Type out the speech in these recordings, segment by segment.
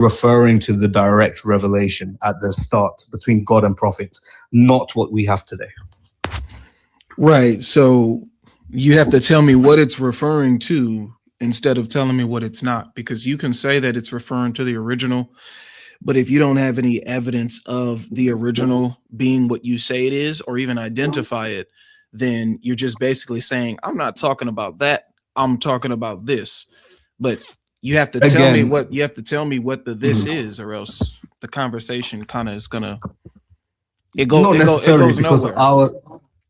referring to the direct revelation at the start between God and prophet, not what we have today. Right. So you have to tell me what it's referring to instead of telling me what it's not, because you can say that it's referring to the original, but if you don't have any evidence of the original being what you say it is, or even identify it, then you're just basically saying, I'm not talking about that, I'm talking about this. But you have to tell me what the this is, or else the conversation kind of is gonna it goes nowhere.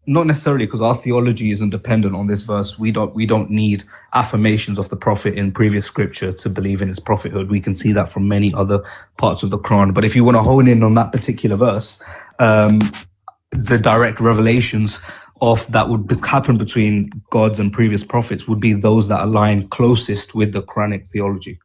Not necessarily because our theology isn't dependent on this verse. We don't need affirmations of the prophet in previous scripture to believe in his prophethood. We can see that from many other parts of the Quran. But if you want to hone in on that particular verse, the direct revelations of that would happen between gods and previous prophets would be those that align closest with the Quranic theology.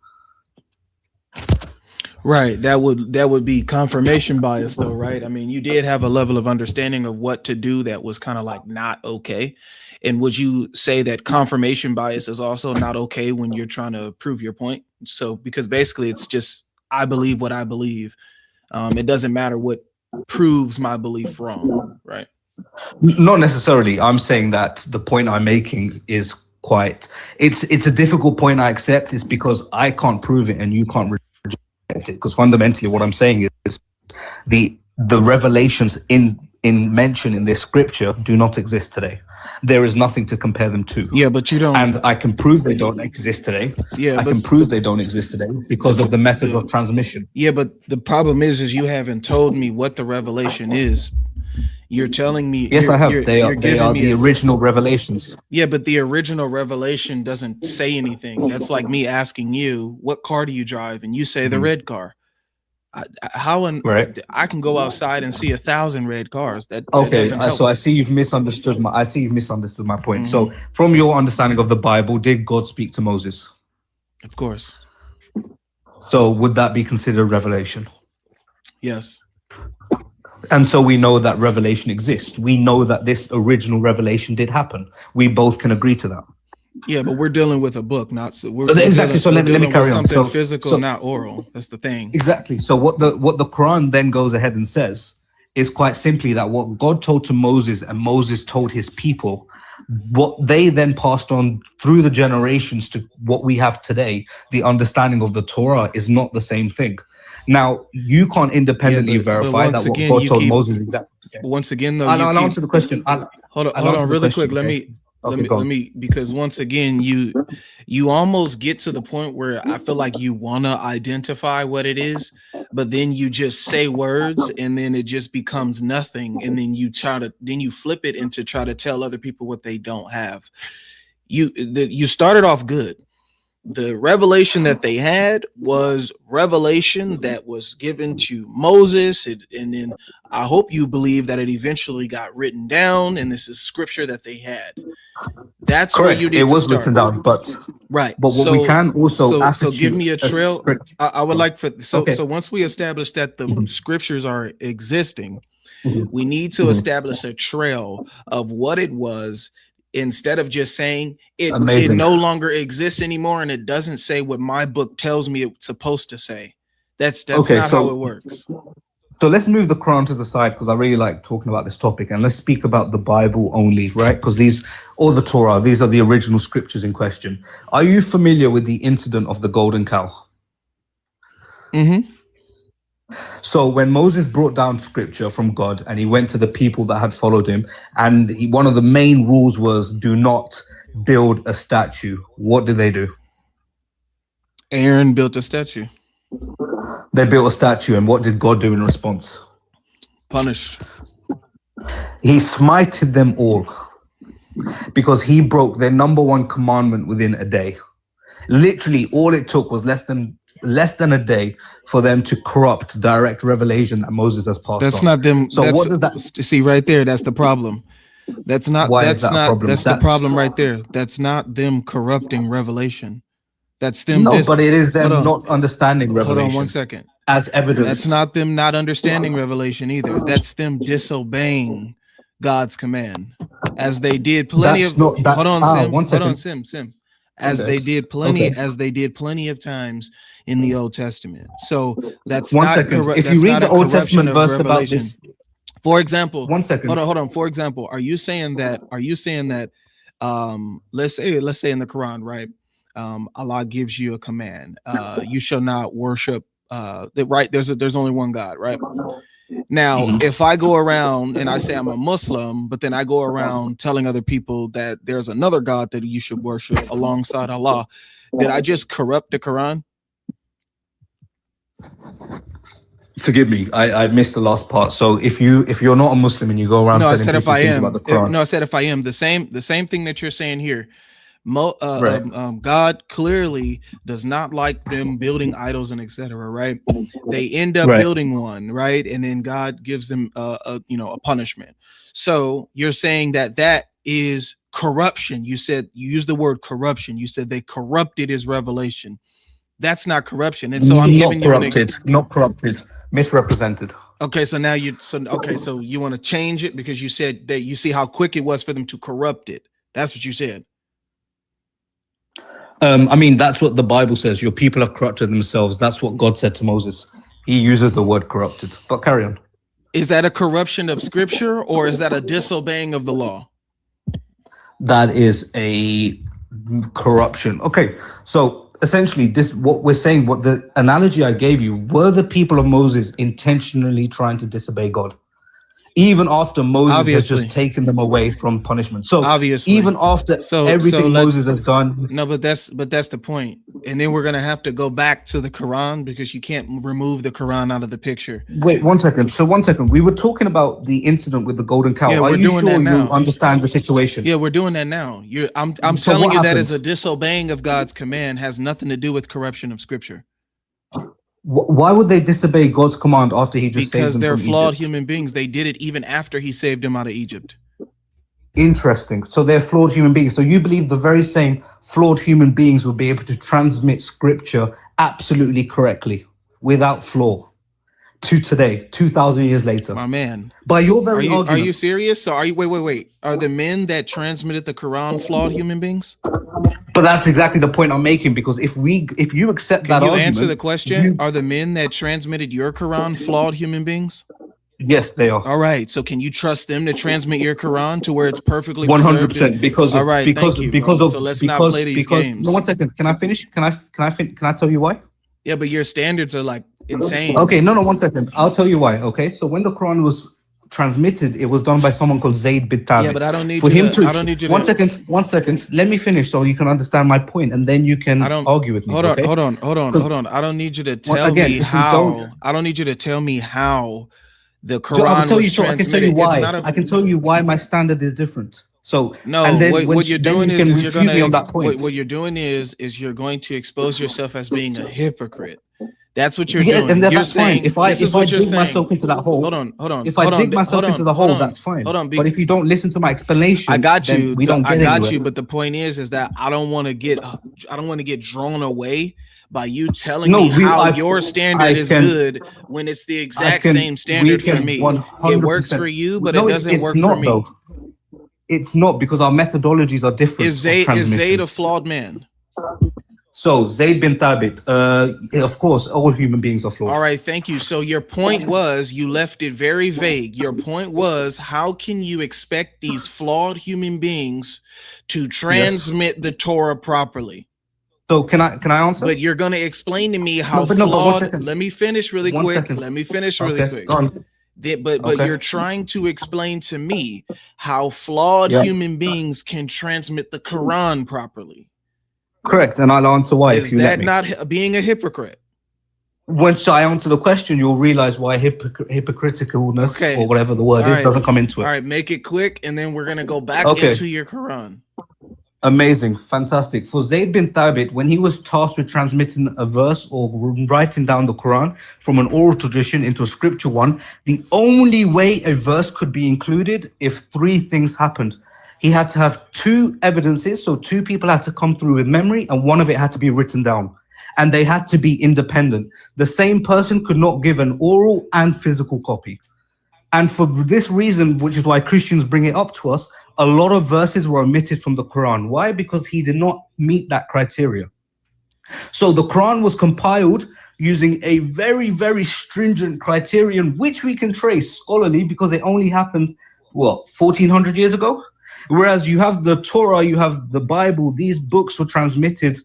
Right. That would be confirmation bias though, right? I mean, you did have a level of understanding of what to do that was kind of like not okay. And would you say that confirmation bias is also not okay when you're trying to prove your point? So, because basically it's just, I believe what I believe. It doesn't matter what proves my belief wrong, right? Not necessarily. I'm saying that the point I'm making is it's a difficult point I accept. It's because I can't prove it and you can't reject it, because fundamentally what I'm saying is the revelations in mention in this scripture do not exist today. There is nothing to compare them to. Yeah, but you don't. And I can prove they don't exist today. Yeah, I can prove they don't exist today because of the method of transmission. Yeah, but the problem is you haven't told me what the revelation is. You're telling me. Yes, I have. They are the original revelations. Yeah, but the original revelation doesn't say anything. That's like me asking you, what car do you drive? And you say the red car. I can go outside and see 1,000 red cars. So I see you've misunderstood my point. So from your understanding of the Bible, did God speak to Moses? Of course. So would that be considered revelation? Yes. And so we know that revelation exists. We know that this original revelation did happen. We both can agree to that. Yeah, but we're dealing with a book, not exactly. So let me carry on. Something physical, not oral. That's the thing. Exactly. So what the Quran then goes ahead and says is quite simply that what God told to Moses and Moses told his people, what they then passed on through the generations to what we have today, the understanding of the Torah, is not the same thing. Now, you can't independently verify that what God told Moses exactly. Once again, though, I'll answer the question. Hold on, really quick. Let me, because once again, you almost get to the point where I feel like you want to identify what it is, but then you just say words and then it just becomes nothing. And then you flip it into try to tell other people what they don't have. You started off good. The revelation that they had was revelation that was given to Moses. And then I hope you believe that it eventually got written down. And this is scripture that they had. That's correct. Where you need it was to written down, but right. But what we can also so give me a trail. I would like for so once we establish that the scriptures are existing, we need to establish a trail of what it was. Instead of just saying it no longer exists anymore and it doesn't say what my book tells me it's supposed to say. That's not how it works. So let's move the Quran to the side because I really like talking about this topic, and let's speak about the Bible only, right? Because these are the original scriptures in question. Are you familiar with the incident of the golden cow? Mm-hmm. So when Moses brought down scripture from God and he went to the people that had followed him, and one of the main rules was do not build a statue. What did they do? Aaron built a statue. They built a statue, and what did God do in response? Punish. He smited them all because he broke their number one commandment within a day. Literally, all it took was less than a day for them to corrupt direct revelation that Moses has passed on. That's not them. So what does that see right there? That's the problem. That's not. Why that's is that not. a problem? That's the problem right there. That's not them corrupting revelation. That's them. No, but it is them not understanding revelation. Hold on 1 second. As evidence. That's not them not understanding revelation either. That's them disobeying God's command, as they did plenty of. Hold on, Sim. as they did plenty of times in the Old Testament. So that's one second. If you read the Old Testament verse about this, for example, 1 second. Hold on. For example, are you saying that? Let's say in the Quran, right? Allah gives you a command. You shall not worship. Right? There's only one God, right? Now, if I go around and I say I'm a Muslim, but then I go around telling other people that there's another God that you should worship alongside Allah, did I just corrupt the Quran? Forgive me, I missed the last part. So if you're not a Muslim and you go around telling people things about the Quran. I said if I am. The same thing that you're saying here. God clearly does not like them building idols and etc. Right? They end up building one, right? And then God gives them a punishment. So you're saying that is corruption. You used the word corruption. You said they corrupted his revelation. That's not corruption. And so I'm giving you not corrupted, misrepresented. Okay, so now so you want to change it because you said that you see how quick it was for them to corrupt it. That's what you said. I mean, that's what the Bible says. Your people have corrupted themselves. That's what God said to Moses. He uses the word corrupted. But carry on. Is that a corruption of scripture or is that a disobeying of the law? That is a corruption. Okay, so essentially what we're saying, what the analogy I gave you, were the people of Moses intentionally trying to disobey God? Even after Moses has just taken them away from punishment. So even after everything Moses has done. No, but that's the point. And then we're gonna have to go back to the Quran because you can't remove the Quran out of the picture. Wait 1 second. So 1 second. We were talking about the incident with the golden cow. Yeah, Are you sure you understand the situation? Yeah, we're doing that now. I'm telling you that is a disobeying of God's command, has nothing to do with corruption of scripture. Why would they disobey God's command after he just saved them from Egypt? Because they're flawed human beings. They did it even after he saved them out of Egypt. Interesting. So they're flawed human beings. So you believe the very same flawed human beings will be able to transmit scripture absolutely correctly, without flaw, to today, 2,000 years later. My man. By your very argument. Are you serious? So are you, wait. Are the men that transmitted the Quran flawed human beings? But that's exactly the point I'm making, because if you accept that argument, can you answer the question? Are the men that transmitted your Quran flawed human beings? Yes, they are. All right. So can you trust them to transmit your Quran to where it's perfectly 100%? Because all right, because of so let's not play these games. No, 1 second. Can I finish? Can I tell you why? Yeah, but your standards are like insane. Okay, no, 1 second. I'll tell you why. Okay, so when the Quran was transmitted, it was done by someone called Zayd bin Thabit. Yeah, but I don't need you. 1 second. Let me finish so you can understand my point, and then you can argue with me. Hold on. I don't need you to tell me how. I don't need you to tell me how the Quran was transmitted. I can tell you why. I can tell you why my standard is different. So no, and then what you're doing is you're going to what you're doing is you're going to expose yourself as being a hypocrite. That's what you're doing. And you're that's saying, fine. If I dig myself into that hole, hold on. If I dig myself into the hole, that's fine. But if you don't listen to my explanation, I got you. We don't get anywhere. you. But the point is that I don't want to get drawn away by you telling me how your standard is good when it's the exact same standard for me. It works for you, but it doesn't work for me. Though. It's not, because our methodologies are different. Is Zayd a flawed man? So Zayd bin Thabit, of course, all human beings are flawed. All right, thank you. So your point was, you left it very vague. Your point was, how can you expect these flawed human beings to transmit the Torah properly? So can I answer? But you're going to explain to me how flawed. Let me finish really quick. Let me finish really quick. But you're trying to explain to me how flawed human beings can transmit the Quran properly. Correct, and I'll answer why if you let me. Is that not being a hypocrite? Once I answer the question, you'll realize why hypocriticalness or whatever the word is doesn't come into it. All right, make it quick, and then we're going to go back into your Quran. Amazing, fantastic. For Zayd bin Thabit, when he was tasked with transmitting a verse or writing down the Quran from an oral tradition into a scripture one, the only way a verse could be included if three things happened. He had to have two evidences, so two people had to come through with memory, and one of it had to be written down. And they had to be independent. The same person could not give an oral and physical copy. And for this reason, which is why Christians bring it up to us, a lot of verses were omitted from the Quran. Why? Because he did not meet that criteria. So the Quran was compiled using a very, very stringent criterion, which we can trace scholarly because it only happened, 1,400 years ago? Whereas you have the Torah, you have the Bible, these books were transmitted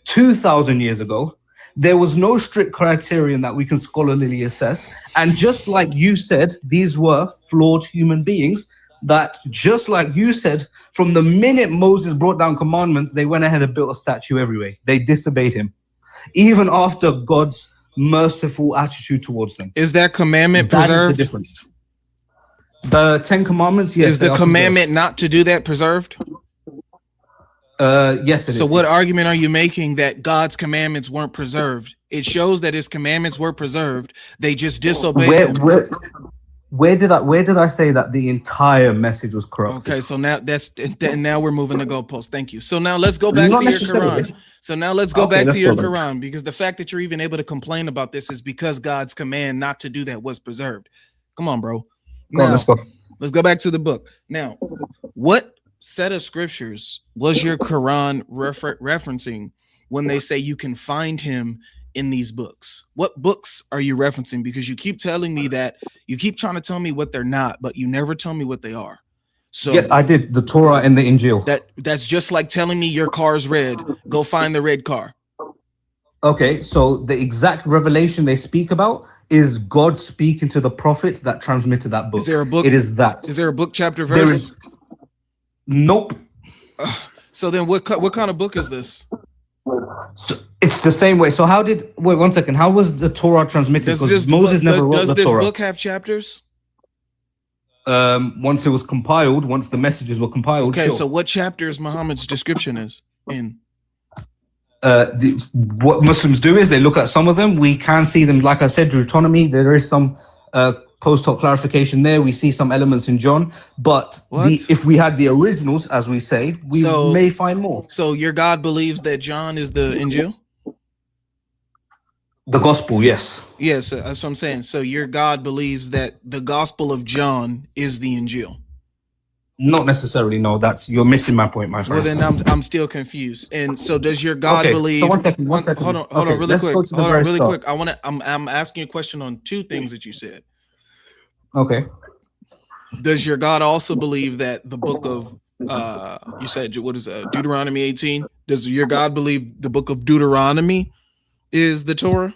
2,000 years ago. There was no strict criterion that we can scholarly assess. And just like you said, these were flawed human beings that, just like you said, from the minute Moses brought down commandments, they went ahead and built a statue everywhere. They disobeyed him, even after God's merciful attitude towards them. Is that commandment preserved? That is the difference. The 10 Commandments, yes. Is the commandment not to do that preserved? Yes, it is. So what argument are you making that God's commandments weren't preserved? It shows that his commandments were preserved. They just disobeyed him. Where did I say that the entire message was corrupted? Okay, so now we're moving the goalpost. Thank you. So now let's go back to your Quran. So now let's go back to your Quran, because the fact that you're even able to complain about this is because God's command not to do that was preserved. Come on, bro. Now, let's go back to the book. Now, what set of scriptures was your Quran referencing when they say you can find him in these books? What books are you referencing? Because you keep telling me that you keep trying to tell me what they're not, but you never tell me what they are. So yeah, I did. The Torah and the Injil. That's just like telling me your car's red. Go find the red car. Okay, so the exact revelation they speak about is God speaking to the prophets that transmitted that book. Is there a book? It is that. Is there a book, chapter, verse? There is. Nope. So then what kind of book is this? So it's the same way. So wait 1 second. How was the Torah transmitted? Because Moses never wrote the Torah. Does this book have chapters? Once it was compiled, once the messages were compiled. Okay, sure. so what chapter is Muhammad's description is in? What Muslims do is they look at some of them. We can see them, like I said, Deuteronomy. There is some post hoc clarification there. We see some elements in John, but if we had the originals, as we say, we may find more. So your God believes that John is the Injil? The gospel, yes. Yes, that's what I'm saying. So your God believes that the gospel of John is the Injil? Not necessarily, no. You're missing my point, my friend. Well, then I'm still confused. And so does your God believe? So one second. Hold on, really quick. I'm asking you a question on two things that you said. Okay. Does your God also believe that the book of you said what is Deuteronomy 18? Does your God believe the book of Deuteronomy is the Torah?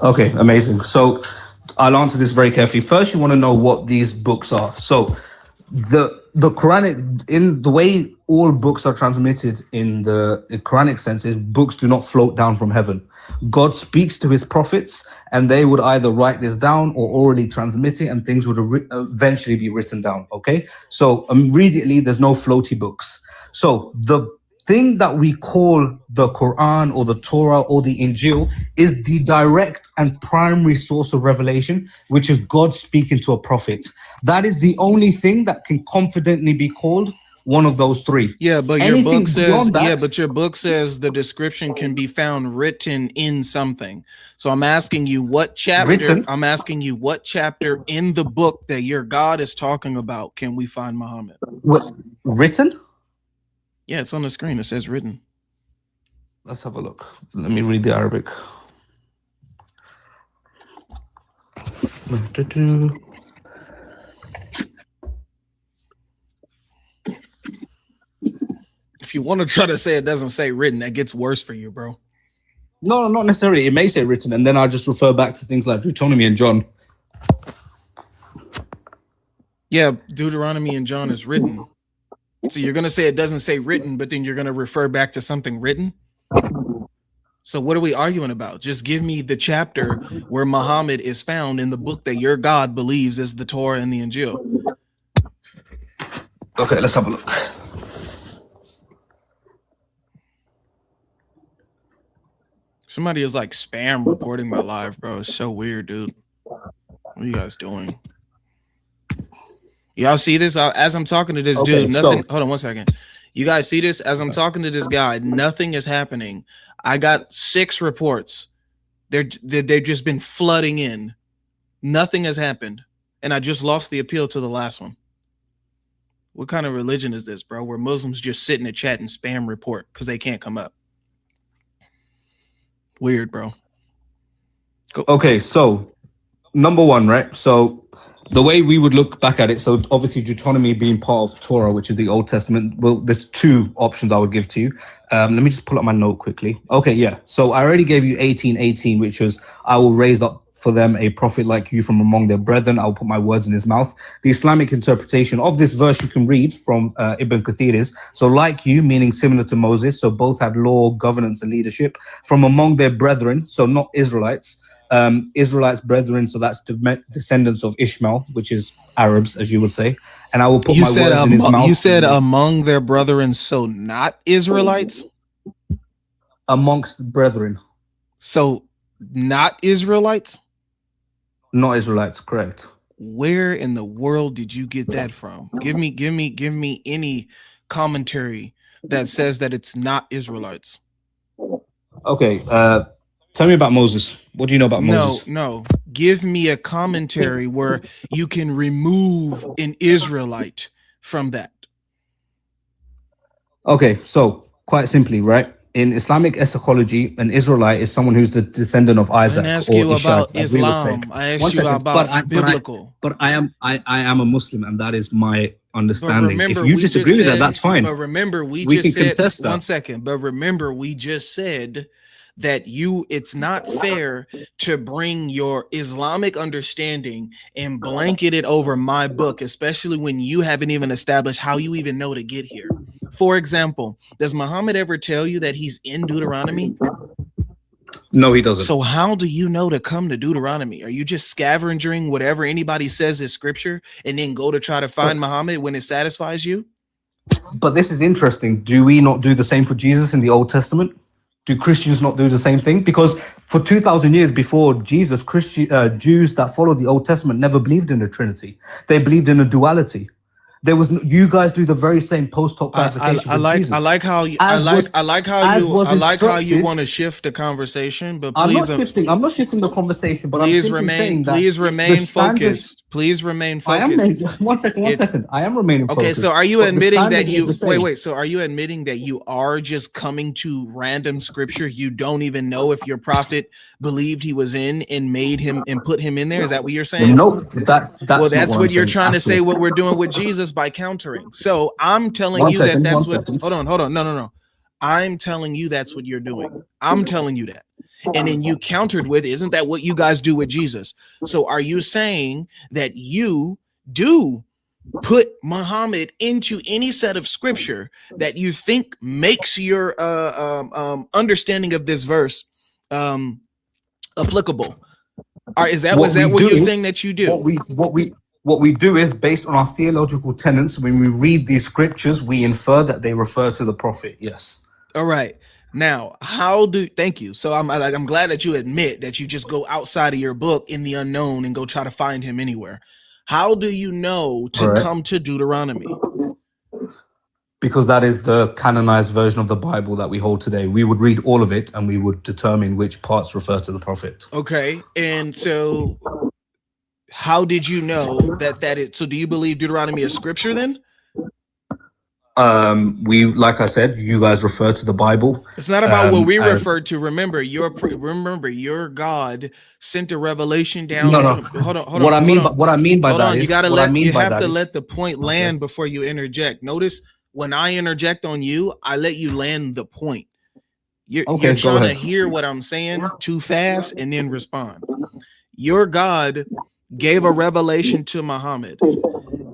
Okay, amazing. So I'll answer this very carefully. First, you want to know what these books are. So the Quranic, in the way all books are transmitted in the Quranic sense, is books do not float down from heaven. God speaks to his prophets, and they would either write this down or orally transmit it, and things would eventually be written down. Okay, so immediately there's no floaty books. So the thing that we call the Quran or the Torah or the Injil is the direct and primary source of revelation, which is God speaking to a prophet. That is the only thing that can confidently be called one of those three. Yeah, but your book says your book says the description can be found written in something. So I'm asking you what chapter I'm asking you what chapter in the book that your God is talking about can we find Muhammad? What, written? Yeah, it's on the screen. It says written. Let's have a look. Let me read the Arabic. If you want to try to say it doesn't say written, that gets worse for you, bro. No, not necessarily. It may say written, and then I'll just refer back to things like Deuteronomy and John. Yeah, Deuteronomy and John is written. So you're going to say it doesn't say written, but then you're going to refer back to something written? So what are we arguing about? Just give me the chapter where Muhammad is found in the book that your God believes is the Torah and the Injil. Okay, let's have a look. Somebody is like spam reporting my live, bro. It's so weird, dude. What are you guys doing? Y'all see this? As I'm talking to this dude, nothing. Hold on 1 second. You guys see this? As I'm talking to this guy, nothing is happening. I got 6 reports. They've just been flooding in. Nothing has happened. and I just lost the appeal to the last one. What kind of religion is this, bro? Where Muslims just sit in the chat and spam report because they can't come up. Weird, bro. Go. Okay, so number one, right? So the way we would look back at it, so obviously Deuteronomy being part of Torah, which is the Old Testament, well, there's two options I would give to you. Let me just pull up my note quickly. Okay, yeah. So I already gave you 18:18, which was, I will raise up for them a prophet like you from among their brethren. I'll put my words in his mouth. The Islamic interpretation of this verse you can read from Ibn Kathir is, so like you, meaning similar to Moses, so both had law, governance, and leadership from among their brethren, so not Israelites. Israelites, brethren, so that's descendants of Ishmael, which is Arabs, as you would say. And I will put my words in his mouth. You said among their brethren, so not Israelites? Amongst brethren. So not Israelites? Not Israelites, correct. Where in the world did you get that from? Give me any commentary that says that it's not Israelites. Okay, tell me about Moses. What do you know about Moses? No. Give me a commentary where you can remove an Israelite from that. Okay, so quite simply, right? In Islamic eschatology, an Israelite is someone who's the descendant of Isaac. I asked you about Islam. I asked you about biblical. But I am a Muslim, and that is my understanding. If you disagree with that, that's fine. But remember, we just said 1 second. But remember, we just said that it's not fair to bring your Islamic understanding and blanket it over my book, especially when you haven't even established how you even know to get here. For example, does Muhammad ever tell you that he's in Deuteronomy? No, he doesn't. So how do you know to come to Deuteronomy? Are you just scavenging whatever anybody says is scripture and then go to try to find Muhammad when it satisfies you? But this is interesting. Do we not do the same for Jesus in the Old Testament? Do Christians not do the same thing? Because for 2,000 years before Jesus, Jews that followed the Old Testament never believed in the Trinity. They believed in a duality. There was you guys do the very same post hoc clarification. I like how you want to shift the conversation, but please, I'm not shifting the conversation, but please remain focused. Please remain focused. One second. I am remaining focused. Okay, so are you admitting that you wait? So are you admitting that you are just coming to random scripture you don't even know if your prophet believed he was in and made him and put him in there? Is that what you're saying? No, that's what you're trying to say. What we're doing with Jesus by countering. So I'm telling you that's what. Hold on. No. I'm telling you that's what you're doing. I'm telling you that. And then you countered with, isn't that what you guys do with Jesus? So are you saying that you do put Muhammad into any set of scripture that you think makes your understanding of this verse applicable? Or is that what you're saying that you do? What we do is, based on our theological tenets, when we read these scriptures, we infer that they refer to the prophet. Yes. All right. Now, thank you. So I'm glad that you admit that you just go outside of your book in the unknown and go try to find him anywhere. How do you know to come to Deuteronomy? Because that is the canonized version of the Bible that we hold today. We would read all of it and we would determine which parts refer to the prophet. Okay. And so how did you know that is? So do you believe Deuteronomy is scripture then? Like I said, you guys refer to the Bible. It's not about what we refer to. Remember, your God sent a revelation down. No. Hold on. What I mean by that is, you have to let the point land before you interject. Notice when I interject on you, I let you land the point. You're trying to hear what I'm saying too fast and then respond. Your God gave a revelation to Muhammad,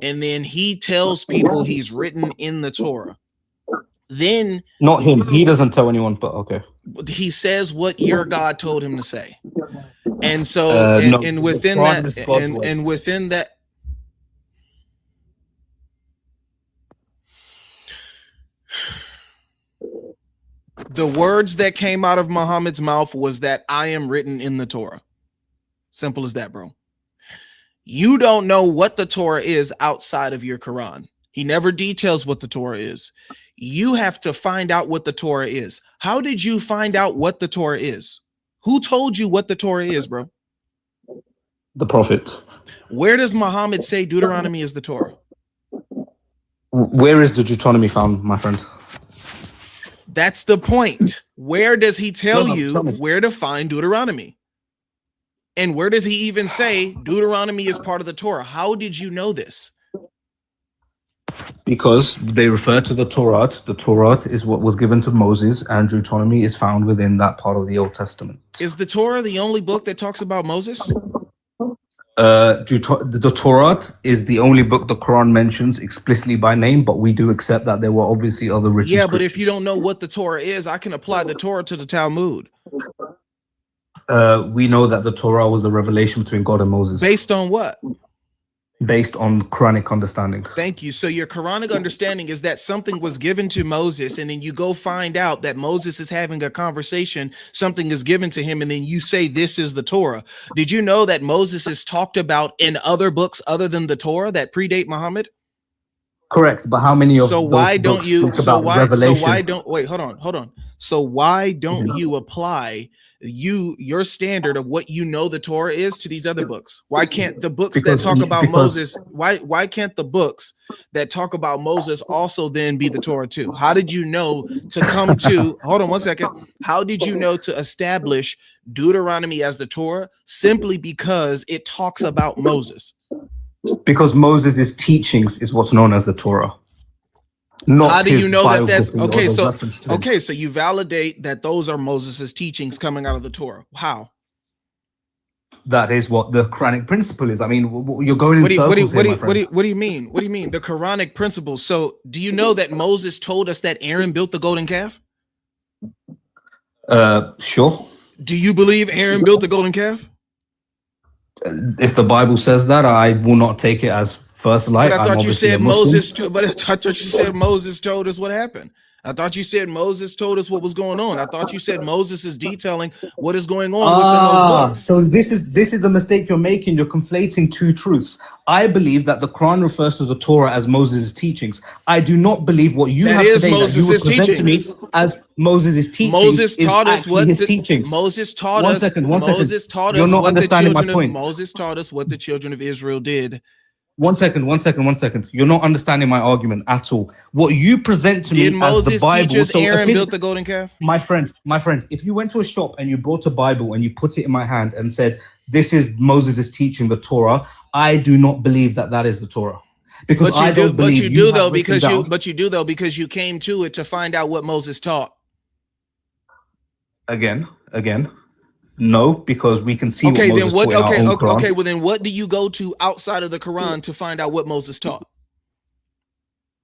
and then he tells people he's written in the Torah. Then not him. He doesn't tell anyone, but okay. He says what your God told him to say. And so and within that the words that came out of Muhammad's mouth was that I am written in the Torah. Simple as that, bro. You don't know what the Torah is outside of your Quran. He never details what the Torah is. You have to find out what the Torah is. How did you find out what the Torah is? Who told you what the Torah is, bro? The prophet. Where does Muhammad say Deuteronomy is the Torah? Where is the Deuteronomy found, my friend? That's the point. Where does he tell you where to find Deuteronomy? And where does he even say Deuteronomy is part of the Torah? How did you know this? Because they refer to the Torah. The Torah is what was given to Moses, and Deuteronomy is found within that part of the Old Testament. Is the Torah the only book that talks about Moses? The Torah is the only book the Quran mentions explicitly by name, but we do accept that there were obviously other written scriptures. But if you don't know what the Torah is, I can apply the Torah to the Talmud. We know that the Torah was the revelation between God and Moses. Based on what? Based on Quranic understanding. Thank you. So your Quranic understanding is that something was given to Moses, and then you go find out that Moses is having a conversation, something is given to him, and then you say this is the Torah. Did you know that Moses is talked about in other books other than the Torah that predate Muhammad? Correct, but how many of so those why don't books you talk so about why revelation? So why don't wait hold on so why don't you apply your standard of what you know the Torah is to these other books? Why can't the books that talk about Moses, why can't the books that talk about Moses also then be the Torah too? How did you know to come to hold on one second, how did you know to establish Deuteronomy as the Torah? Simply because it talks about Moses. Because Moses' teachings is what's known as the Torah. How do you know that that's okay? So you validate that those are Moses' teachings coming out of the Torah. How? That is what the Quranic principle is. I mean, you're going in circles here, my friend. What do you mean? What do you mean? The Quranic principles. So do you know that Moses told us that Aaron built the golden calf? Sure. Do you believe Aaron built the golden calf? If the Bible says that, I will not take it as first light. But I thought you said Moses. But I thought you said Moses told us what happened. I thought you said Moses told us what was going on. I thought you said Moses is detailing what is going on within those books. So this is the mistake you're making. You're conflating two truths. I believe that the Quran refers to the Torah as Moses' teachings. I do not believe what you have today that you would present to me as Moses' teachings. Moses taught us what his teachings. Moses taught us. One second. Moses taught us what the children of Moses taught us what the children of Israel did. One second. You're not understanding my argument at all. What you present to me as the Bible. Did Moses teach us Aaron built the golden calf? My friend, if you went to a shop and you brought a Bible and you put it in my hand and said, this is Moses' teaching, the Torah, I do not believe that that is the Torah. Because I don't believe but you do though because you came to it to find out what Moses taught. Again. No, because we can see okay, what Moses then what taught in our own Quran. Okay, well then what do you go to outside of the Quran to find out what Moses taught?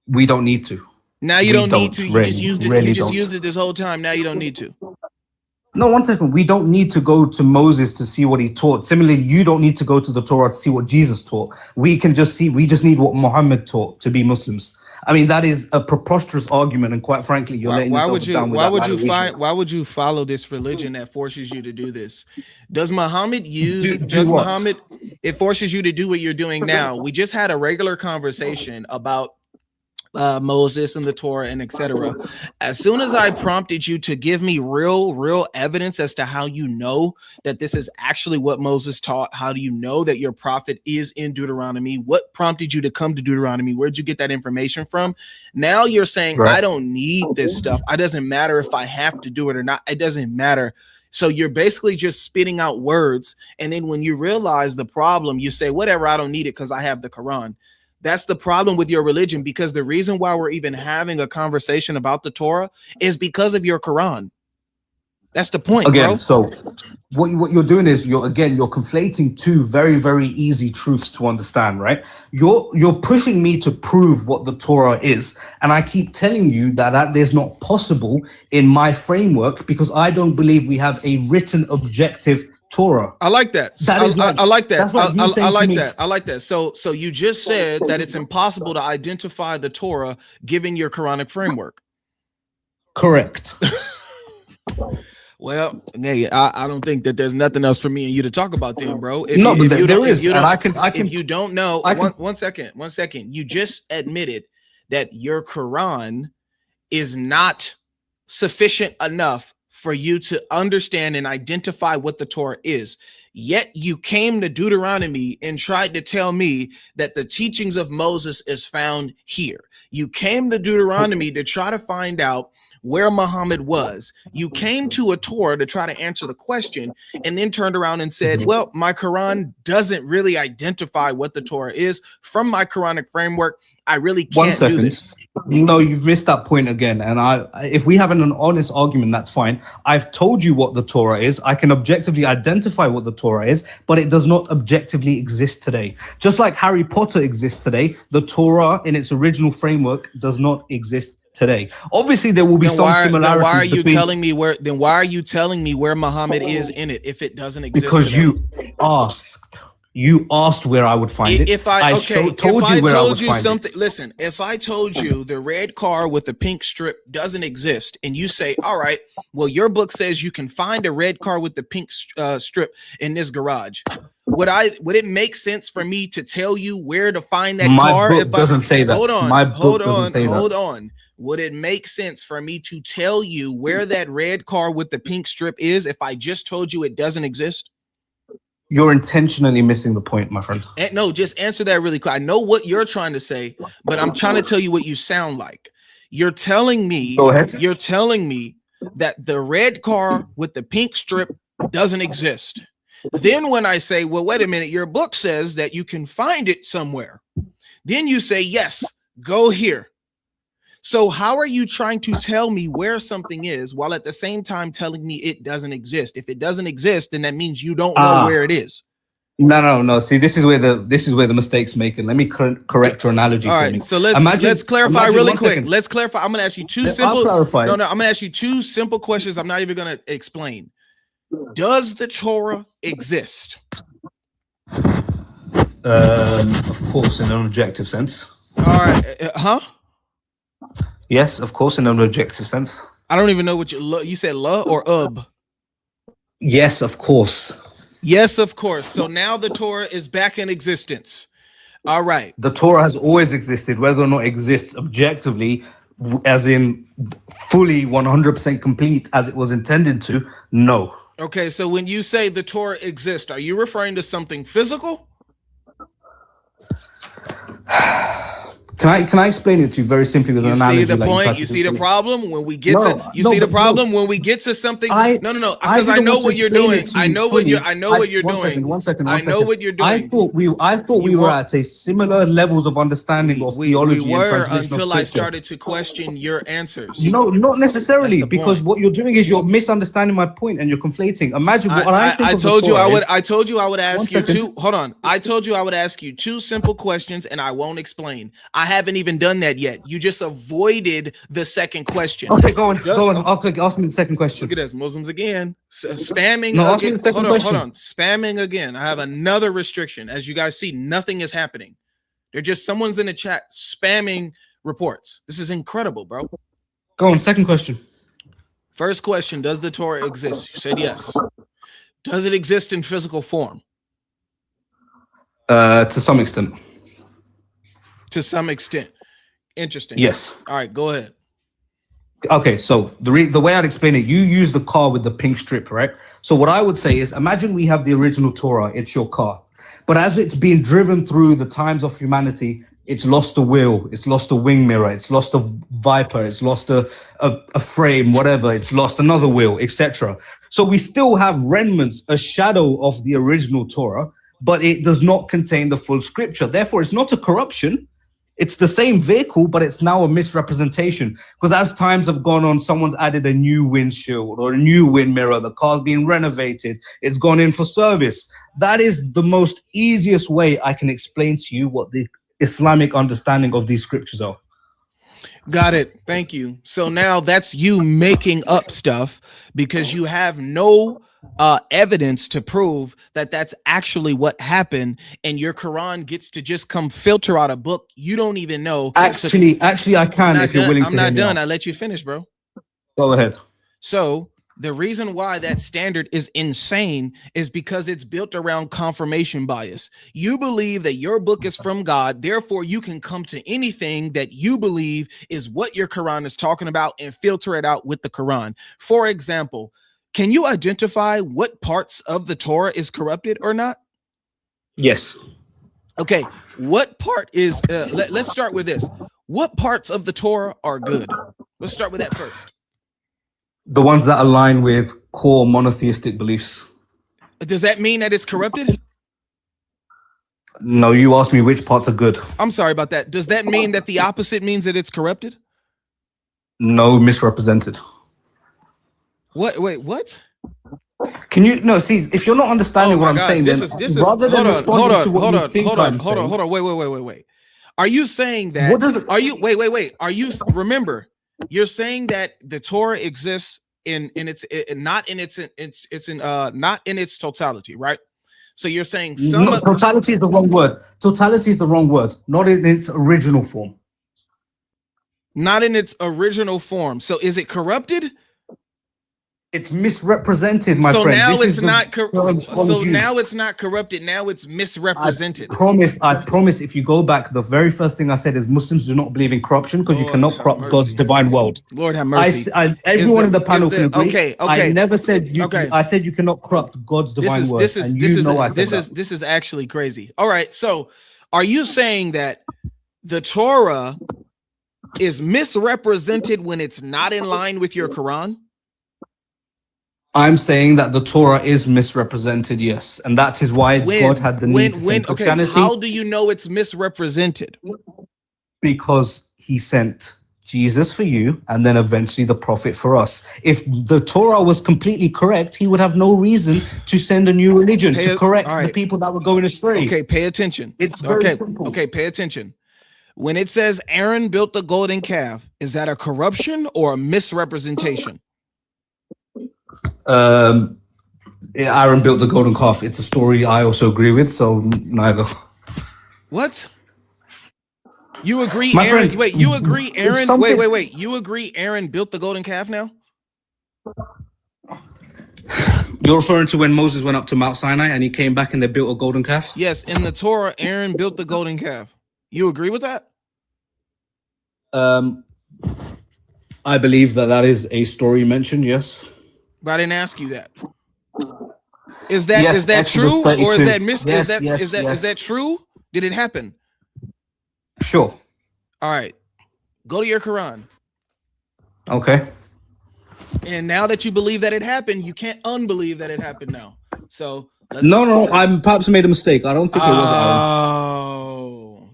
We don't need to. Now you don't need to. You just used it. You just used it this whole time. Now you don't need to. No, 1 second. We don't need to go to Moses to see what he taught. Similarly, you don't need to go to the Torah to see what Jesus taught. We just need what Muhammad taught to be Muslims. I mean, that is a preposterous argument, and quite frankly, you're letting yourself down with that. Why would you follow this religion that forces you to do this? Does Muhammad it forces you to do what you're doing now? We just had a regular conversation about Moses and the Torah and etc. As soon as I prompted you to give me real evidence as to how you know that this is actually what Moses taught, how do you know that your prophet is in Deuteronomy? What prompted you to come to Deuteronomy? Where'd you get that information from? Now you're saying, right, I don't need this stuff. It doesn't matter if I have to do it or not. It doesn't matter. So you're basically just spitting out words. And then when you realize the problem, you say, whatever, I don't need it because I have the Quran. That's the problem with your religion, because the reason why we're even having a conversation about the Torah is because of your Quran. That's the point, again, bro. So what you're doing is you're conflating two very, very easy truths to understand, right? You're pushing me to prove what the Torah is, and I keep telling you that is not possible in my framework because I don't believe we have a written objective Torah. I like that. I like that. I like that. So you just said that it's impossible to identify the Torah given your Quranic framework. Correct. Well, hey, I don't think that there's nothing else for me and you to talk about then, bro. If you don't know, one second. You just admitted that your Quran is not sufficient enough for you to understand and identify what the Torah is. Yet you came to Deuteronomy and tried to tell me that the teachings of Moses is found here. You came to Deuteronomy to try to find out where Muhammad was. You came to a Torah to try to answer the question, and then turned around and said, well, my Quran doesn't really identify what the Torah is. From my Quranic framework, I really can't do this. No, you've missed that point again. And if we have an honest argument, that's fine. I've told you what the Torah is. I can objectively identify what the Torah is, but it does not objectively exist today. Just like Harry Potter exists today, the Torah in its original framework does not exist today. Obviously, there will be some similarities. Then why are you telling me where? Then why are you telling me where Muhammad is in it if it doesn't exist? Because today? You asked where I would find it. If I told you something, listen. If I told you the red car with the pink strip doesn't exist, and you say, "All right, well, your book says you can find a red car with the pink strip in this garage," would it make sense for me to tell you where to find that car? My book doesn't say that. Hold on. Would it make sense for me to tell you where that red car with the pink strip is if I just told you it doesn't exist? You're intentionally missing the point, my friend. No, just answer that really quick. I know what you're trying to say, but I'm trying to tell you what you sound like. You're telling me, you're telling me that the red car with the pink strip doesn't exist. Then when I say, well, wait a minute, your book says that you can find it somewhere. Then you say, yes, go here. So how are you trying to tell me where something is while at the same time telling me it doesn't exist? If it doesn't exist, then that means you don't know where it is. No. See, this is where the mistake's making. Let me correct your analogy. All right, so let's clarify really quick. Let's clarify. I'm going to ask you two simple. I'm going to ask you two simple questions. I'm not even going to explain. Does the Torah exist? Of course, in an objective sense. All right, Yes, of course, in an objective sense. I don't even know what you said, la or ub? Yes, of course. Yes, of course. So now the Torah is back in existence. All right. The Torah has always existed, whether or not it exists objectively, as in fully 100% complete as it was intended to, no. Okay, so when you say the Torah exists, are you referring to something physical? Can I explain it to you very simply with an analogy? You see the point? You see the problem when we get when we get to something? No. Because I know what you're doing. I know what you're doing. One second. I know what you're doing. I thought we were at a similar levels of understanding of theology and translation until I started to question your answers. No, not necessarily, because what you're doing is you're misunderstanding my point and you're conflating. Imagine what I think. I told you I would ask you two. Hold on. I told you I would ask you two simple questions and I won't explain. I haven't even done that yet. You just avoided the second question. Okay, go on. Okay, ask me the second question. Look at this, Muslims again, spamming. No, again. Hold on, spamming again. I have another restriction. As you guys see, nothing is happening. They're just someone's in the chat spamming reports. This is incredible, bro. Go on, second question. First question: does the Torah exist? You said yes. Does it exist in physical form? To some extent. To some extent. Interesting. Yes. All right, go ahead. Okay, so the way I'd explain it, you use the car with the pink strip, right? So what I would say is, imagine we have the original Torah, it's your car. But as it's been driven through the times of humanity, it's lost a wheel, it's lost a wing mirror, it's lost a viper, it's lost a frame, whatever, it's lost another wheel, etc. So we still have remnants, a shadow of the original Torah, but it does not contain the full scripture. Therefore, it's not a corruption. It's the same vehicle, but it's now a misrepresentation. Because as times have gone on, someone's added a new windshield or a new wind mirror. The car's being renovated. It's gone in for service. That is the most easiest way I can explain to you what the Islamic understanding of these scriptures are. Got it. Thank you. So now that's you making up stuff because you have no evidence to prove that that's actually what happened, and your Quran gets to just come filter out a book you don't even know. Actually, I can if you're willing to. I'm not done. I let you finish, bro. Go ahead. So The reason why that standard is insane is because it's built around confirmation bias. You believe that your book is from God, therefore you can come to anything that you believe is what your Quran is talking about and filter it out with the Quran. For example, can you identify what parts of the Torah is corrupted or not? Yes. Okay, what part is, let's start with this. What parts of the Torah are good? Let's start with that first. The ones that align with core monotheistic beliefs. Does that mean that it's corrupted? No, you asked me which parts are good. I'm sorry about that. Does that mean that the opposite means that it's corrupted? No, misrepresented. What? Wait, what? Can you see if you're not understanding what I'm saying? This is rather than responding to what you think I'm saying. Hold on. Wait. Are you saying that? What does it? Are you wait? Are you remember? You're saying that the Torah exists not in its totality, right? So you're saying totality is the wrong word. Totality is the wrong word. Not in its original form. Not in its original form. So is it corrupted? It's misrepresented, my friend. Now it's not now it's not corrupted. Now it's misrepresented. I promise. If you go back, the very first thing I said is Muslims do not believe in corruption because you cannot corrupt God's divine world. Lord have mercy. Everyone in the panel can agree. Okay. I never said you. Okay. I said you cannot corrupt God's divine word. This is actually crazy. All right. So, are you saying that the Torah is misrepresented when it's not in line with your Quran? I'm saying that the Torah is misrepresented, yes, and that is why God had the need to send Christianity. How do you know it's misrepresented? Because he sent Jesus for you, and then eventually the prophet for us. If the Torah was completely correct, he would have no reason to send a new religion to correct the people that were going astray. Okay, pay attention. It's very simple. Okay, pay attention. When it says Aaron built the golden calf, is that a corruption or a misrepresentation? Aaron built the golden calf. It's a story I also agree with, so neither. What? You agree, my Aaron? Friend, wait, you agree, Aaron? Wait. You agree, Aaron built the golden calf now? You're referring to when Moses went up to Mount Sinai and he came back and they built a golden calf? Yes, in the Torah, Aaron built the golden calf. You agree with that? I believe that is a story mentioned, yes. But I didn't ask you that. Is that true, or is that is that true? Did it happen? Sure. All right. Go to your Quran. Okay. And now that you believe that it happened, you can't unbelieve that it happened now. So no, I perhaps made a mistake. I don't think it was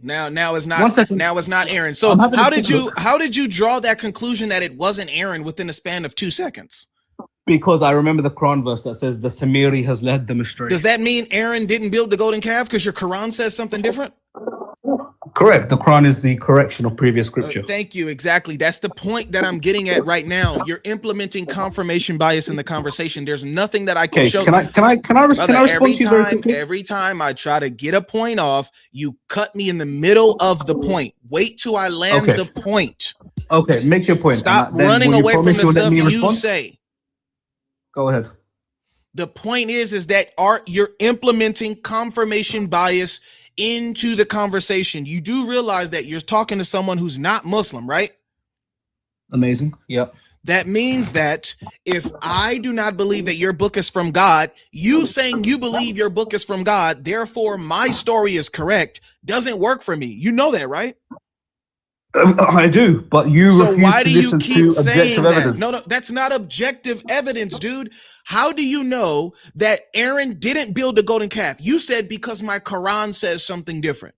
Aaron. Now it's not. 1 second. Now it's not Aaron. So how did you draw that conclusion that it wasn't Aaron within a span of 2 seconds? Because I remember the Quran verse that says the Samiri has led them astray. Does that mean Aaron didn't build the golden calf because your Quran says something different? Correct. The Quran is the correction of previous scripture. Thank you. Exactly. That's the point that I'm getting at right now. You're implementing confirmation bias in the conversation. There's nothing that I can show. Can I respond to you very quickly? Every time I try to get a point off, you cut me in the middle of the point. Wait till I land the point. Okay, make your point. Stop running away from the stuff you say. Go ahead. The point is that you're implementing confirmation bias into the conversation. You do realize that you're talking to someone who's not Muslim, right? Amazing. Yep. That means that if I do not believe that your book is from God, you saying you believe your book is from God, therefore my story is correct, doesn't work for me. You know that, right? I do, but you refuse to listen to objective evidence. No, that's not objective evidence, dude. How do you know that Aaron didn't build the golden calf? You said because my Quran says something different.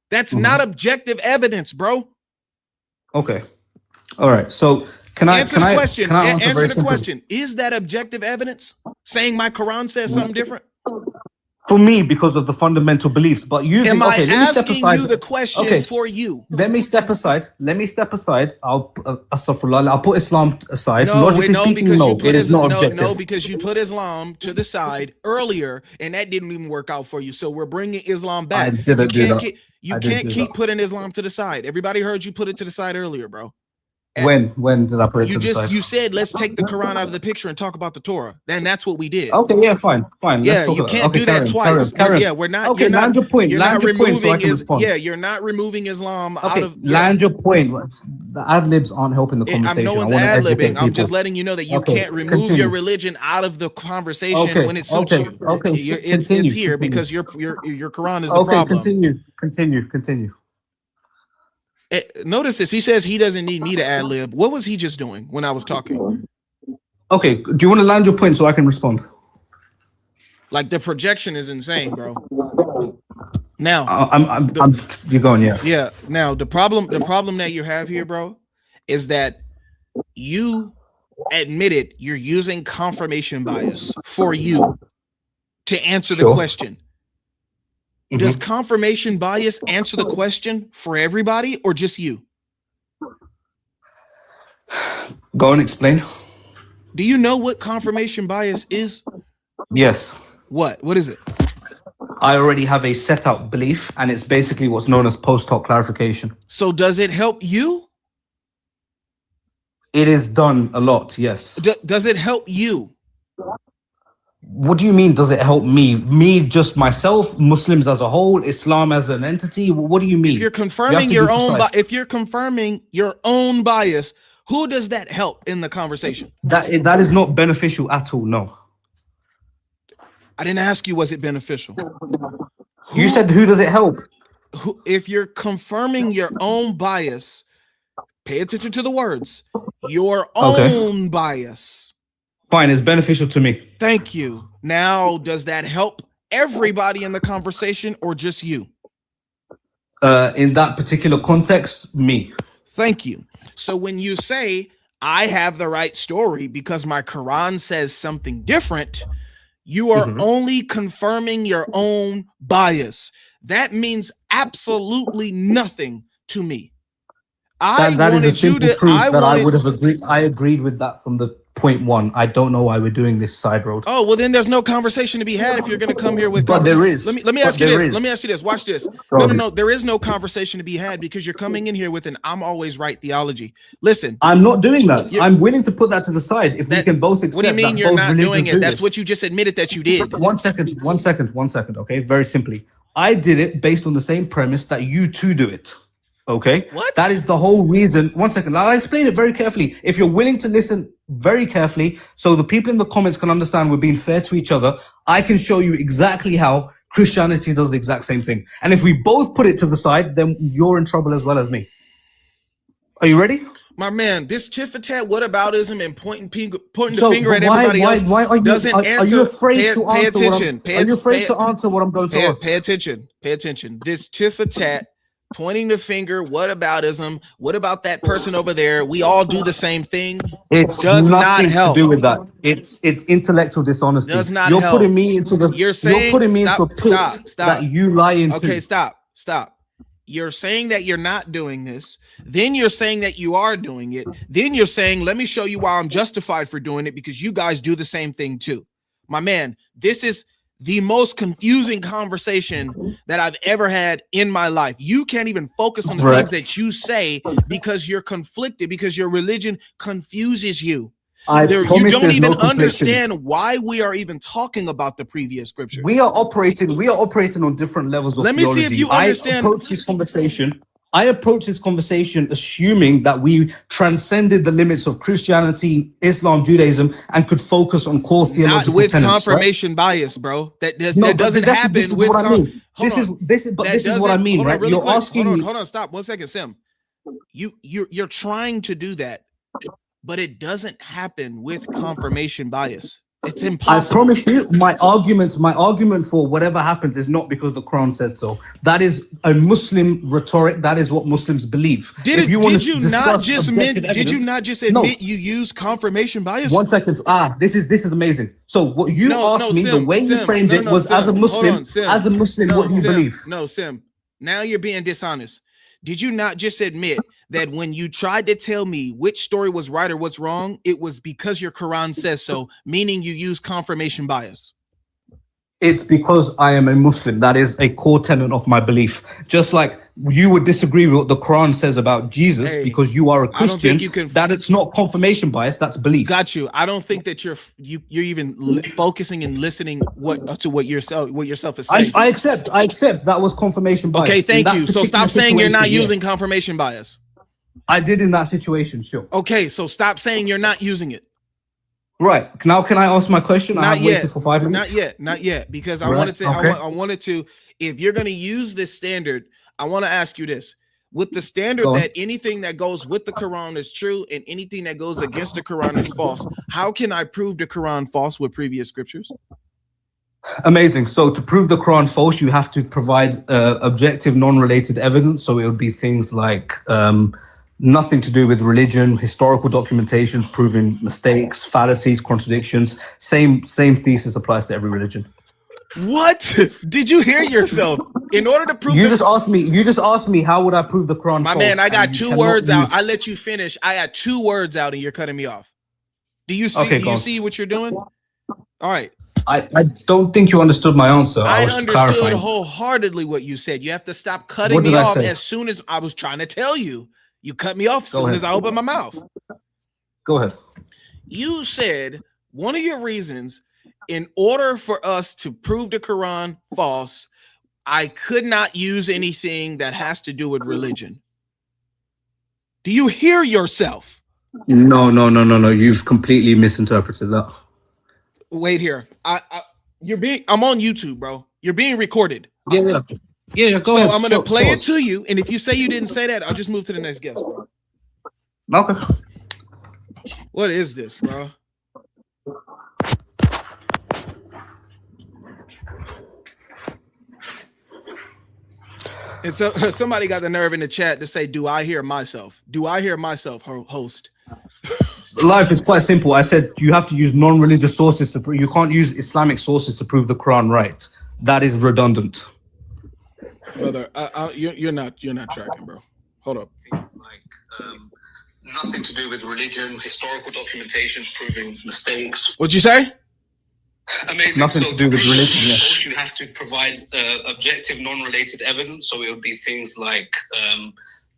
That's not objective evidence, bro. Okay. All right. So can I answer the question? Is that objective evidence? Saying my Quran says something different? For me, because of the fundamental beliefs, but using let me step aside. You the question for you. Let me step aside. I'll astaghfirullah. I'll put Islam aside. It is not objective. No, because you put Islam to the side earlier, and that didn't even work out for you. So we're bringing Islam back. You can't keep putting Islam to the side. Everybody heard you put it to the side earlier, bro. When did I put it to the side? You said let's take the Quran out of the picture and talk about the Torah. Then that's what we did. Okay, yeah, fine. Yeah, you can't do that twice. Yeah, we're not. Okay, land your point. Land your point so I can respond. Yeah, you're not removing Islam out of. Land your point. The ad libs aren't helping the conversation. No one's ad libbing. I'm just letting you know that you can't remove your religion out of the conversation when it suits you. Okay, it's here because your Quran is the problem. Continue. Notice this. He says he doesn't need me to ad lib. What was he just doing when I was talking? Okay, do you want to land your point so I can respond? Like the projection is insane, bro. Now you're going, yeah. Yeah. Now the problem that you have here, bro, is that you admitted you're using confirmation bias for you to answer the question. Does confirmation bias answer the question for everybody or just you? Go and explain. Do you know what confirmation bias is? Yes. What is it? I already have a set out belief, and it's basically what's known as post hoc clarification. So does it help you? It is done a lot, yes. Does it help you? What do you mean, does it help me? Me, just myself, Muslims as a whole, Islam as an entity? What do you mean? If you're confirming your own bias, who does that help in the conversation? That is not beneficial at all, no. I didn't ask you, was it beneficial? You said, who does it help? If you're confirming your own bias, pay attention to the words, your own bias. Fine, it's beneficial to me. Thank you. Now, does that help everybody in the conversation or just you? In that particular context, me. Thank you. So when you say, I have the right story because my Quran says something different, you are only confirming your own bias. That means absolutely nothing to me. That is a simple truth that I would have agreed. I agreed with that from the point one. I don't know why we're doing this side road. Oh, well, then there's no conversation to be had if you're going to come here with. But there is. Let me ask you this. Let me ask you this. Watch this. No. There is no conversation to be had because you're coming in here with an "I'm always right" theology. Listen, I'm not doing that. I'm willing to put that to the side if we can both accept. What do you mean you're not doing it? That's what you just admitted that you did. One second. Okay, very simply, I did it based on the same premise that you two do it. Okay, what? That is the whole reason. 1 second, I'll explain it very carefully. If you're willing to listen very carefully, so the people in the comments can understand we're being fair to each other, I can show you exactly how Christianity does the exact same thing. And if we both put it to the side, then you're in trouble as well as me. Are you ready? My man, this tit for tat whataboutism and pointing the finger at everybody else doesn't answer. Are you afraid to answer? Are you afraid to answer what I'm going to ask? Pay attention. This tit for tat, pointing the finger, whataboutism, what about that person over there? We all do the same thing. It does not help. To do with that. It's intellectual dishonesty. Does not you're help. Putting me into the. You're putting me into a pit that you lie into. Okay, stop. You're saying that you're not doing this. Then you're saying that you are doing it. Then you're saying, let me show you why I'm justified for doing it because you guys do the same thing too. My man, this is the most confusing conversation that I've ever had in my life. You can't even focus on the things that you say because you're conflicted, because your religion confuses you. You don't even understand why we are even talking about the previous scriptures. We are operating on different levels of theology. Let me see if you understand. I approach this conversation assuming that we transcended the limits of Christianity, Islam, Judaism, and could focus on core theological tenets. Not with confirmation bias, bro. That doesn't happen with. This is what I mean, right? You're asking me. Hold on, stop 1 second, Sim. You're trying to do that, but it doesn't happen with confirmation bias. It's impossible. I promise you, my argument for whatever happens is not because the Quran says so. That is a Muslim rhetoric. That is what Muslims believe. Did you not just admit you use confirmation bias? 1 second. This is amazing. So what you asked me, the way you framed it was as a Muslim. What do you believe? No, Sim. Now you're being dishonest. Did you not just admit that when you tried to tell me which story was right or what's wrong, it was because your Quran says so, meaning you use confirmation bias? It's because I am a Muslim. That is a core tenet of my belief. Just like you would disagree with what the Quran says about Jesus because you are a Christian. That it's not confirmation bias. That's belief. Got you. I don't think that you're even focusing and listening to what yourself is saying. I accept. That was confirmation bias. Okay, thank you. So stop saying you're not using confirmation bias. I did in that situation, sure. Okay, so stop saying you're not using it. Right. Now, can I ask my question? Not I've waited for 5 minutes. Not yet. Because I wanted to, I wanted to, if you're going to use this standard, I want to ask you this. With the standard that anything that goes with the Quran is true and anything that goes against the Quran is false, how can I prove the Quran false with previous scriptures? Amazing. So to prove the Quran false, you have to provide objective, non-related evidence. So it would be things like nothing to do with religion, historical documentations proving mistakes, fallacies, contradictions. Same thesis applies to every religion. What? Did you hear yourself? In order to prove you just asked me how would I prove the Quran false? My man, I got 2 words out. I let you finish. I had 2 words out and you're cutting me off. Do you see do you see what you're doing? All right. I don't think you understood my answer. I understood wholeheartedly what you said. You have to stop cutting me off as soon as I was trying to tell you. You cut me off as soon as I opened my mouth. Go ahead. You said one of your reasons, in order for us to prove the Quran false, I could not use anything that has to do with religion. Do you hear yourself? No. You've completely misinterpreted that. Wait here. I'm on YouTube, bro. You're being recorded. Yeah, go ahead. So I'm gonna play it to you, and if you say you didn't say that, I'll just move to the next guest, bro. Okay. What is this, bro? And so somebody got the nerve in the chat to say, "Do I hear myself? Do I hear myself?" Host. Life is quite simple. I said you have to use non-religious sources to prove. You can't use Islamic sources to prove the Quran right. That is redundant. Brother, you're not tracking, bro. Hold up. Things like nothing to do with religion, historical documentation proving mistakes. What'd you say? Amazing. Nothing to do with religion. Yes. You have to provide objective, non-related evidence. So it would be things like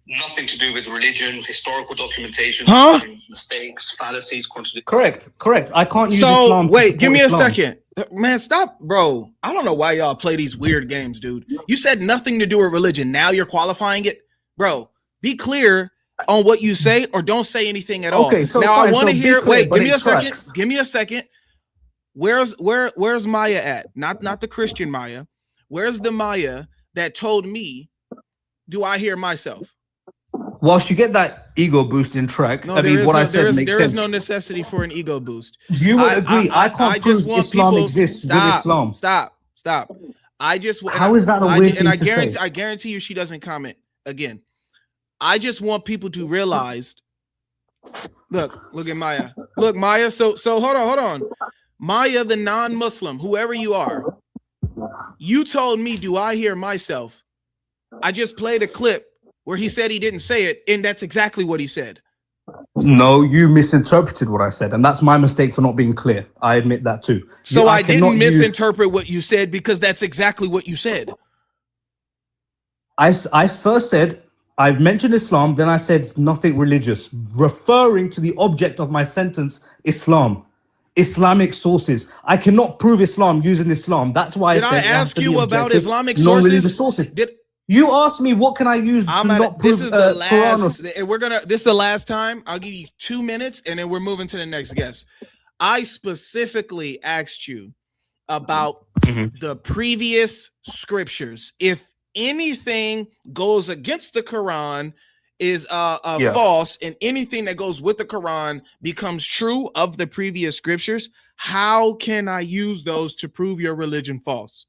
nothing to do with religion, historical documentation, proving mistakes, fallacies, contradictions. Correct. I can't use Islam. Wait, give me a second. Man, stop, bro. I don't know why y'all play these weird games, dude. You said nothing to do with religion. Now you're qualifying it. Bro, be clear on what you say or don't say anything at all. Okay, so now I want to hear. Wait, give me a second. Give me a second. Where's Maya at? Not the Christian Maya. Where's the Maya that told me, do I hear myself? Whilst you get that ego boost in track, I mean, what I said makes sense. There is no necessity for an ego boost. You would agree. I can't prove Islam exists with Islam. Stop. I just. How is that a weird thing to say? I guarantee you she doesn't comment again. I just want people to realize. Look at Maya. Look, Maya. So hold on. Maya, the non-Muslim, whoever you are, you told me, do I hear myself? I just played a clip where he said he didn't say it, and that's exactly what he said. No, you misinterpreted what I said, and that's my mistake for not being clear. I admit that too. So I didn't misinterpret what you said because that's exactly what you said. I first said, I've mentioned Islam, then I said it's nothing religious, referring to the object of my sentence, Islam. Islamic sources. I cannot prove Islam using Islam. That's why I said. Did I ask you about Islamic sources? Non-religious sources. You asked me what can I use to not prove this is the last. This is the last time. I'll give you 2 minutes, and then we're moving to the next guest. I specifically asked you about the previous scriptures. If anything goes against the Quran is false, and anything that goes with the Quran becomes true of the previous scriptures, how can I use those to prove your religion false?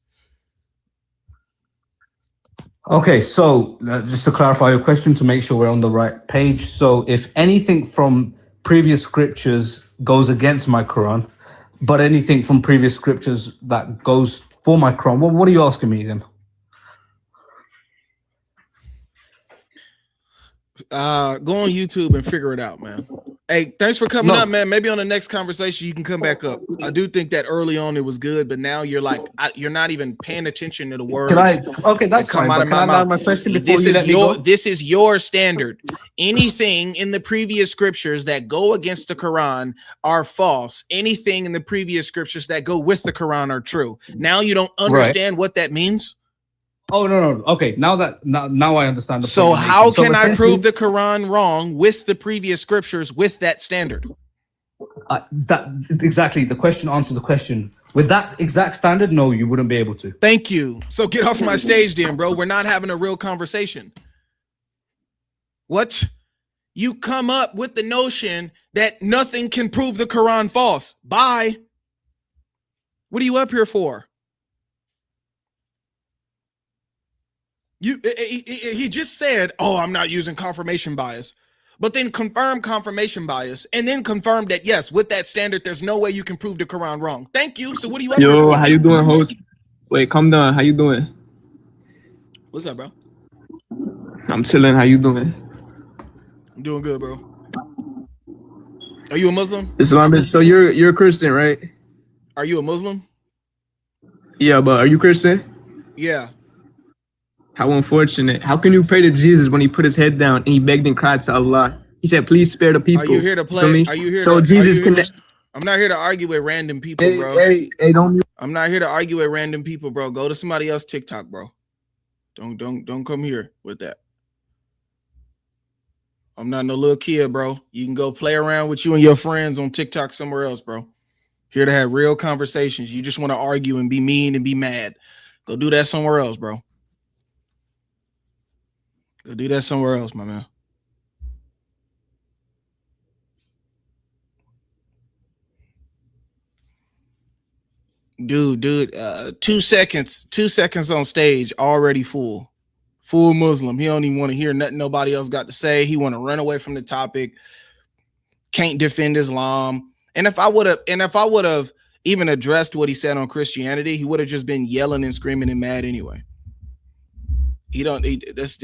Okay, so just to clarify your question, to make sure we're on the right page. So if anything from previous scriptures goes against my Quran, but anything from previous scriptures that goes for my Quran, what are you asking me again? Go on YouTube and figure it out, man. Hey, thanks for coming up, man. Maybe on the next conversation you can come back up. I do think that early on it was good, but now you're like you're not even paying attention to the words. Okay, that's fine. But can I land my question before you let me go? This is your standard. Anything in the previous scriptures that go against the Quran are false. Anything in the previous scriptures that go with the Quran are true. Now you don't understand what that means? Oh no. Okay, now I understand. So how can I prove the Quran wrong with the previous scriptures with that standard? That exactly. The question answers the question. With that exact standard, no, you wouldn't be able to. Thank you. So get off my stage, then, bro. We're not having a real conversation. What? You come up with the notion that nothing can prove the Quran false. Bye. What are you up here for? He just said, oh, I'm not using confirmation bias, but then confirm confirmation bias and then confirm that, yes, with that standard, there's no way you can prove the Quran wrong. Thank you. So what are you up here for? How you doing, host? Wait, calm down. How you doing? What's up, bro? I'm chilling. How you doing? I'm doing good, bro. Are you a Muslim? Islamist. So you're a Christian, right? Are you a Muslim? Yeah, but are you Christian? Yeah. How unfortunate. How can you pray to Jesus when he put his head down and he begged and cried to Allah? He said, please spare the people. Are you here to play? Are you here? So Jesus can. I'm not here to argue with random people, bro. Hey, don't. I'm not here to argue with random people, bro. Go to somebody else's TikTok, bro. Don't come here with that. I'm not no little kid, bro. You can go play around with you and your friends on TikTok somewhere else, bro. Here to have real conversations. You just want to argue and be mean and be mad. Go do that somewhere else, bro. Go do that somewhere else, my man. Dude, 2 seconds on stage, already full Muslim. He don't even want to hear nothing nobody else got to say. He want to run away from the topic. Can't defend Islam. And if I would have even addressed what he said on Christianity, he would have just been yelling and screaming and mad anyway. This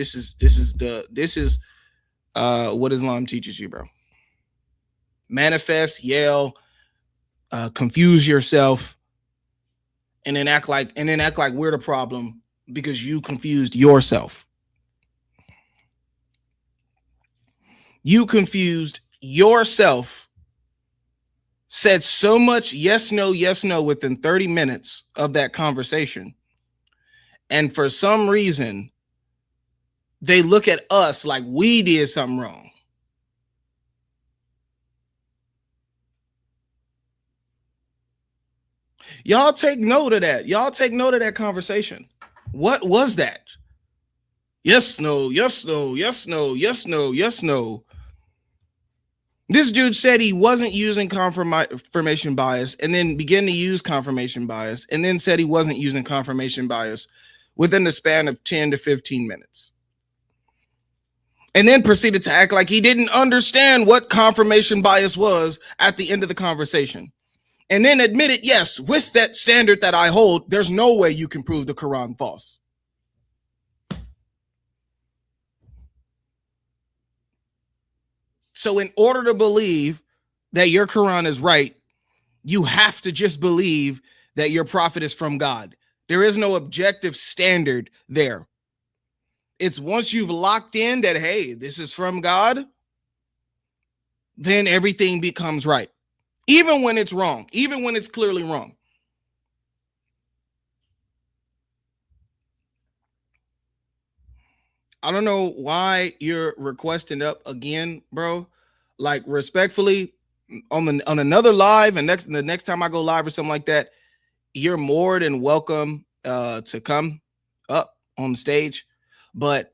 is what Islam teaches you, bro. Manifest, yell, confuse yourself, and then act like we're the problem because you confused yourself. You confused yourself, said so much yes, no within 30 minutes of that conversation. And for some reason, they look at us like we did something wrong. Y'all take note of that. Y'all take note of that conversation. What was that? Yes, no, yes, no, yes, no, yes, no, yes, no. This dude said he wasn't using confirmation bias and then began to use confirmation bias and then said he wasn't using confirmation bias within the span of 10 to 15 minutes. And then proceeded to act like he didn't understand what confirmation bias was at the end of the conversation. And then admitted, yes, with that standard that I hold, there's no way you can prove the Quran false. So in order to believe that your Quran is right, you have to just believe that your prophet is from God. There is no objective standard there. It's once you've locked in that, hey, this is from God, then everything becomes right. Even when it's wrong, even when it's clearly wrong. I don't know why you're requesting up again, bro. Like, respectfully, on another live and the next time I go live or something like that, you're more than welcome to come up on the stage. But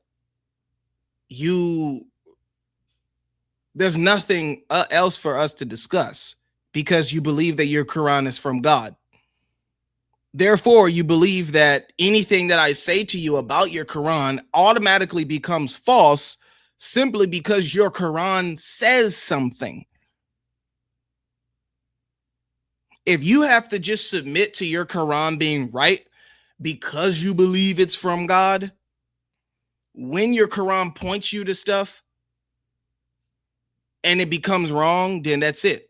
there's nothing else for us to discuss because you believe that your Quran is from God. Therefore, you believe that anything that I say to you about your Quran automatically becomes false simply because your Quran says something. If you have to just submit to your Quran being right because you believe it's from God, when your Quran points you to stuff and it becomes wrong, then that's it.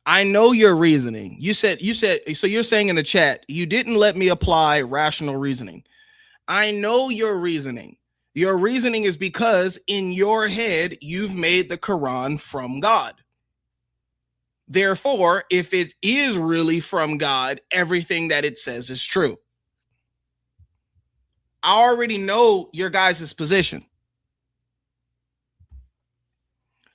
I know your reasoning. You said, so you're saying in the chat, you didn't let me apply rational reasoning. I know your reasoning. Your reasoning is because in your head, you've made the Quran from God. Therefore, if it is really from God, everything that it says is true. I already know your guys' position.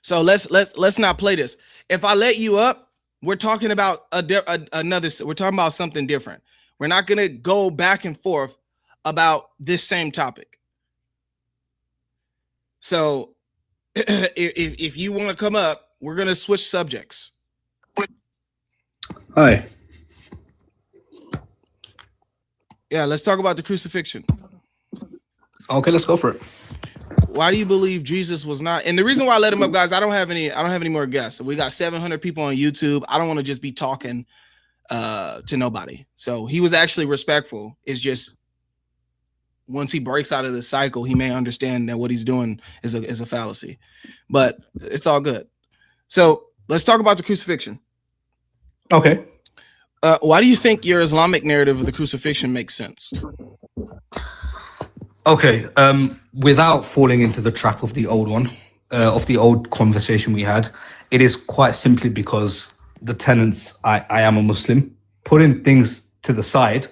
So let's not play this. If I let you up, we're talking about we're talking about something different. We're not going to go back and forth about this same topic. So if you want to come up, we're going to switch subjects. Hi. Yeah, let's talk about the crucifixion. Okay, let's go for it. Why do you believe Jesus was not? And the reason why I let him up, guys, I don't have any more guests. We got 700 people on YouTube. I don't want to just be talking to nobody. So he was actually respectful. It's just once he breaks out of the cycle, he may understand that what he's doing is a fallacy. But it's all good. So let's talk about the crucifixion. Okay. Why do you think your Islamic narrative of the crucifixion makes sense? Okay. Without falling into the trap of the old one, of the old conversation we had, it is quite simply because the tenets, I am a Muslim, putting things to the side,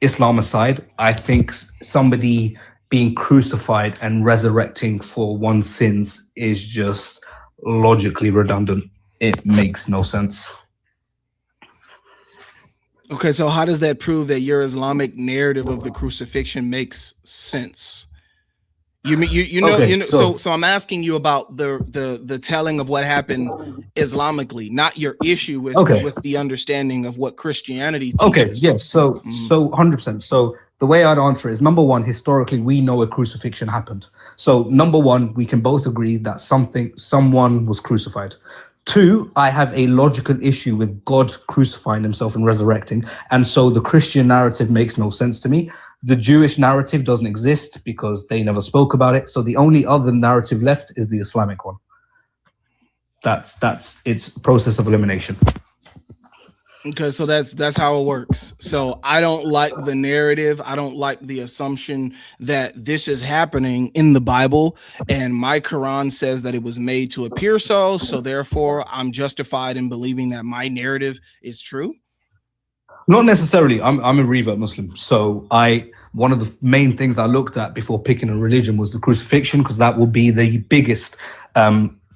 Islam aside, I think somebody being crucified and resurrecting for one's sins is just logically redundant. It makes no sense. Okay, so how does that prove that your Islamic narrative of the crucifixion makes sense? So I'm asking you about the telling of what happened Islamically, not your issue with the understanding of what Christianity teaches. Okay, yes. So 100%. So the way I'd answer is, number one, historically, we know a crucifixion happened. So number one, we can both agree that someone was crucified. Two, I have a logical issue with God crucifying himself and resurrecting. And so the Christian narrative makes no sense to me. The Jewish narrative doesn't exist because they never spoke about it. So the only other narrative left is the Islamic one. That's its process of elimination. Okay, so that's how it works. So I don't like the narrative. I don't like the assumption that this is happening in the Bible, and my Quran says that it was made to appear so. So therefore, I'm justified in believing that my narrative is true. Not necessarily. I'm a revert Muslim. So one of the main things I looked at before picking a religion was the crucifixion, because that will be the biggest.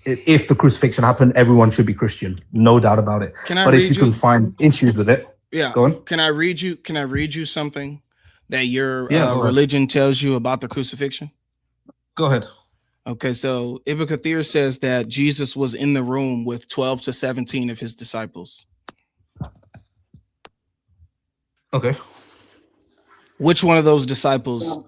If the crucifixion happened, everyone should be Christian, no doubt about it. But if you can find issues with it, go on. Can I read you something that your religion tells you about the crucifixion? Go ahead. Okay, so Ibn Kathir says that Jesus was in the room with 12 to 17 of his disciples. Okay. Which one of those disciples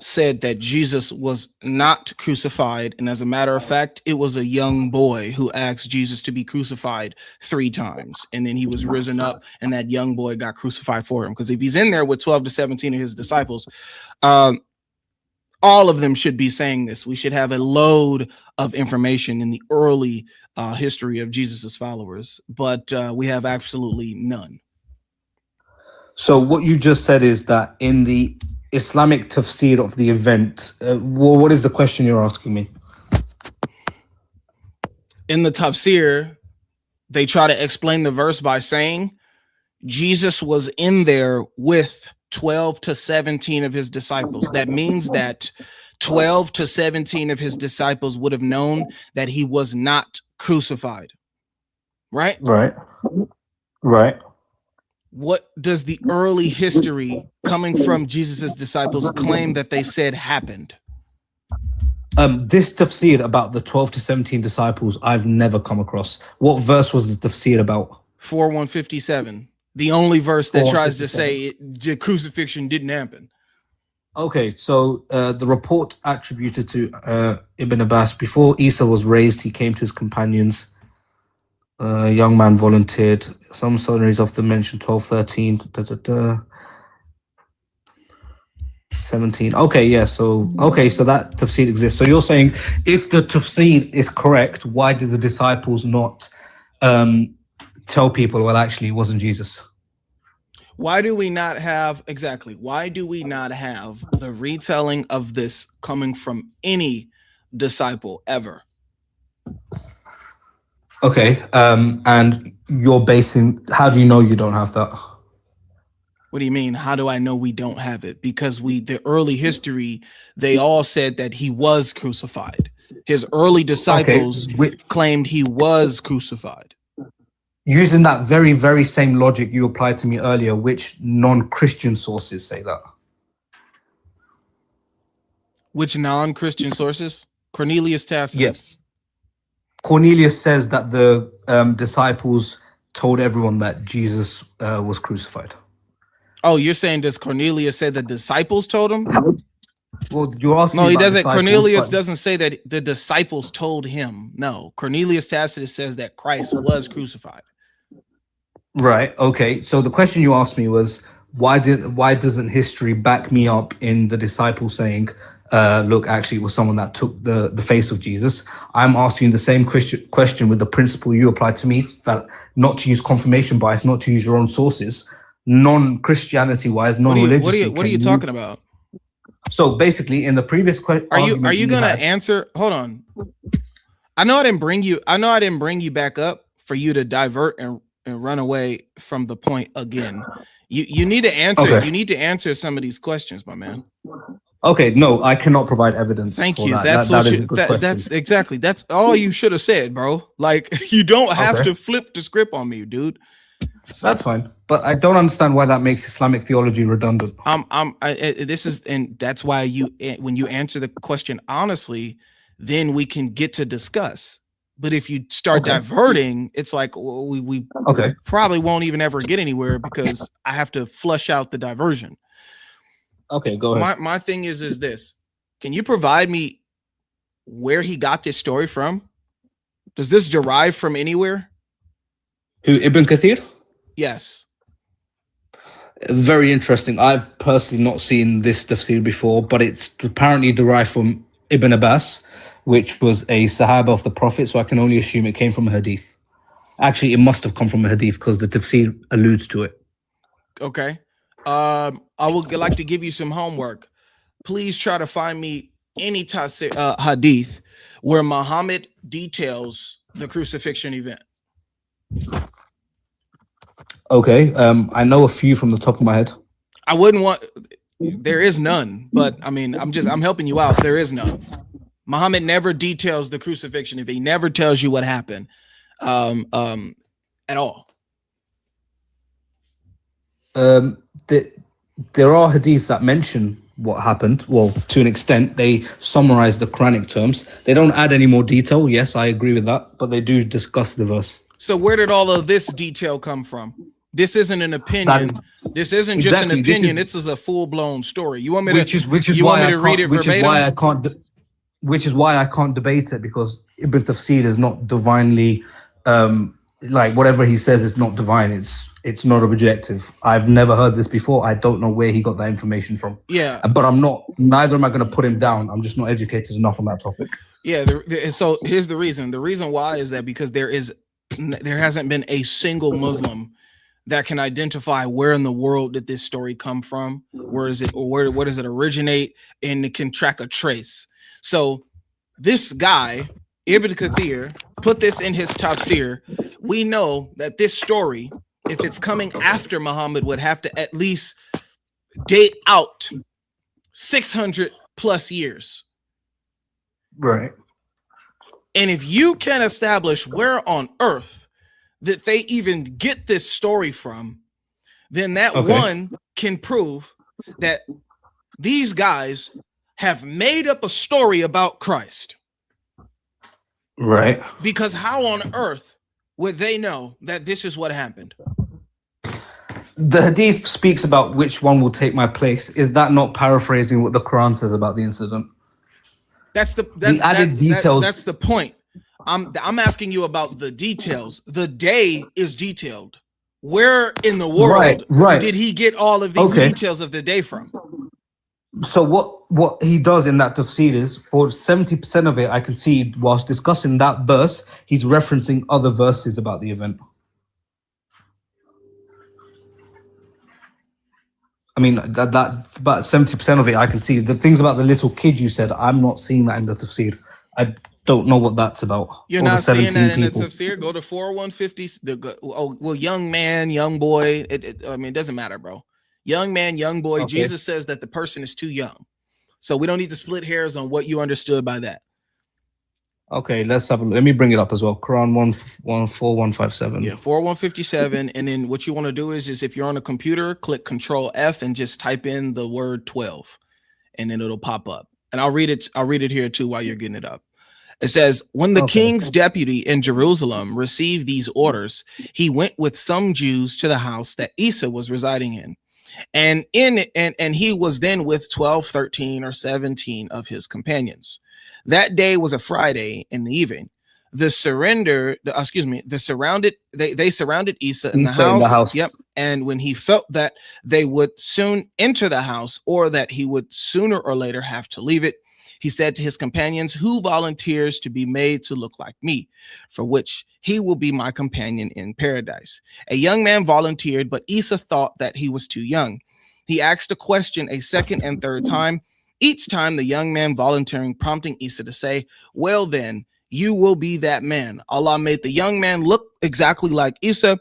said that Jesus was not crucified? And as a matter of fact, it was a young boy who asked Jesus to be crucified 3 times. And then he was risen up and that young boy got crucified for him. Because if he's in there with 12 to 17 of his disciples, all of them should be saying this. We should have a load of information in the early history of Jesus's followers, but we have absolutely none. So what you just said is that in the Islamic tafsir of the event, what is the question you're asking me? In the tafsir, they try to explain the verse by saying Jesus was in there with 12 to 17 of his disciples. That means that 12 to 17 of his disciples would have known that he was not crucified. Right? Right. What does the early history coming from Jesus's disciples claim that they said happened? This tafsir about the 12 to 17 disciples, I've never come across. What verse was the tafsir about? 4:157. The only verse that tries to say the crucifixion didn't happen. Okay, so the report attributed to Ibn Abbas, before Isa was raised, he came to his companions. A young man volunteered. Some summaries often mention 12, 13. 17. Okay, yeah. So that tafsir exists. So you're saying if the tafsir is correct, why did the disciples not tell people, well, actually, it wasn't Jesus? Why do we not have the retelling of this coming from any disciple ever? Okay. And you're basing, how do you know you don't have that? What do you mean? How do I know we don't have it? Because the early history, they all said that he was crucified. His early disciples claimed he was crucified. Using that very, very same logic you applied to me earlier, which non-Christian sources say that? Which non-Christian sources? Cornelius Tacitus. Yes. Cornelius says that the disciples told everyone that Jesus was crucified. Oh, you're saying does Cornelius say the disciples told him? Well, you're asking. No, he doesn't. Cornelius doesn't say that the disciples told him. No, Cornelius Tacitus says that Christ was crucified. Right. Okay. So the question you asked me was why doesn't history back me up in the disciples saying, look, actually it was someone that took the face of Jesus? I'm asking the same question with the principle you applied to me, that not to use confirmation bias, not to use your own sources, non-Christianity wise, non-religious. What are you talking about? So basically, in the previous question, are you gonna answer? Hold on. I know I didn't bring you back up for you to divert and run away from the point again. You need to answer. Okay. You need to answer some of these questions, my man. Okay, no, I cannot provide evidence. Thank you. That's exactly. That's all you should have said, bro. Like, you don't have to flip the script on me, dude. That's fine, but I don't understand why that makes Islamic theology redundant. And that's why when you answer the question honestly, then we can get to discuss. But if you start diverting, it's like we probably won't even ever get anywhere because I have to flush out the diversion. Okay, go ahead. My thing is this. Can you provide me where he got this story from? Does this derive from anywhere? Who, Ibn Kathir? Yes. Very interesting. I've personally not seen this tafsir before, but it's apparently derived from Ibn Abbas, which was a Sahaba of the Prophet, so I can only assume it came from a hadith. Actually, it must have come from a hadith because the tafsir alludes to it. Okay. I would like to give you some homework. Please try to find me any hadith where Muhammad details the crucifixion event. Okay. I know a few from the top of my head. I wouldn't want. There is none, but I mean, I'm helping you out. There is none. Muhammad never details the crucifixion event. He never tells you what happened, at all. There are hadiths that mention what happened. Well, to an extent, they summarize the Quranic terms. They don't add any more detail. Yes, I agree with that, but they do discuss the verse. So where did all of this detail come from? This isn't an opinion. This isn't just an opinion. This is a full-blown story. You want me to? Which is why I can't debate it, because Ibn Tafsir is not divinely, like whatever he says is not divine. It's not objective. I've never heard this before. I don't know where he got that information from. Yeah. But neither am I going to put him down. I'm just not educated enough on that topic. Yeah. So here's the reason. The reason why is that because there hasn't been a single Muslim that can identify where in the world did this story come from, where does it originate, and it can track a trace. So this guy, Ibn Kathir, put this in his tafsir. We know that this story, if it's coming after Muhammad, would have to at least date out 600 plus years. Right. And if you can establish where on earth that they even get this story from, then that one can prove that these guys have made up a story about Christ. Right. Because how on earth would they know that this is what happened? The hadith speaks about which one will take my place. Is that not paraphrasing what the Quran says about the incident? That's the added details. That's the point. I'm asking you about the details. The day is detailed. Where in the world did he get all of these details of the day from? So what he does in that tafsir is, for 70% of it, I can see whilst discussing that verse, he's referencing other verses about the event. I mean, that about 70% of it, I can see. The things about the little kid you said, I'm not seeing that in the tafsir. I don't know what that's about. You're not seeing that in the tafsir? Go to 4150. Oh, well, young man, young boy. I mean, it doesn't matter, bro. Young man, young boy. Okay. Jesus says that the person is too young. So we don't need to split hairs on what you understood by that. Okay, let's have a look. Let me bring it up as well. Quran 4157. Yeah, 4157. And then what you want to do is if you're on a computer, click Control F and just type in the word 12, and then it'll pop up. And I'll read it here too while you're getting it up. It says, when the king's deputy in Jerusalem received these orders, he went with some Jews to the house that Isa was residing in. And he was then with 12, 13, or 17 of his companions. That day was a Friday in the evening. They surrounded Isa in the house. Yep. And when he felt that they would soon enter the house, or that he would sooner or later have to leave it, he said to his companions, who volunteers to be made to look like me, for which he will be my companion in paradise? A young man volunteered, but Isa thought that he was too young. He asked a question a second and third time, each time the young man volunteering, prompting Isa to say, well then, you will be that man. Allah made the young man look exactly like Isa,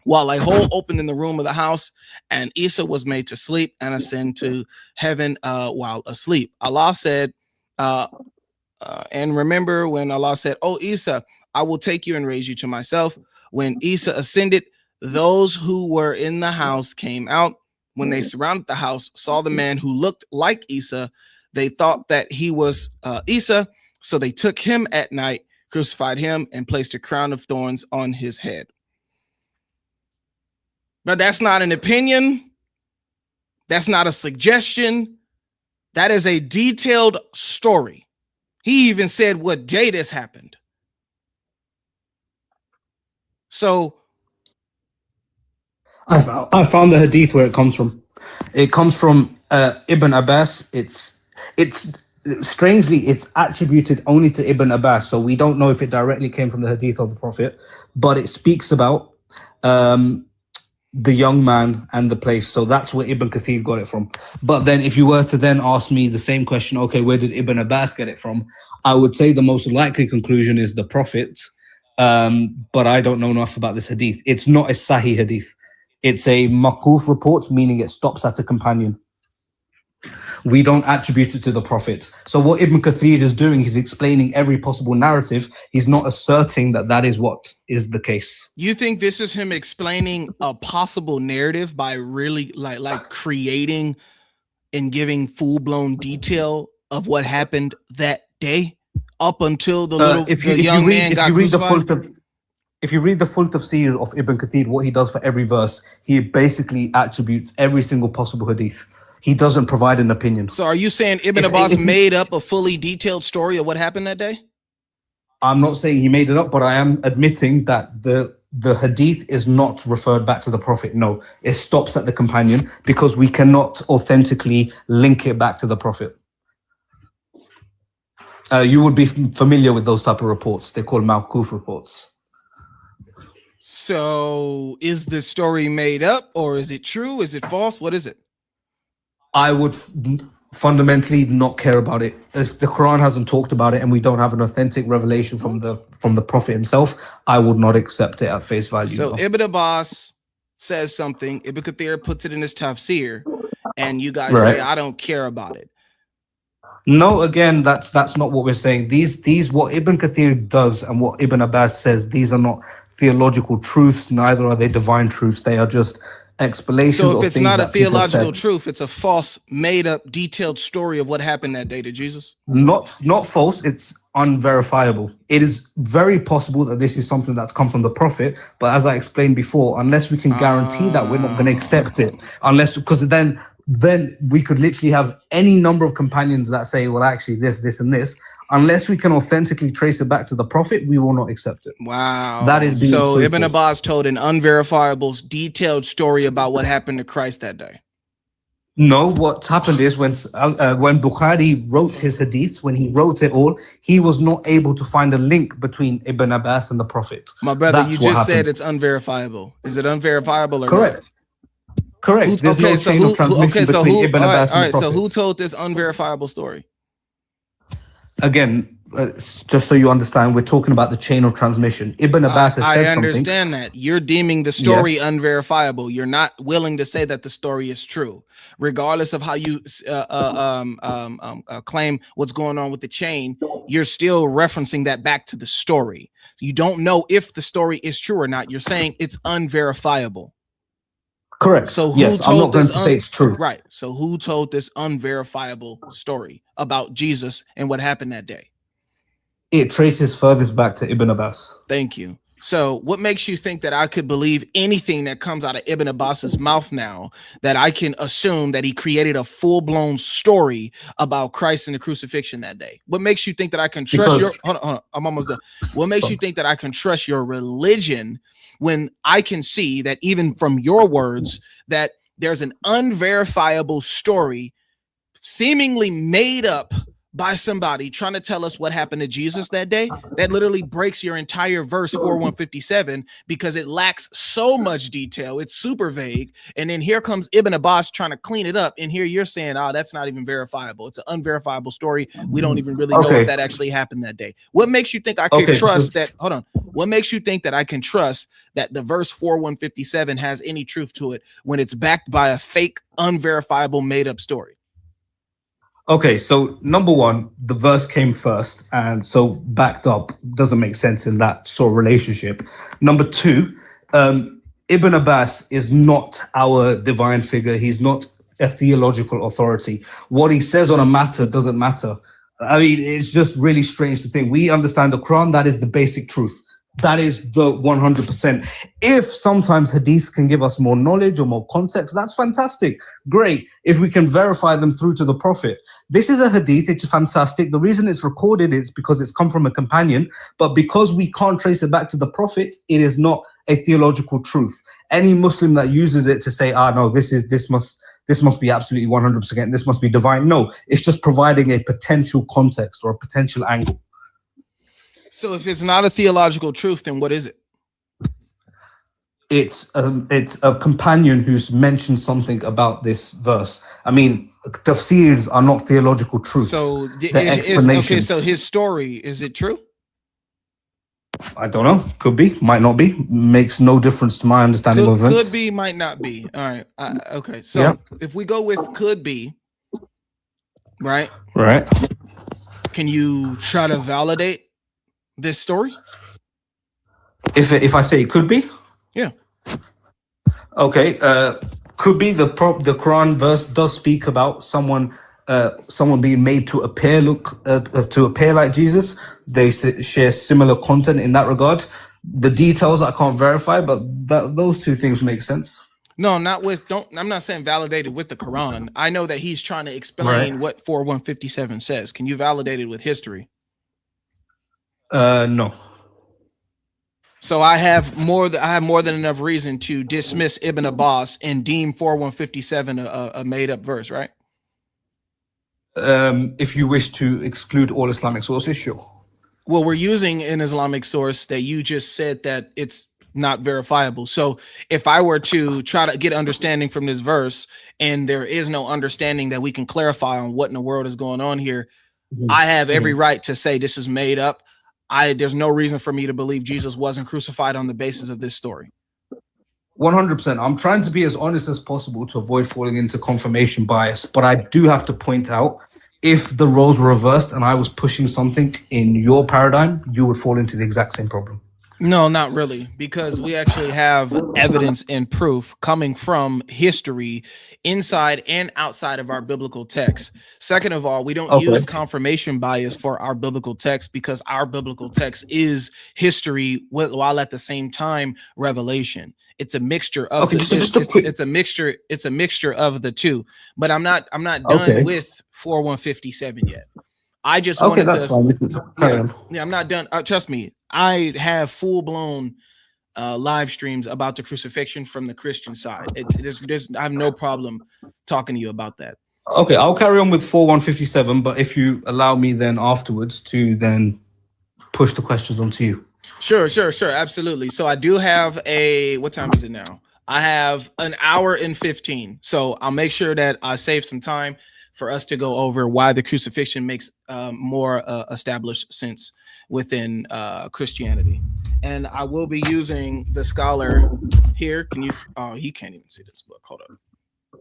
while a hole opened in the room of the house, and Isa was made to sleep and ascend to heaven while asleep. Allah said, and remember when Allah said, oh, Isa, I will take you and raise you to myself. When Isa ascended, those who were in the house came out. When they surrounded the house, saw the man who looked like Isa, they thought that he was Isa. So they took him at night, crucified him, and placed a crown of thorns on his head. But that's not an opinion. That's not a suggestion. That is a detailed story. He even said what day this happened. So I found the hadith where it comes from. It comes from Ibn Abbas. It's strangely, it's attributed only to Ibn Abbas, so we don't know if it directly came from the hadith of the Prophet, but it speaks about the young man and the place. So that's where Ibn Kathir got it from. But then if you were to then ask me the same question, okay, where did Ibn Abbas get it from? I would say the most likely conclusion is the Prophet. But I don't know enough about this hadith. It's not a Sahih hadith. It's a Maquf report, meaning it stops at a companion. We don't attribute it to the Prophet. So what Ibn Kathir is doing, he's explaining every possible narrative. He's not asserting that that is what is the case. You think this is him explaining a possible narrative by really like creating and giving full-blown detail of what happened that day up until the young man got crucified? If you read the full tafsir of Ibn Kathir, what he does for every verse, he basically attributes every single possible hadith. He doesn't provide an opinion. So are you saying Ibn Abbas made up a fully detailed story of what happened that day? I'm not saying he made it up, but I am admitting that the hadith is not referred back to the Prophet. No, it stops at the companion because we cannot authentically link it back to the Prophet. You would be familiar with those type of reports. They're called Mawquf reports. So is the story made up, or is it true? Is it false? What is it? I would fundamentally not care about it. If the Quran hasn't talked about it and we don't have an authentic revelation from the Prophet himself, I would not accept it at face value. So Ibn Abbas says something, Ibn Kathir puts it in his tafsir, and you guys say, I don't care about it. No, again, that's not what we're saying. These what Ibn Kathir does and what Ibn Abbas says, these are not theological truths, neither are they divine truths. They are just explanations. So if it's not a theological truth, it's a false, made up, detailed story of what happened that day to Jesus? Not false, it's unverifiable. It is very possible that this is something that's come from the Prophet, but as I explained before, unless we can guarantee that, we're not going to accept it. Because then we could literally have any number of companions that say, well, actually this and this. Unless we can authentically trace it back to the Prophet, we will not accept it. Wow. That is being so truthful. Ibn Abbas told an unverifiable, detailed story about what happened to Christ that day. No, what's happened is when Bukhari wrote his hadiths, when he wrote it all, he was not able to find a link between Ibn Abbas and the Prophet. My brother, you just said it's unverifiable. Is it unverifiable or correct? Not? Correct. There's no chain of transmission between Ibn Abbas and the Prophet. So who told this unverifiable story? Again, just so you understand, we're talking about the chain of transmission. Ibn Abbas has said something. I understand that. You're deeming the story unverifiable. You're not willing to say that the story is true. Regardless of how you claim what's going on with the chain, you're still referencing that back to the story. You don't know if the story is true or not. You're saying it's unverifiable. Correct. So yes, I'm not going to say it's true. Right. So who told this unverifiable story about Jesus and what happened that day? It traces furthest back to Ibn Abbas. Thank you. So what makes you think that I could believe anything that comes out of Ibn Abbas's mouth now, that I can assume that he created a full-blown story about Christ and the crucifixion that day? What makes you think that I can trust hold on, I'm almost done. What makes you think that I can trust your religion when I can see that even from your words that there's an unverifiable story seemingly made up by somebody trying to tell us what happened to Jesus that day? That literally breaks your entire verse 4157 because it lacks so much detail. It's super vague. And then here comes Ibn Abbas trying to clean it up. And here you're saying, oh, that's not even verifiable. It's an unverifiable story. We don't even really know if that actually happened that day. What makes you think I can trust that? Hold on. What makes you think that I can trust that the verse 4157 has any truth to it when it's backed by a fake, unverifiable, made up story? Okay, so number one, the verse came first, and so backed up doesn't make sense in that sort of relationship. Number two, Ibn Abbas is not our divine figure. He's not a theological authority. What he says on a matter doesn't matter. I mean, it's just really strange to think. We understand the Quran, that is the basic truth. That is the 100%. If sometimes hadith can give us more knowledge or more context, that's fantastic. Great. If we can verify them through to the Prophet. This is a hadith. It's fantastic. The reason it's recorded is because it's come from a companion. But because we can't trace it back to the Prophet, it is not a theological truth. Any Muslim that uses it to say, no, this must be absolutely 100%, this must be divine. No, it's just providing a potential context or a potential angle. So if it's not a theological truth, then what is it? It's a companion who's mentioned something about this verse. I mean, tafsirs are not theological truths. So so his story, is it true? I don't know. Could be, might not be. Makes no difference to my understanding of events. Could be, might not be. All right. Okay. So if we go with could be, right? Right. Can you try to validate this story? If I say it could be? Yeah. Okay. Could be the Quran verse does speak about someone being made to appear like Jesus. They share similar content in that regard. The details I can't verify, but those two things make sense. No, I'm not saying validated with the Quran. I know that he's trying to explain what 4157 says. Can you validate it with history? No. So I have more than enough reason to dismiss Ibn Abbas and deem 4157 a made up verse, right? If you wish to exclude all Islamic sources, sure. Well, we're using an Islamic source that you just said that it's not verifiable. So if I were to try to get understanding from this verse and there is no understanding that we can clarify on what in the world is going on here, I have every right to say this is made up. There's no reason for me to believe Jesus wasn't crucified on the basis of this story. 100%. I'm trying to be as honest as possible to avoid falling into confirmation bias, but I do have to point out, if the roles were reversed and I was pushing something in your paradigm, you would fall into the exact same problem. No, not really, because we actually have evidence and proof coming from history inside and outside of our biblical text. Second of all, we don't use confirmation bias for our biblical text because our biblical text is history while at the same time revelation. It's a mixture of it's a mixture of the two. But I'm not done with 4157 yet. I just wanted to. I'm not done. Trust me. I have full blown live streams about the crucifixion from the Christian side. I have no problem talking to you about that. Okay, I'll carry on with 4157, but if you allow me then afterwards to then push the questions onto you. Sure, absolutely. So I do have what time is it now? I have an hour and 15. So I'll make sure that I save some time for us to go over why the crucifixion makes more established sense within Christianity. And I will be using the scholar here. Can you? Oh, he can't even see this book. Hold up.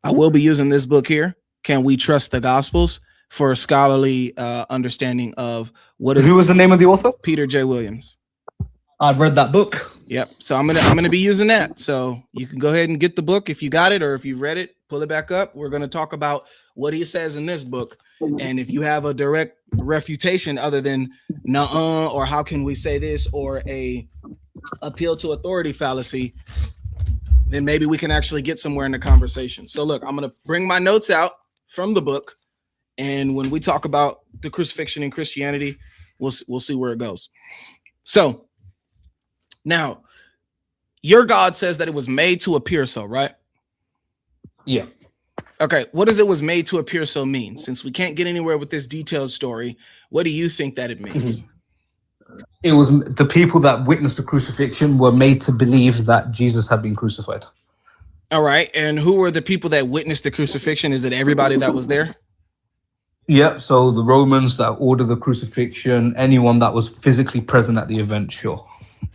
I will be using this book here. Can we trust the Gospels? For a scholarly understanding of what is. Who was the name of the author? Peter J. Williams. I've read that book. Yep. So I'm gonna be using that. So you can go ahead and get the book if you got it, or if you read it, pull it back up. We're gonna talk about what he says in this book, and if you have a direct refutation other than nuh-uh, or how can we say this, or a appeal to authority fallacy, then maybe we can actually get somewhere in the conversation. So look, I'm gonna bring my notes out from the book. And when we talk about the crucifixion in Christianity, we'll see where it goes. So now, your God says that it was made to appear so, right? Yeah. Okay. What does it was made to appear so mean? Since we can't get anywhere with this detailed story, what do you think that it means? It was the people that witnessed the crucifixion were made to believe that Jesus had been crucified. All right. And who were the people that witnessed the crucifixion? Is it everybody that was there? Yeah, so the Romans that ordered the crucifixion, anyone that was physically present at the event, sure.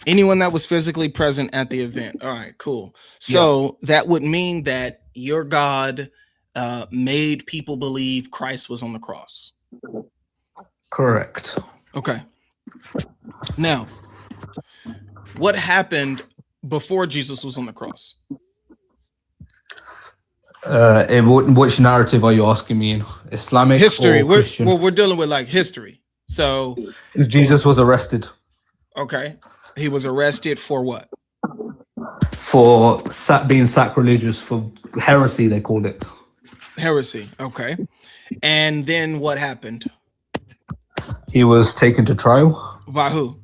Anyone that was physically present at the event. All right, cool. So that would mean that your God made people believe Christ was on the cross. Correct. Okay. Now, what happened before Jesus was on the cross? Which narrative are you asking me in? Islamic history? Or Christian? We're dealing with like history. So Jesus was arrested. Okay. He was arrested for what? For being sacrilegious, for heresy, they called it. Heresy. Okay. And then what happened? He was taken to trial. By who?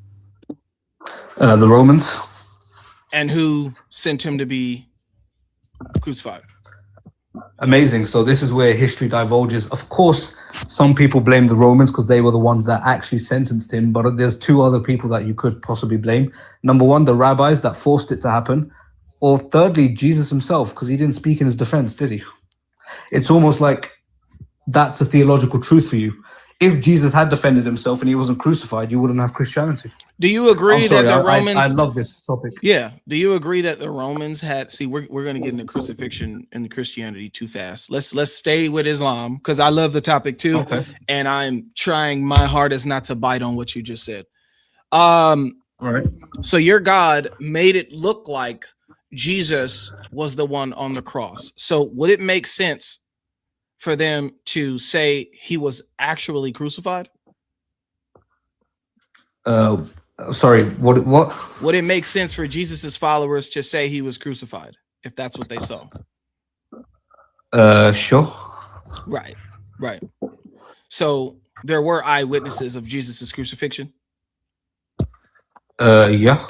The Romans. And who sent him to be crucified? Amazing. So this is where history divulges. Of course, some people blame the Romans because they were the ones that actually sentenced him. But there's two other people that you could possibly blame. Number one, the rabbis that forced it to happen. Or thirdly, Jesus himself, because he didn't speak in his defense, did he? It's almost like that's a theological truth for you. If Jesus had defended himself and he wasn't crucified, you wouldn't have Christianity. Do you agree that the Romans... I love this topic. Yeah. Do you agree that the Romans had... See, we're going to get into crucifixion and Christianity too fast. Let's stay with Islam, because I love the topic too. Okay. And I'm trying my hardest not to bite on what you just said. All right. So your God made it look like Jesus was the one on the cross. So would it make sense for them to say he was actually crucified? Sorry, what? Would it make sense for Jesus's followers to say he was crucified if that's what they saw? Sure. Right. So there were eyewitnesses of Jesus's crucifixion? Yeah.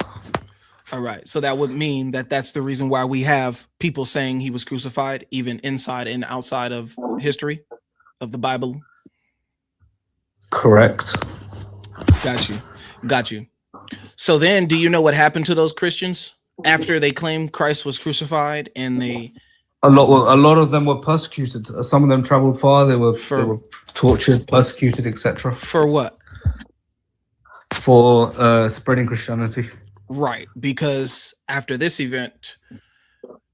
All right. So that would mean that that's the reason why we have people saying he was crucified, even inside and outside of history of the Bible. Correct. Got you. So then, do you know what happened to those Christians after they claimed Christ was crucified? And a lot of them were persecuted. Some of them traveled far. They were tortured, persecuted, etc. For what? For spreading Christianity. Right, because after this event,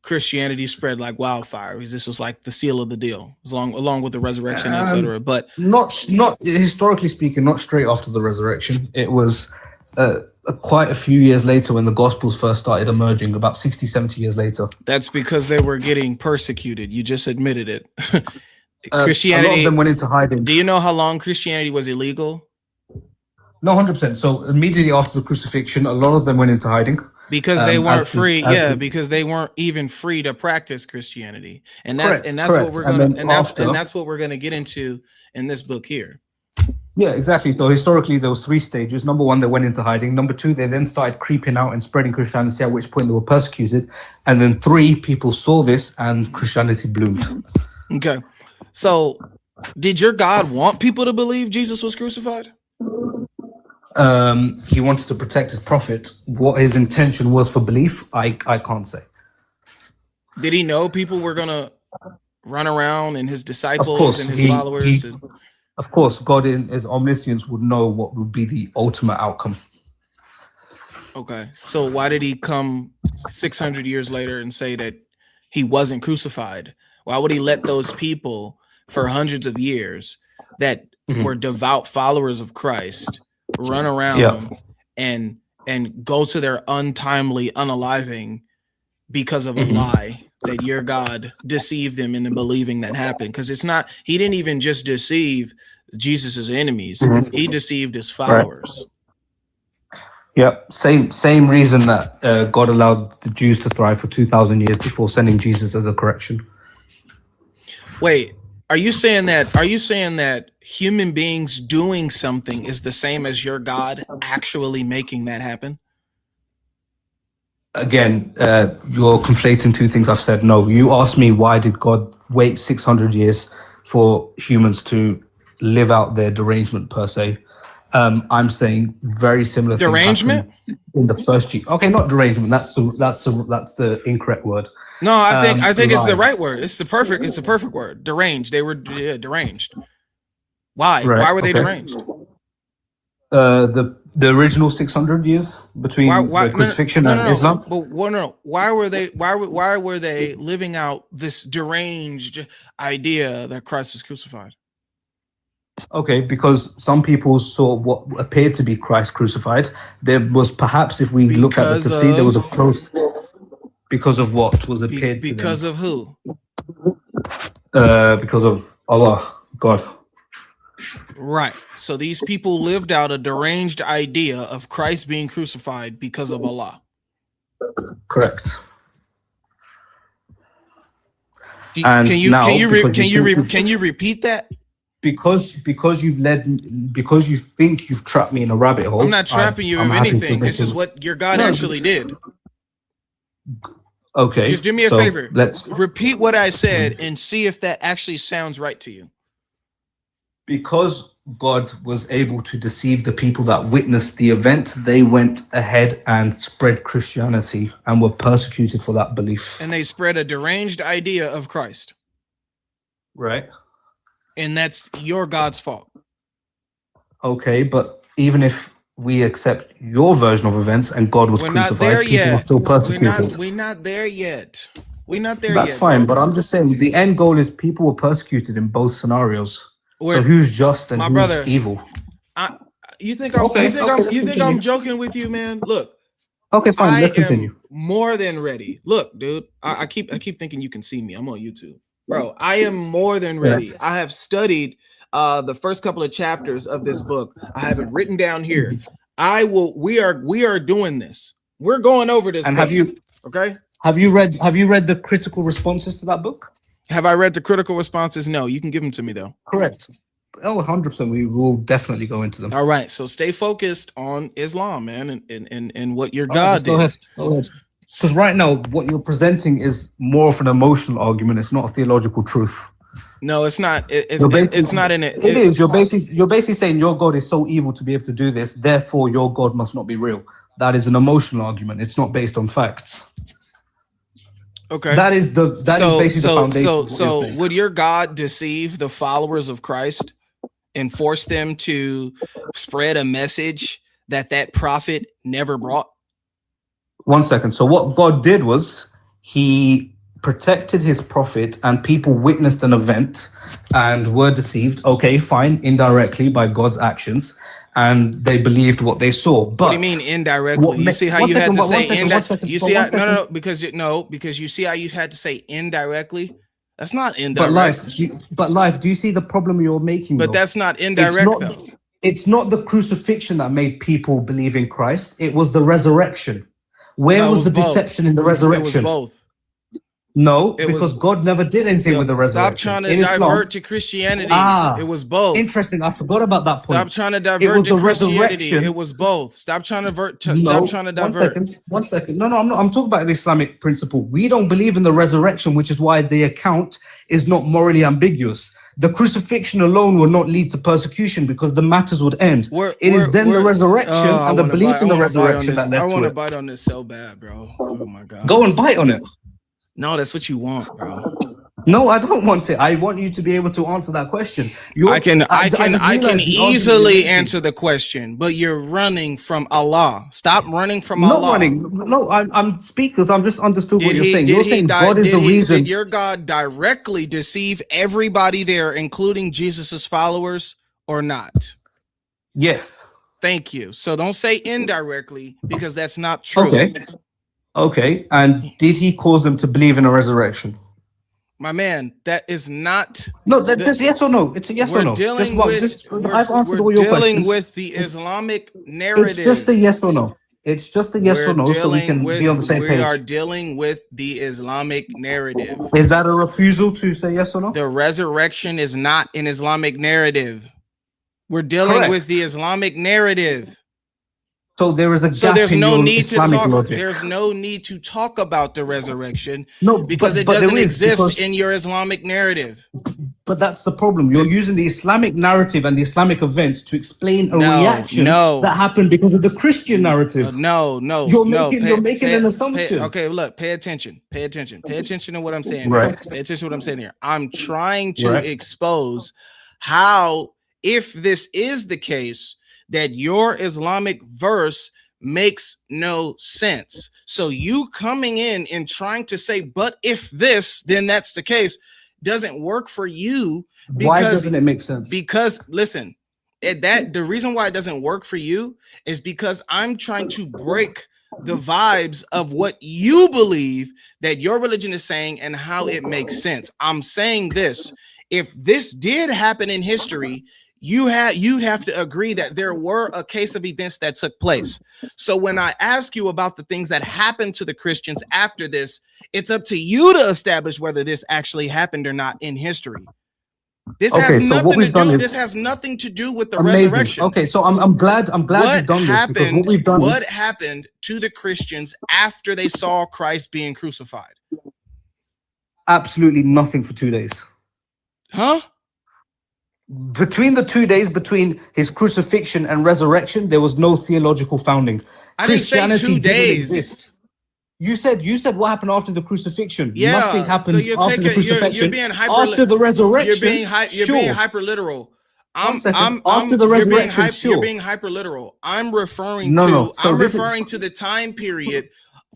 Christianity spread like wildfire. This was like the seal of the deal, along with the resurrection, etc. But not historically speaking, not straight after the resurrection. It was quite a few years later when the Gospels first started emerging, about 60, 70 years later. That's because they were getting persecuted. You just admitted it. Christianity. A lot of them went into hiding. Do you know how long Christianity was illegal? No, 100%. So immediately after the crucifixion, a lot of them went into hiding because they weren't free. Because they weren't even free to practice Christianity, and that's what we're gonna that's what we're gonna get into in this book here. Yeah, exactly. So historically, there was 3 stages. Number 1, they went into hiding. Number 2, they then started creeping out and spreading Christianity, at which point they were persecuted. And then 3, people saw this and Christianity bloomed. Okay. So did your God want people to believe Jesus was crucified? He wanted to protect his prophet. What his intention was for belief, I can't say. Did he know people were going to run around and his disciples and his followers? Of course, God in his omniscience would know what would be the ultimate outcome. Okay. So why did he come 600 years later and say that he wasn't crucified? Why would he let those people for hundreds of years that were devout followers of Christ run around and go to their untimely unaliving because of a lie that your God deceived them into believing that happened? Because it's not, he didn't even just deceive Jesus's enemies, he deceived his followers. Yep, same reason that God allowed the Jews to thrive for 2,000 years before sending Jesus as a correction. Wait, are you saying that human beings doing something is the same as your God actually making that happen? Again, you're conflating 2 things I've said. No, you asked me why did God wait 600 years for humans to live out their derangement per se. I'm saying very similar. Derangement in the first G. Okay, not derangement. That's the incorrect word. No, I think it's the right word. It's the perfect word. Deranged. They were deranged. Why? Right, Why were they deranged? The original 600 years between the crucifixion and Islam. But why were they living out this deranged idea that Christ was crucified? Okay, because some people saw what appeared to be Christ crucified. There was perhaps, if we look at the tafsir, there was a close. Because of what was appeared to them. Because of who? Because of Allah, God. Right. So these people lived out a deranged idea of Christ being crucified because of Allah. Correct. Can you repeat that? Because you think you've trapped me in a rabbit hole. I'm not trapping you in anything. This is what your God actually did. Okay. Just do me a favor. Let's repeat what I said and see if that actually sounds right to you. Because God was able to deceive the people that witnessed the event, they went ahead and spread Christianity and were persecuted for that belief. And they spread a deranged idea of Christ. Right. And that's your God's fault. Okay, but even if we accept your version of events and God was crucified, people were still persecuted. We're not there yet. That's fine, but I'm just saying the end goal is people were persecuted in both scenarios. So who's just and who's evil? You think I'm joking with you, man? Look. Okay, fine. Let's continue. More than ready. Look, dude. I keep thinking you can see me. I'm on YouTube. Bro, I am more than ready. I have studied the first couple of chapters of this book. I have it written down here. We are doing this. We're going over this. And book, have you read the critical responses to that book? Have I read the critical responses? No, you can give them to me though. Correct. Oh, 100%. We will definitely go into them. All right. So stay focused on Islam, man, and what your God did. Go ahead. Because right now, what you're presenting is more of an emotional argument. It's not a theological truth. No, it's not. It's not in it. It is. You're basically saying your God is so evil to be able to do this. Therefore, your God must not be real. That is an emotional argument. It's not based on facts. Okay. That is basically the foundation. So would your God deceive the followers of Christ and force them to spread a message that prophet never brought? 1 second. So what God did was he protected his prophet, and people witnessed an event and were deceived. Okay, fine, indirectly by God's actions, and they believed what they saw. But what do you mean indirectly? You see how you had to say indirectly? You see how because you see how you had to say indirectly. That's not indirect. But life. Do you see the problem you're making? But that's not indirect. It's not the crucifixion that made people believe in Christ. It was the resurrection. Where was the deception in the resurrection? It was both. No, because God never did anything with the resurrection. Stop trying to divert to Christianity. It was both. Interesting. I forgot about that point. Stop trying to divert to Christianity. It was both. Stop trying to divert. Stop trying to divert. One second. No, I'm not. I'm talking about the Islamic principle. We don't believe in the resurrection, which is why the account is not morally ambiguous. The crucifixion alone will not lead to persecution because the matters would end. It is then the resurrection and the belief in the resurrection that led to it. I want to bite on this so bad, bro. Oh my God. Go and bite on it. No, that's what you want, bro. No, I don't want it. I want you to be able to answer that question. I can easily answer the question, but you're running from Allah. Stop running from Allah. Not running. No, I'm speakers. I'm just understood what you're saying. You're saying God is the reason. Did your God directly deceive everybody there, including Jesus's followers, or not? Yes. Thank you. So don't say indirectly because that's not true. Okay. And did he cause them to believe in a resurrection? My man, that is not. No, that's just yes or no. It's a yes or no. I've answered all your questions. We're dealing with the Islamic narrative. It's just a yes or no. It's just a yes or no, so we can be on the same page. We are dealing with the Islamic narrative. Is that a refusal to say yes or no? The resurrection is not an Islamic narrative. We're dealing with the Islamic narrative. So there is a gap in your Islamic logic. There's no need to talk about the resurrection because it doesn't exist in your Islamic narrative. But that's the problem. You're using the Islamic narrative and the Islamic events to explain a reaction that happened because of the Christian narrative. You're making an assumption. Okay, look, pay attention. Pay attention to what I'm saying. Right. Pay attention to what I'm saying here. I'm trying to expose how, if this is the case, that your Islamic verse makes no sense. So you coming in and trying to say, but if this, then that's the case, doesn't work for you. Why doesn't it make sense? Because listen, the reason why it doesn't work for you is because I'm trying to break the vibes of what you believe that your religion is saying and how it makes sense. I'm saying this: if this did happen in history, you'd have to agree that there were a case of events that took place. So when I ask you about the things that happened to the Christians after this, it's up to you to establish whether this actually happened or not in history. This has nothing to do with the resurrection. Okay, so I'm glad you've done this, because what we've done what happened to the Christians after they saw Christ being crucified? Absolutely nothing for 2 days. Huh? Between the 2 days between his crucifixion and resurrection, there was no theological founding. Christianity didn't exist. You said what happened after the crucifixion. Yeah, nothing happened after the crucifixion. After the resurrection, you're being hyper literal. After the resurrection, you're being hyper literal. I'm referring to the time period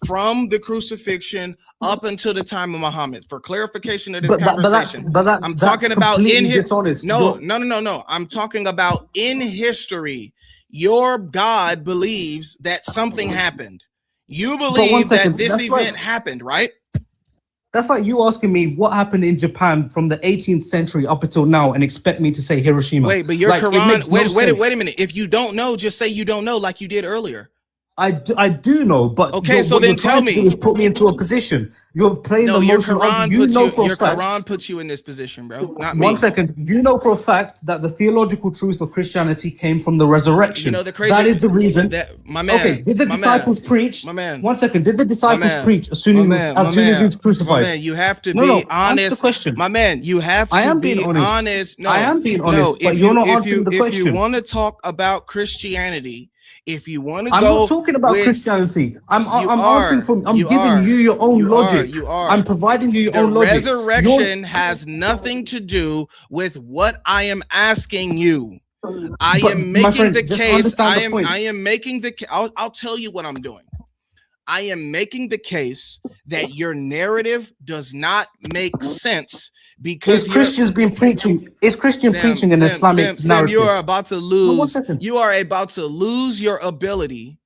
from the crucifixion up until the time of Muhammad. For clarification of this conversation, I'm talking about in history. No. I'm talking about in history. Your God believes that something happened. You believe that this event happened, right? That's like you asking me what happened in Japan from the 18th century up until now and expect me to say Hiroshima. Wait, but your Quran. Wait a minute. If you don't know, just say you don't know, like you did earlier. I do know, but okay, so then tell me. Put me into a position. You're playing the emotional. Your Quran puts you in this position, bro. Not me. 1 second. You know for a fact that the theological truth of Christianity came from the resurrection. That is the reason. My man. Okay. Did the disciples preach? My man. 1 second. Did the disciples preach as soon as he was crucified? My man, you have to be honest. Answer the question. My man, you have to be honest. No, I am being honest, but you're not answering the question. If you want to talk about Christianity, if you want to go, I'm not talking about Christianity. I'm giving you your own logic. I'm providing you your own logic. The resurrection has nothing to do with what I am asking you. I am making the case. I am making the case. I'll tell you what I'm doing. I am making the case that your narrative does not make sense because Christians been preaching. Is Christian preaching an Islamic narrative? You are about to lose. 1 second. You are about to lose your ability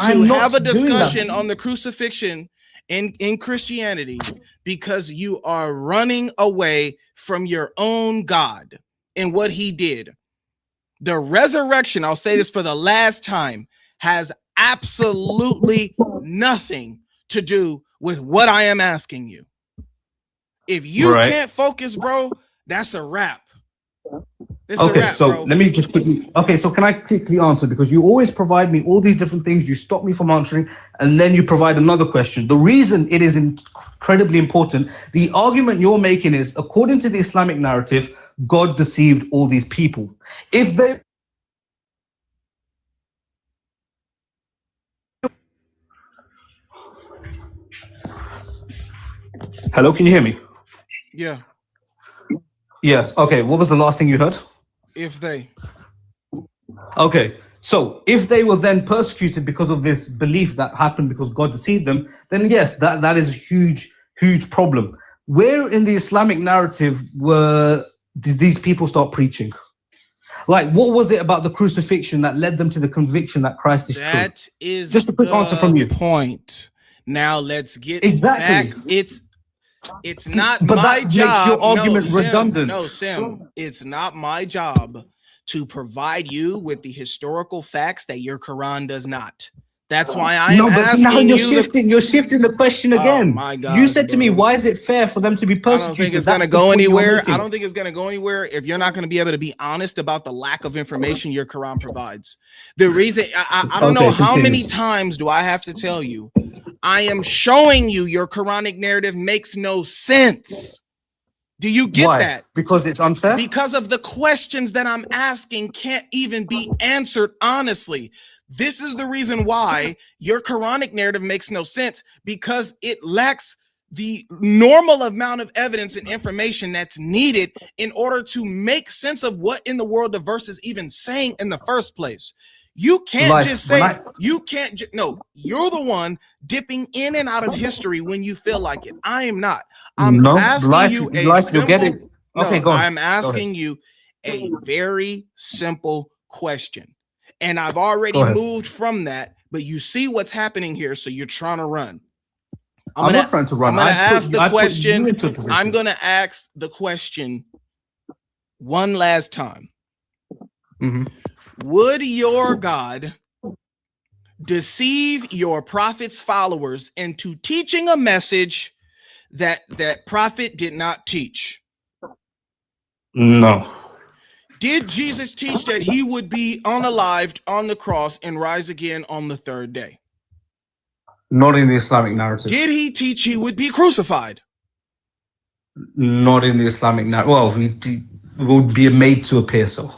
to have a discussion on the crucifixion in Christianity because you are running away from your own God and what he did. The resurrection, I'll say this for the last time, has absolutely nothing to do with what I am asking you. If you can't focus, bro, that's a wrap. So let me just quickly. Okay, so can I quickly answer, because you always provide me all these different things. You stop me from answering, and then you provide another question. The reason it is incredibly important, the argument you're making is, according to the Islamic narrative, God deceived all these people. If they Hello, can you hear me? Yeah. Yes. Okay. What was the last thing you heard? If they. Okay. So if they were then persecuted because of this belief that happened because God deceived them, then yes, that is a huge problem. Where in the Islamic narrative did these people start preaching? Like, what was it about the crucifixion that led them to the conviction that Christ is true? That is just a quick answer from you. Point. Now let's get back. It's not but my that job. Makes your argument redundant. No, Sam, it's not my job to provide you with the historical facts that your Quran does not. That's why I am asking now you're shifting the question again. Oh my God, you said to me, why is it fair for them to be persecuted? I don't think it's going to go anywhere. I don't think it's going to go anywhere if you're not going to be able to be honest about the lack of information your Quran provides. The reason I don't know how many times do I have to tell you, I am showing you your Quranic narrative makes no sense. Do you get that? Because it's unfair? Because of the questions that I'm asking can't even be answered honestly. This is the reason why your Quranic narrative makes no sense, because it lacks the normal amount of evidence and information that's needed in order to make sense of what in the world the verse is even saying in the first place. You can't just say, no, you're the one dipping in and out of history when you feel like it. I am not. I'm asking you a simple, I'm asking you a very simple question. And I've already moved from that, but you see what's happening here, so you're trying to run. I'm not trying to run. I'm going to ask the question. I'm going to ask the question one last time. Mm-hmm. Would your God deceive your prophet's followers into teaching a message that prophet did not teach? No. Did Jesus teach that he would be unalived on the cross and rise again on the third day? Not in the Islamic narrative. Did he teach he would be crucified? Not in the Islamic narrative. Well, it would be made to appear so.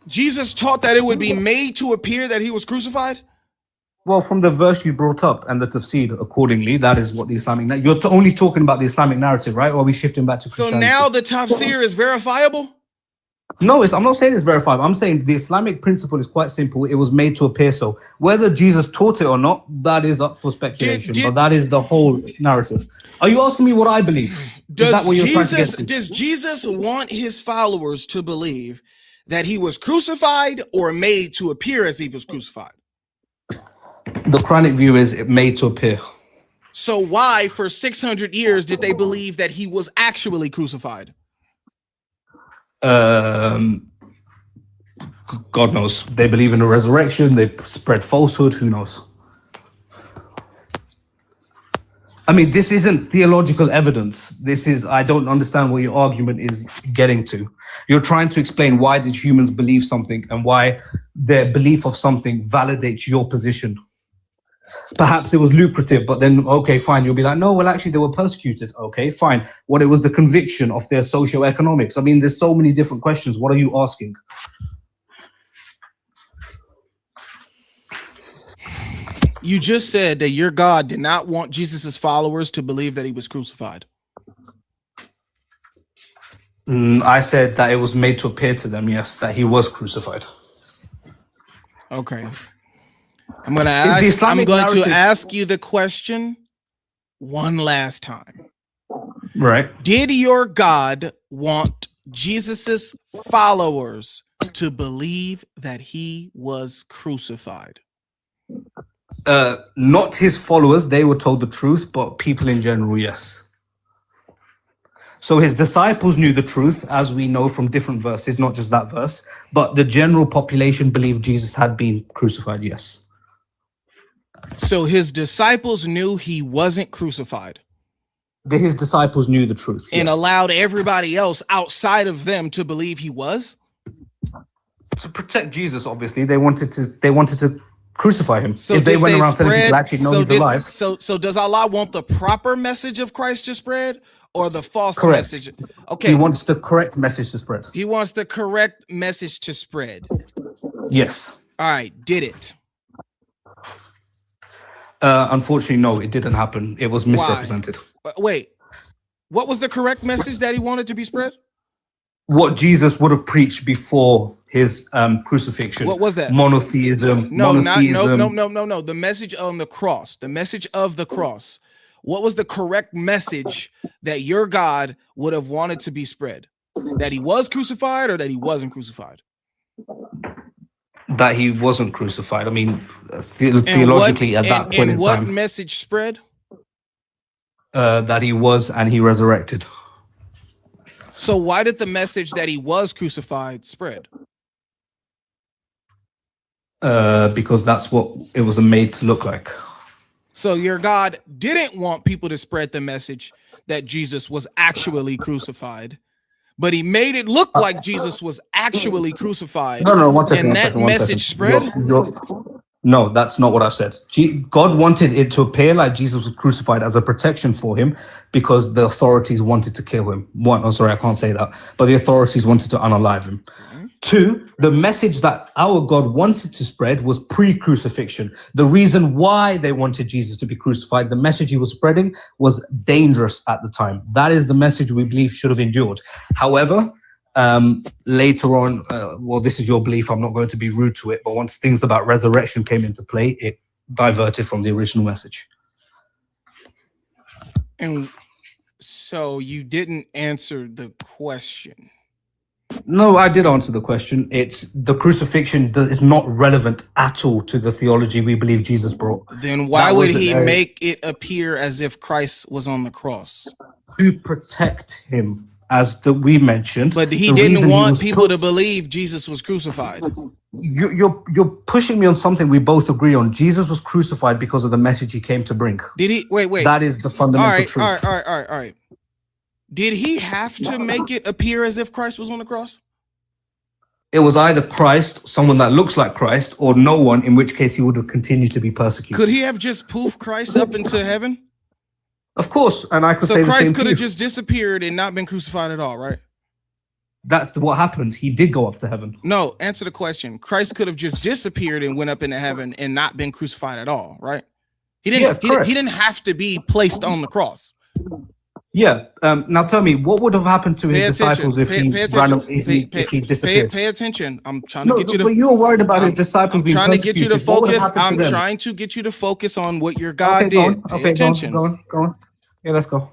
Jesus taught that it would be made to appear that he was crucified? Well, from the verse you brought up and the tafsir accordingly, that is what the Islamic... You're only talking about the Islamic narrative, right? Or are we shifting back to Christianity? So now the tafsir is verifiable? No, I'm not saying it's verifiable. I'm saying the Islamic principle is quite simple. It was made to appear so. Whether Jesus taught it or not, that is up for speculation. But that is the whole narrative. Are you asking me what I believe? Is that what you're trying to get to? Does Jesus want his followers to believe that he was crucified or made to appear as he was crucified? The Quranic view is it made to appear. So why for 600 years did they believe that he was actually crucified? God knows. They believe in the resurrection. They spread falsehood. Who knows? I mean, this isn't theological evidence. This is, I don't understand what your argument is getting to. You're trying to explain why did humans believe something and why their belief of something validates your position. Perhaps it was lucrative, but then, okay, fine. You'll be like, no, well, actually, they were persecuted. Okay, fine. What it was the conviction of their socioeconomics. I mean, there's so many different questions. What are you asking? You just said that your God did not want Jesus's followers to believe that he was crucified. I said that it was made to appear to them, yes, that he was crucified. Okay. I'm going to ask you the question one last time. Right. Did your God want Jesus's followers to believe that he was crucified? Not his followers. They were told the truth, but people in general, yes. So his disciples knew the truth, as we know from different verses, not just that verse, but the general population believed Jesus had been crucified, yes. So his disciples knew he wasn't crucified. His disciples knew the truth and allowed everybody else outside of them to believe he was? To protect Jesus, obviously, they wanted to crucify him. So if they went around telling spread, people actually no, he's alive. So does Allah want the proper message of Christ to spread or the false Correct. message? Okay. He wants the correct message to spread. He wants the correct message to spread. Yes. All right. Did it? Unfortunately, no, it didn't happen. It was misrepresented. Wait. What was the correct message that he wanted to be spread? What Jesus would have preached before his crucifixion. What was that? Monotheism. No, monotheism. no. The message on the cross. The message of the cross. What was the correct message that your God would have wanted to be spread? That he was crucified or that he wasn't crucified? That he wasn't crucified. I mean, theologically, at that point in what time. Message spread? That he was and he resurrected. So why did the message that he was crucified spread? Because that's what it was made to look like. So your God didn't want people to spread the message that Jesus was actually crucified, but he made it look like Jesus was actually crucified. No, 1 second. And that message spread? No, that's not what I said. God wanted it to appear like Jesus was crucified as a protection for him because the authorities wanted to kill him. Sorry, I can't say that. But the authorities wanted to unalive him. 2, the message that our God wanted to spread was pre-crucifixion. The reason why they wanted Jesus to be crucified, the message he was spreading was dangerous at the time. That is the message we believe should have endured. However, later on, this is your belief, I'm not going to be rude to it, but once things about resurrection came into play, it diverted from the original message. And so you didn't answer the question. No, I did answer the question. It's the crucifixion is not relevant at all to the theology we believe Jesus brought. Then why would he make it appear as if Christ was on the cross? To protect him, as we mentioned. But he didn't want people to believe Jesus was crucified. You're pushing me on something we both agree on. Jesus was crucified because of the message he came to bring. Did he? Wait. That is the fundamental truth. All right. Did he have to make it appear as if Christ was on the cross? It was either Christ, someone that looks like Christ, or no one, in which case he would have continued to be persecuted. Could he have just poofed Christ up into heaven? Of course, and I could say the same So Christ could have just disappeared and not been crucified at all, right? That's what happened. He did go up to heaven. No, answer the question. Christ could have just disappeared and went up into heaven and not been crucified at all, right? He didn't. He didn't have to be placed on the cross. Yeah. Now tell me, what would have happened to his disciples if he disappeared? Pay attention. I'm trying to get you to. But you were worried about his disciples being persecuted. Trying to get you to focus. I'm trying to get you to focus on what your God did. Okay, go on. Yeah, let's go.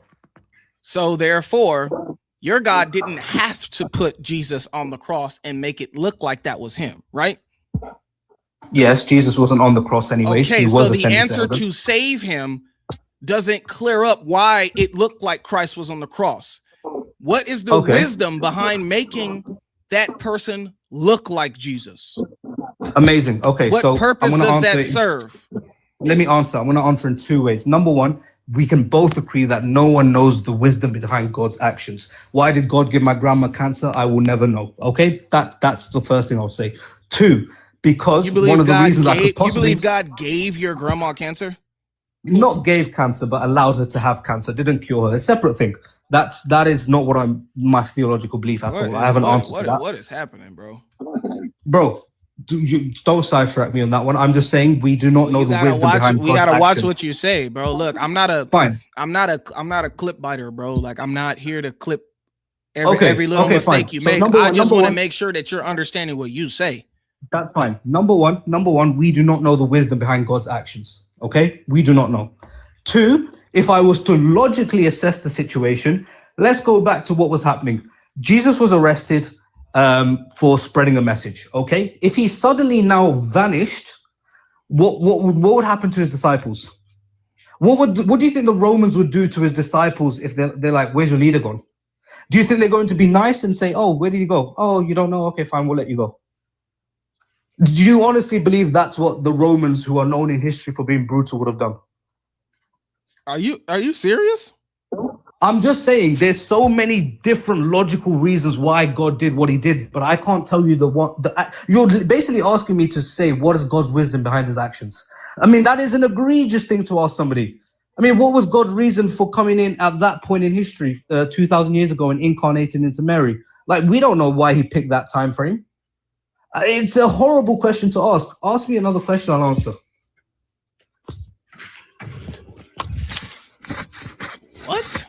So therefore, your God didn't have to put Jesus on the cross and make it look like that was him, right? Yes, Jesus wasn't on the cross anyway. Okay, so the answer to save him doesn't clear up why it looked like Christ was on the cross. What is the wisdom behind making that person look like Jesus? Amazing. Okay, what purpose does that serve? Let me answer. I'm going to answer in 2 ways. Number 1, we can both agree that no one knows the wisdom behind God's actions. Why did God give my grandma cancer? I will never know. Okay, that's the first thing I'll say. 2, because one of the reasons I could possibly... You believe God gave your grandma cancer? Not gave cancer, but allowed her to have cancer, didn't cure her. A separate thing. That is not what my theological belief at all. I haven't answered to that. What is happening, bro? Bro, don't sidetrack me on that one. I'm just saying we do not know the wisdom behind God's We gotta watch actions. what you say, bro. Look, I'm not a clip biter, bro. Like I'm not here to clip every little mistake you make. I just want to make sure that you're understanding what you say. That's fine. Number one, we do not know the wisdom behind God's actions. Okay, we do not know. 2, if I was to logically assess the situation, let's go back to what was happening. Jesus was arrested for spreading a message. Okay, if he suddenly now vanished, what would happen to his disciples? What do you think the Romans would do to his disciples if they're like, where's your leader gone? Do you think they're going to be nice and say, oh, where did he go? Oh, you don't know? Okay, fine, we'll let you go. Do you honestly believe that's what the Romans, who are known in history for being brutal, would have done? Are you serious? I'm just saying there's so many different logical reasons why God did what he did, but I can't tell you the one. You're basically asking me to say what is God's wisdom behind his actions. I mean, that is an egregious thing to ask somebody. I mean, what was God's reason for coming in at that point in history, 2,000 years ago, and incarnating into Mary? Like, we don't know why he picked that time frame. It's a horrible question to ask. Ask me another question, I'll answer. What?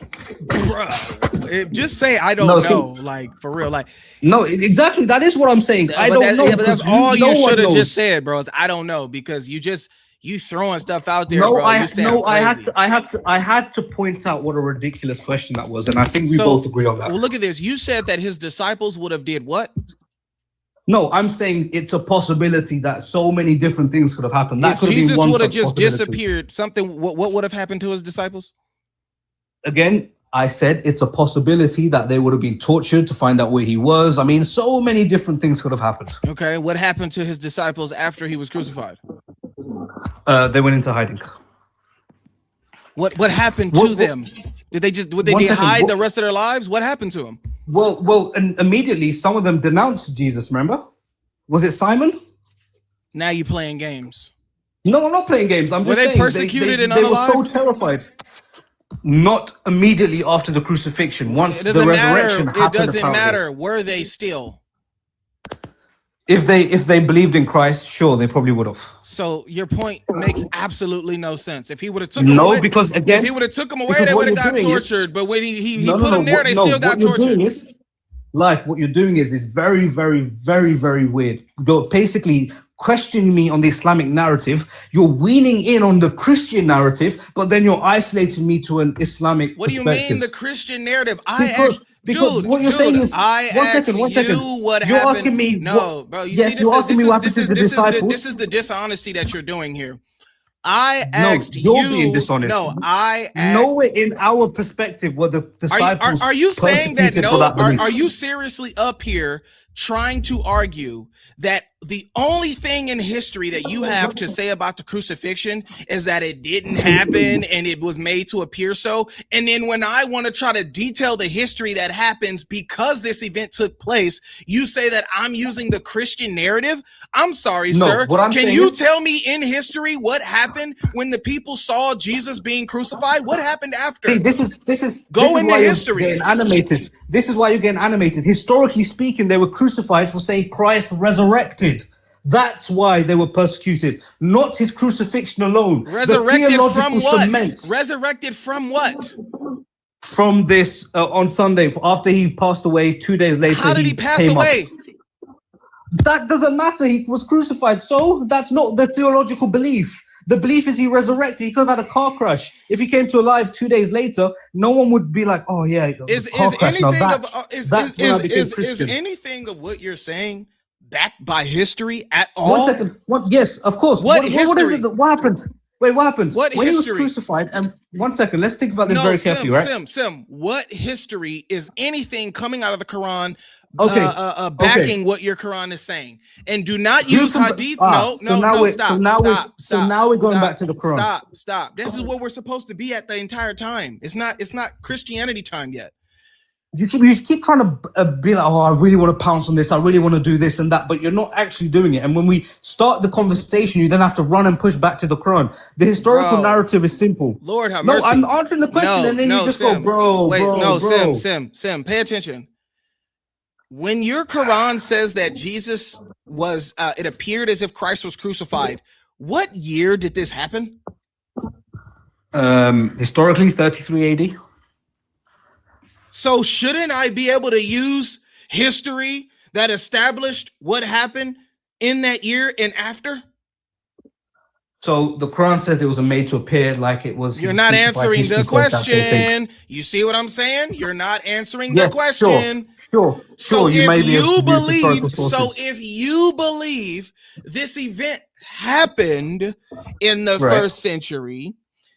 Bruh. Just say I don't know, like for real, like no, exactly. That is what I'm saying. I don't know. Yeah, but that's all you should have just said, bro. Is I don't know, because you throwing stuff out there, bro. I had to point out what a ridiculous question that was, and I think we both agree on that. Well, look at this. You said that his disciples would have did what? No, I'm saying it's a possibility that so many different things could have happened. That if could have Jesus been one would have such just disappeared, what would have happened to his disciples? Again, I said it's a possibility that they would have been tortured to find out where he was. I mean, so many different things could have happened. Okay, what happened to his disciples after he was crucified? They went into hiding. What happened to them? Would they hide the rest of their lives? What happened to them? Well, and immediately some of them denounced Jesus. Remember, was it Simon? Now you playing games. No, I'm not playing games. I'm just saying. Were they persecuted and they unalived? They were so terrified. Not immediately after the crucifixion. Once the resurrection happened. It doesn't matter. Were they still? If they believed in Christ, sure, they probably would have. So your point makes absolutely no sense. If he would have took them away, because again, if he would have took them away, they would have got tortured. But when he put them there, they still got tortured. What you're doing is very, very, very, very weird. You're basically questioning me on the Islamic narrative. You're weaning in on the Christian narrative, but then you're isolating me to an Islamic What do you perspective. mean the Christian narrative? Because what you're saying is, one second. You're asking me. No, bro. You're asking me what happened to the disciples. This is the dishonesty that you're doing here. I asked you're being dishonest. No, I asked, nowhere in our perspective were the disciples. Are you saying that persecuted for that belief. Are you seriously up here trying to argue that the only thing in history that you have to say about the crucifixion is that it didn't happen and it was made to appear so? And then when I want to try to detail the history that happens because this event took place, you say that I'm using the Christian narrative? I'm sorry, sir. Can you tell me in history what happened when the people saw Jesus being crucified? What happened after? This is go into history. Getting animated. This is why you're getting animated. Historically speaking, they were crucified for saying Christ resurrected. That's why they were persecuted, not his crucifixion alone. Resurrected from what? Resurrected from what? From this on Sunday after he passed away. 2 days later, how did he pass away? That doesn't matter. He was crucified, so that's not the theological belief. The belief is he resurrected. He could have had a car crash. If he came to life 2 days later, no one would be like, "Oh yeah, is anything of what you're saying backed by history at all?" 1 second. Yes, of course. What is it? What happened? Wait, what happened? When he was crucified? And 1 second, let's think about this very carefully, right? Sim, what history is anything coming out of the Quran? Backing what your Quran is saying, and do not use hadith. Stop. So now we're going back to the Quran. Stop. This is what we're supposed to be at the entire time. It's not Christianity time yet. You keep trying to be like, oh, I really want to pounce on this. I really want to do this and that, but you're not actually doing it. And when we start the conversation, you then have to run and push back to the Quran. The historical narrative is simple. Lord have mercy. No, I'm answering the question, and then you just Sim. go, bro. Sim, pay attention. When your Quran says that Jesus was, it appeared as if Christ was crucified, what year did this happen? Historically, 33 AD. So shouldn't I be able to use history that established what happened in that year and after? So the Quran says it was made to appear like it was. You're not answering the question. You see what I'm saying? You're not answering the question. Sure. So if you believe this event happened in the first century,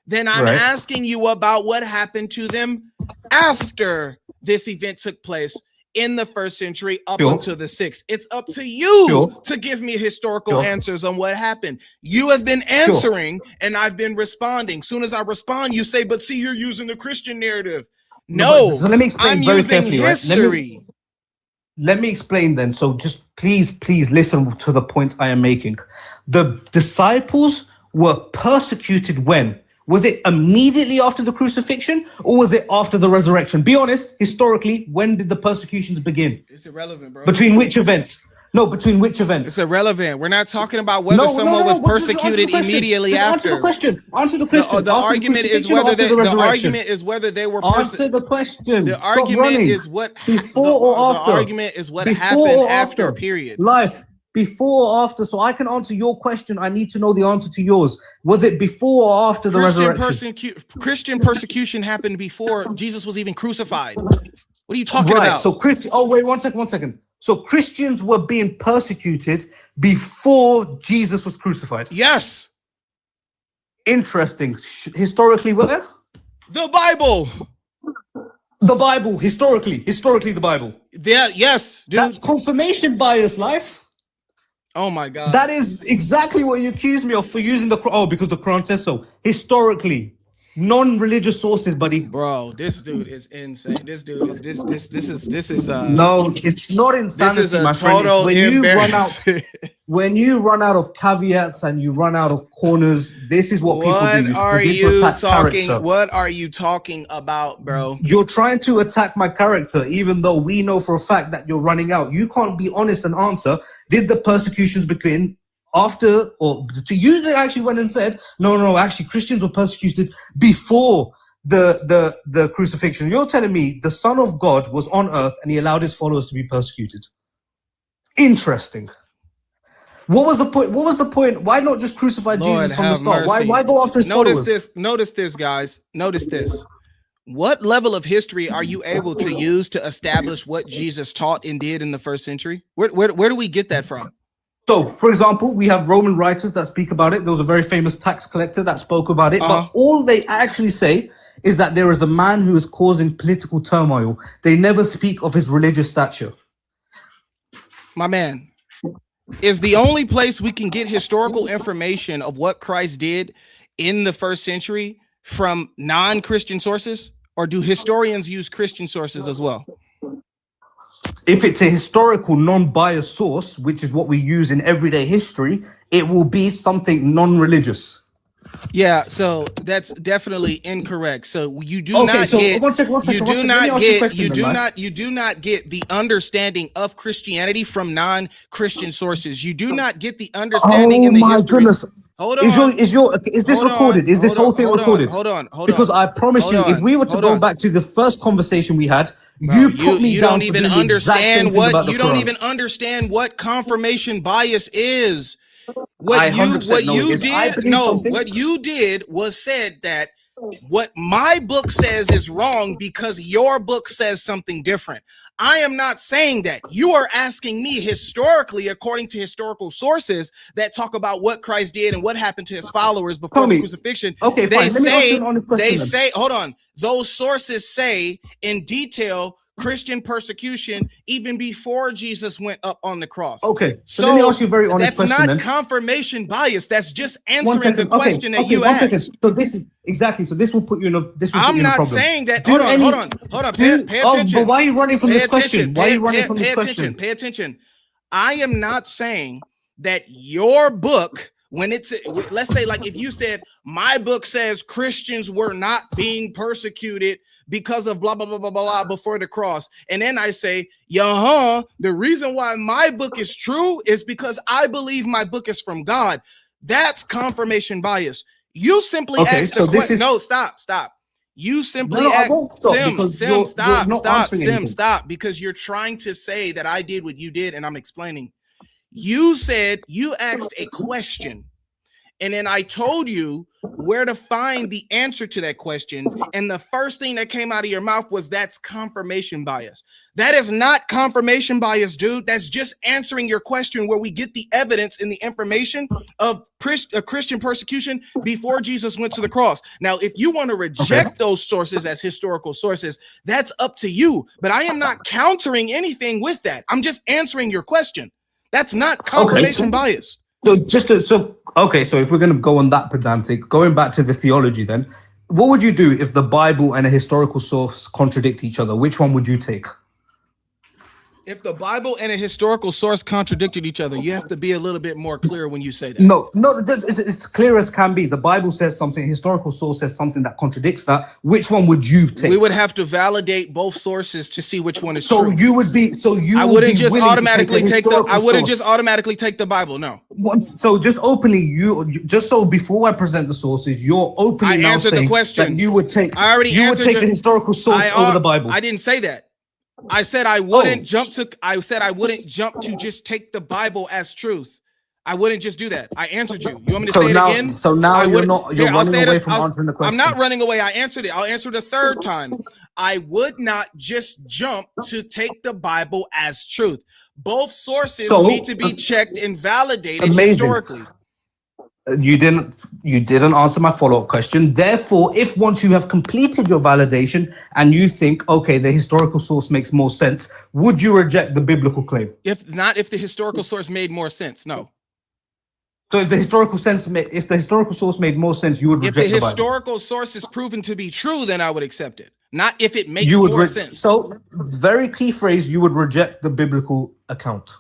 then I'm asking you about what happened to them after this event took place in the first century up until the 6th. It's up to you to give me historical answers on what happened. You have been answering and I've been responding. Soon as I respond, you say, but see, you're using the Christian narrative. No, so let me explain I'm very using carefully, right? history. Let me explain then. So just please listen to the point I am making. The disciples were persecuted when? Was it immediately after the crucifixion or was it after the resurrection? Be honest, historically, when did the persecutions begin? It's irrelevant, bro. Between which events? No, between which events? It's irrelevant. We're not talking about whether someone was persecuted immediately after. Answer the question. Answer the question. The argument is whether they, the argument is whether they were. Answer the question. The argument is what before or after. The argument is what happened after. Period. Life. Before or after, so I can answer your question. I need to know the answer to yours. Was it before or after the resurrection? Christian persecution happened before Jesus was even crucified. What are you talking about? So oh wait, one second. So Christians were being persecuted before Jesus was crucified. Yes. Interesting. Historically, where? The Bible. The Bible. Historically, the Bible. Yeah. Yes. Dude. That's confirmation bias, Life. Oh my God. That is exactly what you accuse me of for using the Quran. Oh, because the Quran says so. Historically, non-religious sources, buddy. Bro, this dude is insane. This dude is this is no, it's not insanity, this is a my friend. It's when you run out of caveats and you run out of corners. This is what people do. What are you talking about, bro? You're trying to attack my character, even though we know for a fact that you're running out. You can't be honest and answer. Did the persecutions begin after, or to you they actually went and said, no, actually Christians were persecuted before the crucifixion. You're telling me the Son of God was on earth and he allowed his followers to be persecuted. Interesting. What was the point? Why not just crucify Jesus from the start? Why go after his followers? Notice this, guys. Notice this. What level of history are you able to use to establish what Jesus taught and did in the first century? Where do we get that from? So, for example, we have Roman writers that speak about it. There was a very famous tax collector that spoke about it. But all they actually say is that there is a man who is causing political turmoil. They never speak of his religious stature. My man, is the only place we can get historical information of what Christ did in the first century from non-Christian sources? Or do historians use Christian sources as well? If it's a historical non-biased source, which is what we use in everyday history, it will be something non-religious. Yeah, so that's definitely incorrect. So you do not get the understanding of Christianity from non-Christian sources. You do not get the understanding in the history. Goodness. Hold on. Is this recorded? Is this whole thing recorded? Hold on. Because I promise you, if we were to go back to the first conversation we had, you put me down for doing the exact same thing about the Quran. You don't even understand what confirmation bias is. What you did was said that what my book says is wrong because your book says something different. I am not saying that. You are asking me historically, according to historical sources that talk about what Christ did and what happened to his followers before the crucifixion. Okay, they fine. say, hold on. Those sources say in detail Christian persecution even before Jesus went up on the cross. Okay, so let me ask you a very honest question. That's not confirmation bias. That's just answering the question that you asked. So this is exactly. So this will put you in a. I'm not saying that. Hold on. Pay attention. But why are you running from this question? Why are you running from this question? Pay attention. I am not saying that your book, when it's, let's say, like if you said my book says Christians were not being persecuted because of blah, blah, blah, blah, blah, before the cross. And then I say, the reason why my book is true is because I believe my book is from God. That's confirmation bias. You simply asked the question. No, stop. You simply stop, because you're trying to say that I did what you did, and I'm explaining. You said you asked a question, and then I told you where to find the answer to that question. And the first thing that came out of your mouth was that's confirmation bias. That is not confirmation bias, dude. That's just answering your question where we get the evidence and the information of Christian persecution before Jesus went to the cross. Now, if you want to reject those sources as historical sources, that's up to you. But I am not countering anything with that. I'm just answering your question. That's not confirmation bias. So so if we're going to go on that pedantic, going back to the theology then, what would you do if the Bible and a historical source contradict each other? Which one would you take? If the Bible and a historical source contradicted each other, you have to be a little bit more clear when you say that. No, it's clear as can be. The Bible says something, historical source says something that contradicts that. Which one would you take? We would have to validate both sources to see which one is so true. You would be, so you I would wouldn't be just willing automatically to take the, I wouldn't just source. automatically take the Bible, no. So just openly, just so before I present the sources, you're openly now saying the question. that you would take, I already you would answered take the historical source over the Bible. I didn't say that. I said I wouldn't jump to just take the Bible as truth. I wouldn't just do that. I answered you. You want me to say it again? So now you're running away from answering the question. I'm not running away. I answered it. I'll answer the third time. I would not just jump to take the Bible as truth. Both sources need to be checked and validated historically. You didn't answer my follow-up question. Therefore, if once you have completed your validation and you think, okay, the historical source makes more sense, would you reject the biblical claim? If the historical source made more sense, no. So if the historical source made more sense, you would reject the Bible. If the historical source is proven to be true, then I would accept it. Not if it makes more sense. So, very key phrase, you would reject the biblical account.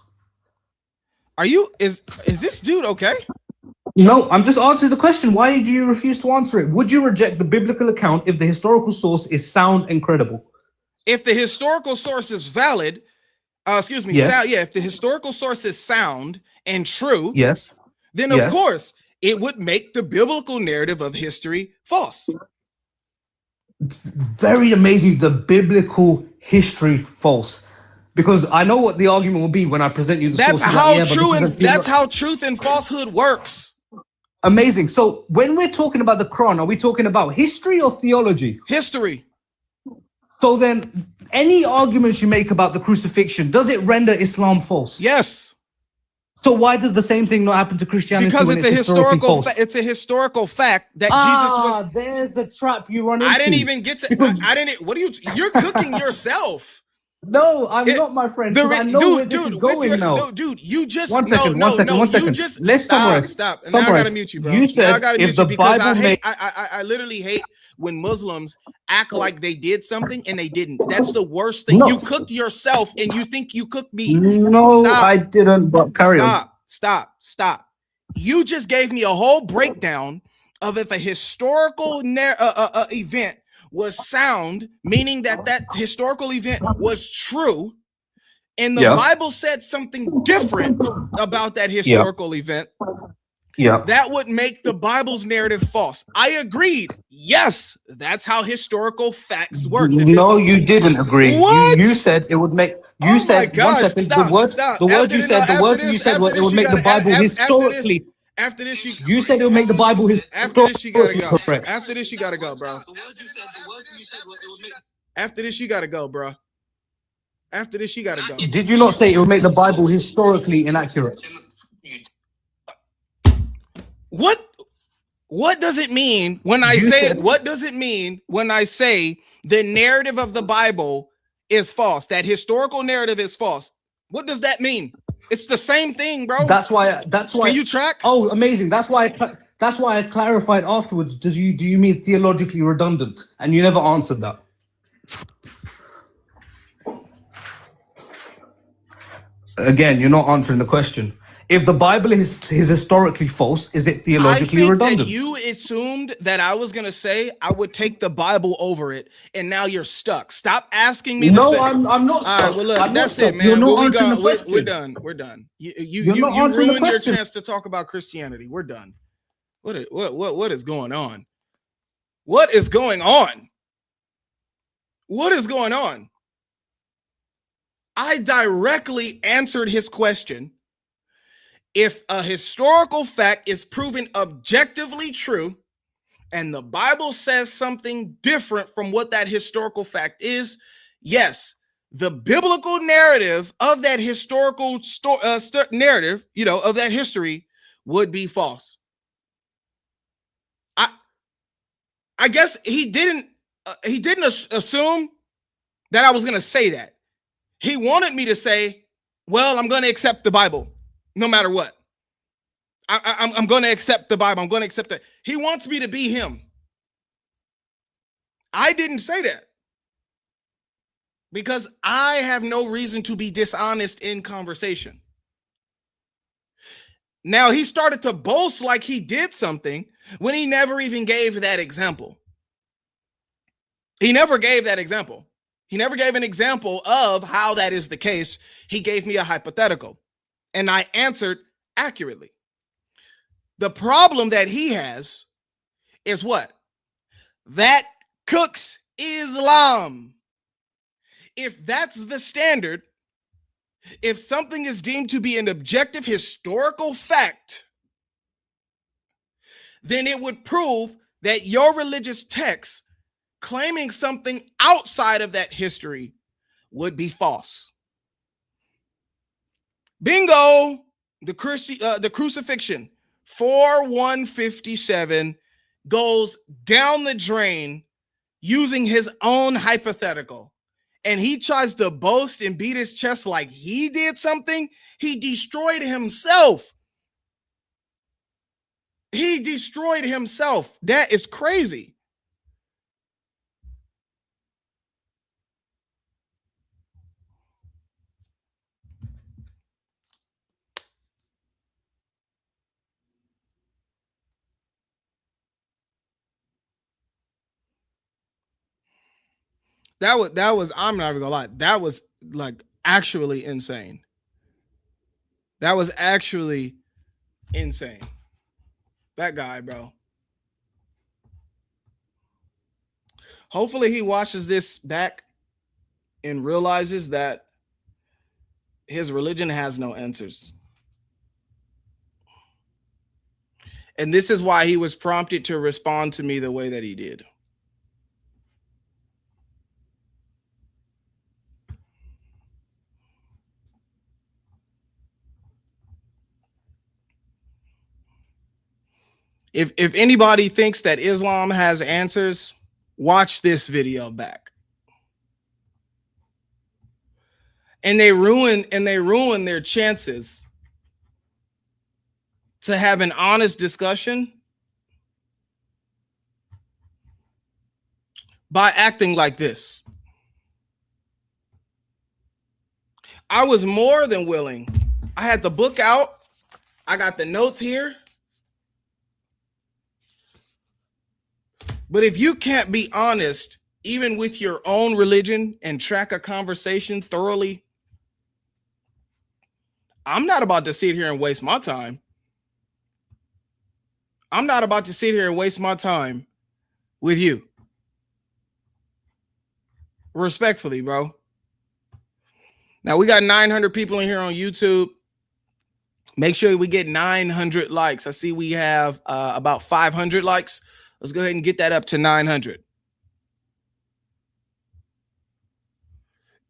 Is this dude okay? No, I'm just answering the question. Why do you refuse to answer it? Would you reject the biblical account if the historical source is sound and credible? If the historical source is valid, if the historical source is sound and true, yes, then of course it would make the biblical narrative of history false. It's very amazing, the biblical history false. Because I know what the argument will be when I present you the source. That's how truth and falsehood works. Amazing. So when we're talking about the Quran, are we talking about history or theology? History. So then any arguments you make about the crucifixion, does it render Islam false? Yes. So why does the same thing not happen to Christianity? Because when it's a historical it's a historical fact that Jesus was. There's the trap you run into. I didn't even get to you're cooking yourself. No, I'm not, my friend. I know where this is going now. No, dude, you just one second. Let's summarize. Stop. Now I gotta mute you, bro. You said if the Bible I literally hate when Muslims act like they did something and they didn't. That's the worst thing. You cooked yourself and you think you cooked me. No, I didn't. But carry on. Stop. You just gave me a whole breakdown of if a historical event was sound, meaning that historical event was true, and the Bible said something different about that historical event, that would make the Bible's narrative false. I agreed. Yes, that's how historical facts work. No, you didn't agree. What? You said it would make. You said, one second, the word you said it would make the Bible historically. After this, you said it would make the Bible After this, you gotta go. Correct. After this, you gotta go, bro. After this, you gotta go, bro. After this, you gotta go. Did you not say it would make the Bible historically inaccurate? What does it mean when I say? What does it mean when I say the narrative of the Bible is false? That historical narrative is false. What does that mean? It's the same thing, bro. That's why. Can you track? Oh, amazing. That's why I clarified afterwards. Do you mean theologically redundant? And you never answered that. Again, you're not answering the question. If the Bible is historically false, is it theologically redundant? That you assumed that I was gonna say I would take the Bible over it, and now you're stuck. Stop asking me. No, I'm not stuck. All right, well, look, that's it, man. You're not answering the question. We're done. You ruined your chance to talk about Christianity. We're done. What is going on? What is going on? What is going on? I directly answered his question. If a historical fact is proven objectively true and the Bible says something different from what that historical fact is, yes, the biblical narrative of that historical narrative, of that history would be false. I guess he didn't assume that I was going to say that. He wanted me to say, well, I'm going to accept the Bible. No matter what, I'm going to accept the Bible. I'm going to accept it. He wants me to be him. I didn't say that because I have no reason to be dishonest in conversation. Now, he started to boast like he did something when he never even gave that example. He never gave that example. He never gave an example of how that is the case. He gave me a hypothetical, and I answered accurately. The problem that he has is what? That cooks Islam. If that's the standard, if something is deemed to be an objective historical fact, then it would prove that your religious text claiming something outside of that history would be false. Bingo! The crucifixion 4157 goes down the drain using his own hypothetical. And he tries to boast and beat his chest like he did something. He destroyed himself. He destroyed himself. That is crazy. That was I'm not even gonna lie. That was like actually insane. That was actually insane. That guy, bro. Hopefully he watches this back and realizes that his religion has no answers. And this is why he was prompted to respond to me the way that he did. If anybody thinks that Islam has answers, watch this video back. And they ruin their chances to have an honest discussion by acting like this. I was more than willing. I had the book out. I got the notes here. But if you can't be honest, even with your own religion, and track a conversation thoroughly, I'm not about to sit here and waste my time. I'm not about to sit here and waste my time with you. Respectfully, bro. Now we got 900 people in here on YouTube. Make sure we get 900 likes. I see we have about 500 likes. Let's go ahead and get that up to 900.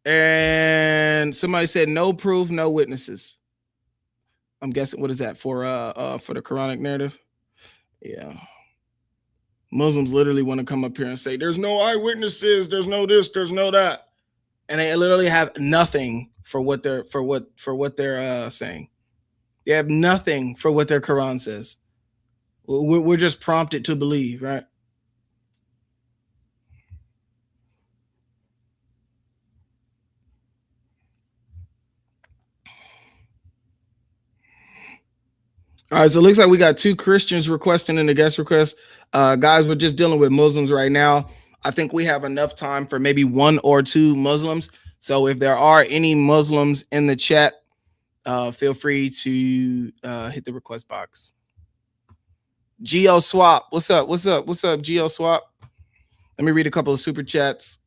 And somebody said no proof, no witnesses. I'm guessing, what is that for the Quranic narrative? Yeah. Muslims literally want to come up here and say there's no eyewitnesses, there's no this, there's no that. And they literally have nothing for what they're saying. They have nothing for what their Quran says. We're just prompted to believe, right? All right, so it looks like we got 2 Christians requesting in the guest request. Guys, we're just dealing with Muslims right now. I think we have enough time for maybe 1 or 2 Muslims. So if there are any Muslims in the chat, feel free to hit the request box. Geo Swap, what's up? What's up? What's up, Geo Swap? Let me read a couple of super chats.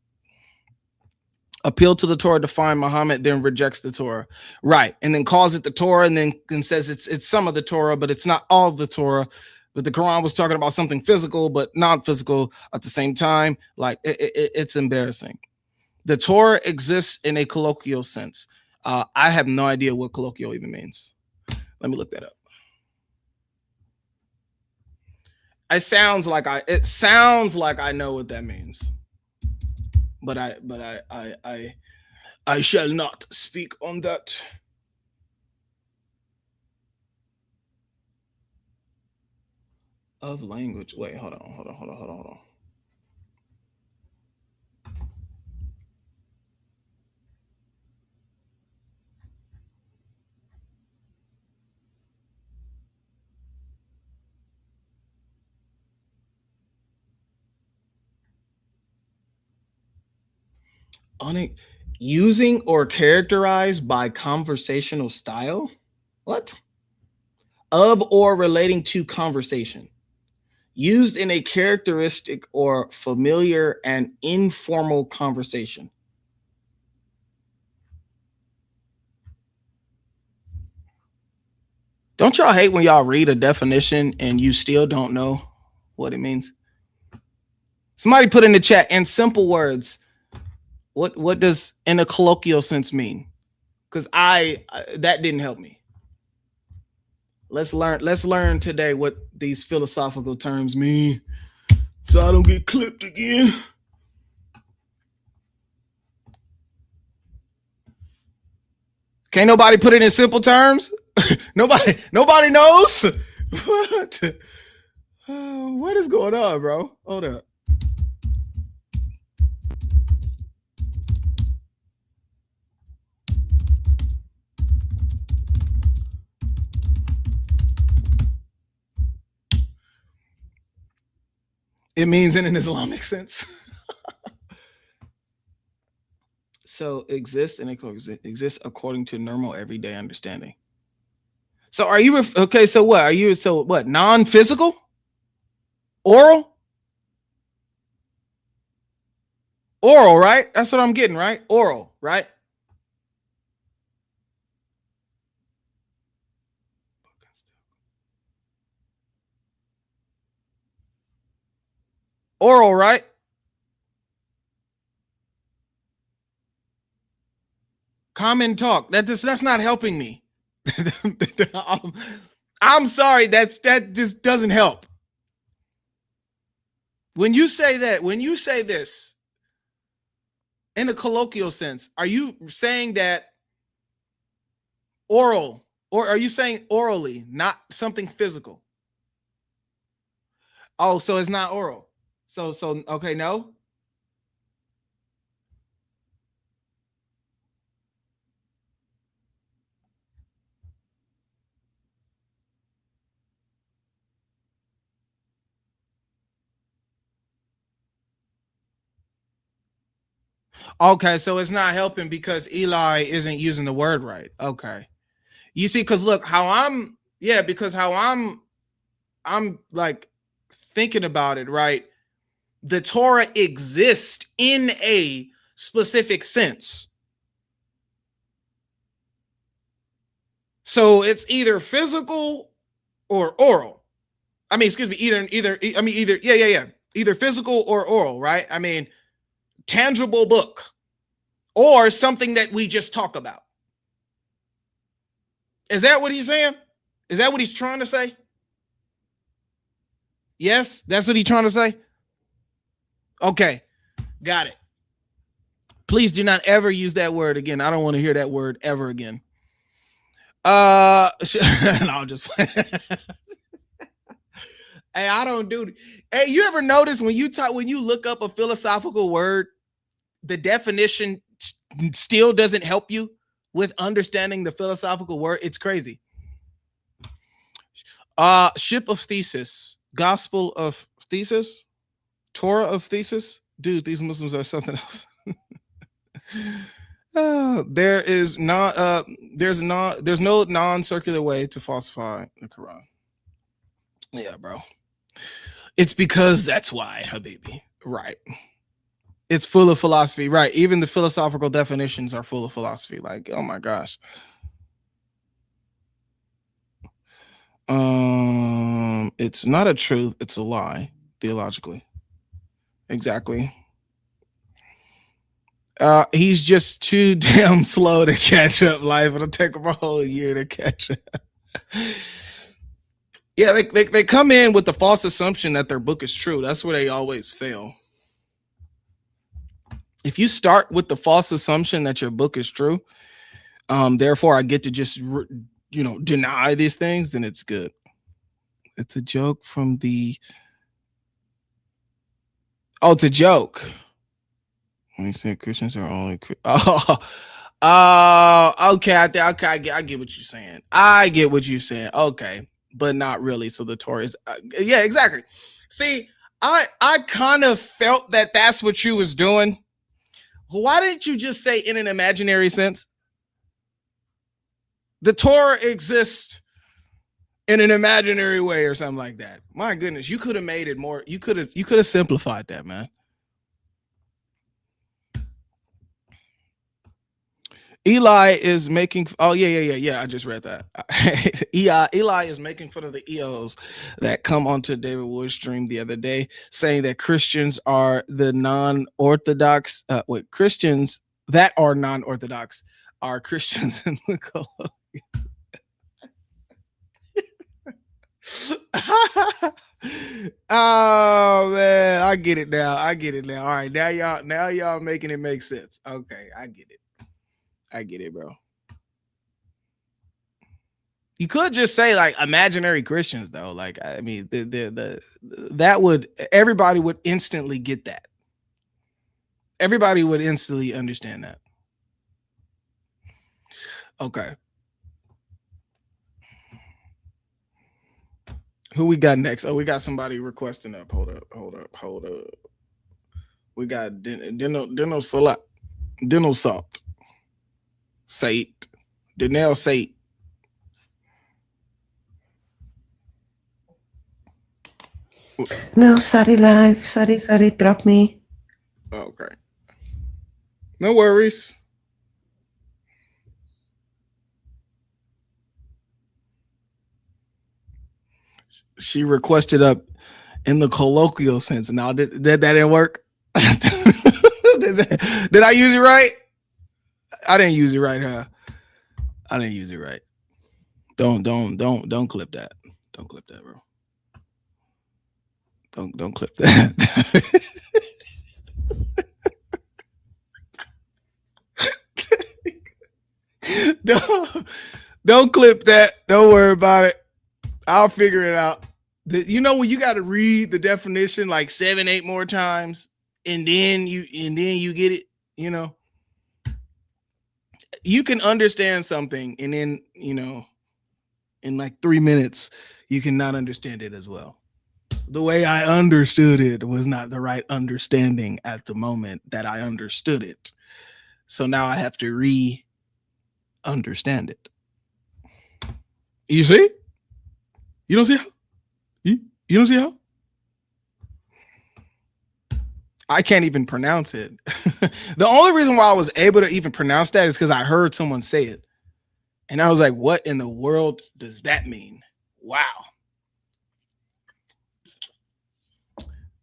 Appeal to the Torah to find Muhammad, then rejects the Torah. Right. And then calls it the Torah and then says it's some of the Torah, but it's not all of the Torah. But the Quran was talking about something physical, but non-physical at the same time. Like it's embarrassing. The Torah exists in a colloquial sense. I have no idea what colloquial even means. Let me look that up. It sounds like I know what that means. But I shall not speak on that. Of language. Wait, hold on. Using or characterized by conversational style? What? Of or relating to conversation. Used in a characteristic or familiar and informal conversation. Don't y'all hate when y'all read a definition and you still don't know what it means? Somebody put in the chat, in simple words, what does in a colloquial sense mean? Because that didn't help me. Let's learn today what these philosophical terms mean, so I don't get clipped again. Can't nobody put it in simple terms? Nobody knows. What? What is going on, bro? Hold up. It means in an Islamic sense. So exist according to normal everyday understanding. So are you okay? So what are you? So what? Non-physical, oral, right? That's what I'm getting, right? Oral, right? Oral, right? Common talk. That's not helping me. I'm sorry. That just doesn't help. When you say this in a colloquial sense, are you saying that oral, or are you saying orally, not something physical? Oh, so it's not oral. So okay, no. Okay, so it's not helping because Eli isn't using the word right. Okay. You see, because look, how I'm like thinking about it, right? The Torah exists in a specific sense. So it's either physical or oral. I mean, excuse me, either physical or oral, right? I mean, tangible book or something that we just talk about. Is that what he's saying? Is that what he's trying to say? Yes, that's what he's trying to say. Okay, got it. Please do not ever use that word again. I don't want to hear that word ever again. I'll just. Hey, I don't do. Hey, you ever notice when you look up a philosophical word, the definition still doesn't help you with understanding the philosophical word? It's crazy. Ship of Thesis, Gospel of Thesis, Torah of Thesis. Dude, these Muslims are something else. There's no non-circular way to falsify the Quran. Yeah, bro. It's because that's why, Habibi. Right. It's full of philosophy, right? Even the philosophical definitions are full of philosophy. Like, oh my gosh. It's not a truth, it's a lie, theologically. Exactly. He's just too damn slow to catch up. Life, it'll take him a whole year to catch up. Yeah, they come in with the false assumption that their book is true. That's where they always fail. If you start with the false assumption that your book is true, therefore I get to just deny these things, then it's good. It's a joke from the. Oh, it's a joke. When you say Christians are only. Okay. I get what you're saying. I get what you're saying. Okay. But not really. So the Torah is, yeah, exactly. See, I kind of felt that that's what you was doing Why didn't you just say in an imaginary sense? The Torah exists in an imaginary way or something like that. My goodness, you could have made it more. You could have simplified that, man. Eli is making. Oh yeah. I just read that. Eli is making fun of the EOs that come onto David Wood's stream the other day, saying that Christians are the non-orthodox. Christians that are non-orthodox are Christians in the colonial. Oh man, I get it now. All right, now y'all making it make sense. Okay, I get it, bro. You could just say like imaginary Christians though. Like, I mean, that would, everybody would instantly get that. Everybody would instantly understand that. Okay. Who we got next? Oh, we got somebody requesting up. Hold up. We got Denno Salt. Said. Denel Said. No, sorry, live. Sorry, drop me. Okay. No worries. She requested up in the colloquial sense. Now, that didn't work? Did I use it right? I didn't use it right, huh? I didn't use it right. Don't clip that. Don't clip that, bro. Don't clip that. Don't clip that. Don't worry about it. I'll figure it out. You know when you got to read the definition like 7-8 more times, and then you get it. You know, you can understand something, and then in like 3 minutes, you cannot understand it as well. The way I understood it was not the right understanding at the moment that I understood it. So now I have to re-understand it. You see? You don't see how? You don't see how? I can't even pronounce it. The only reason why I was able to even pronounce that is because I heard someone say it. And I was like, what in the world does that mean? Wow.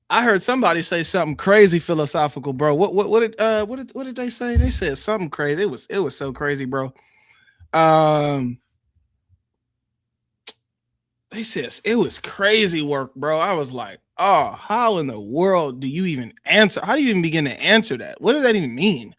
I heard somebody say something crazy philosophical, bro. What did they say? They said something crazy. It was so crazy, bro. They said it was crazy work, bro. I was like, oh, how in the world do you even answer? How do you even begin to answer that? What does that even mean?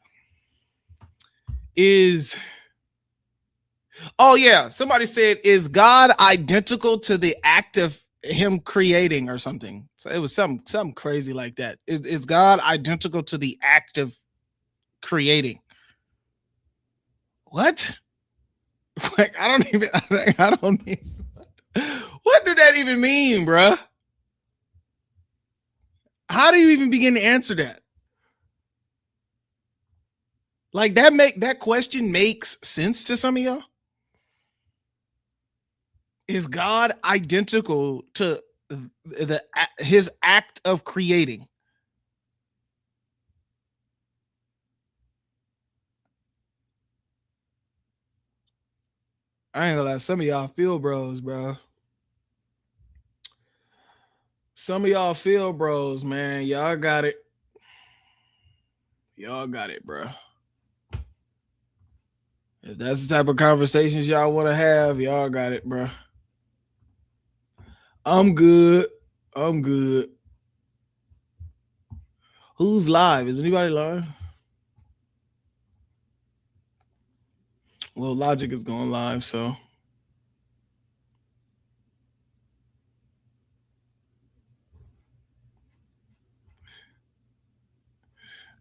Oh yeah, somebody said, is God identical to the act of him creating or something? So it was something crazy like that. Is God identical to the act of creating? What? Like, I don't even. What did that even mean, bruh? How do you even begin to answer that? Like that question makes sense to some of y'all? Is God identical to his act of creating? I ain't gonna lie, some of y'all feel bros, bro. Some of y'all feel bros, man. Y'all got it. Y'all got it, bro. If that's the type of conversations y'all want to have, y'all got it, bro. I'm good. Who's live? Is anybody live? Well, Logic is going live, so.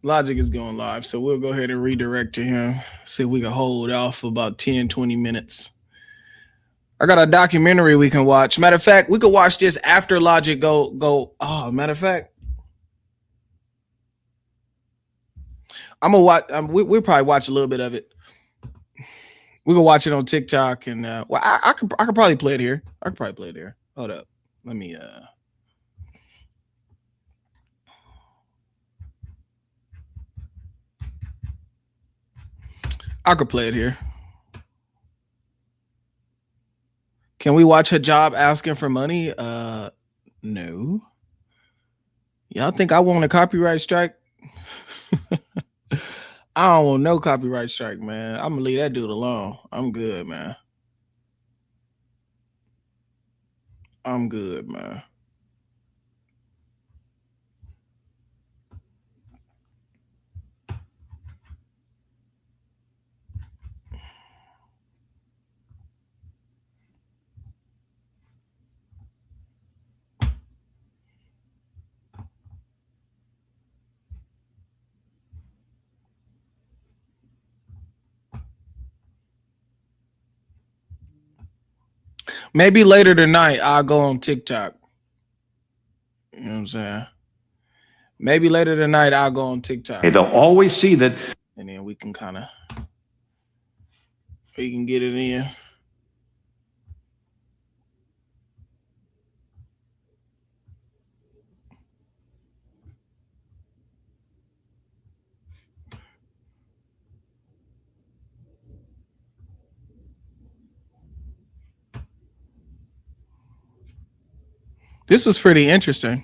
Logic is going live, so we'll go ahead and redirect to him. See if we can hold off for about 10, 20 minutes. I got a documentary we can watch. Matter of fact, we could watch this after Logic go. Oh, matter of fact. I'm gonna watch. We'll probably watch a little bit of it. We can watch it on TikTok, and well, I could probably play it here. I could probably play it here. Hold up, let me. I could play it here. Can we watch Hijab asking for money? No. Y'all think I want a copyright strike? I don't want no copyright strike, man. I'm gonna leave that dude alone. I'm good, man. I'm good, man. Maybe later tonight I'll go on TikTok. You know what I'm saying? Maybe later tonight I'll go on TikTok. Hey, they'll always see that. And then we can get it in. This was pretty interesting.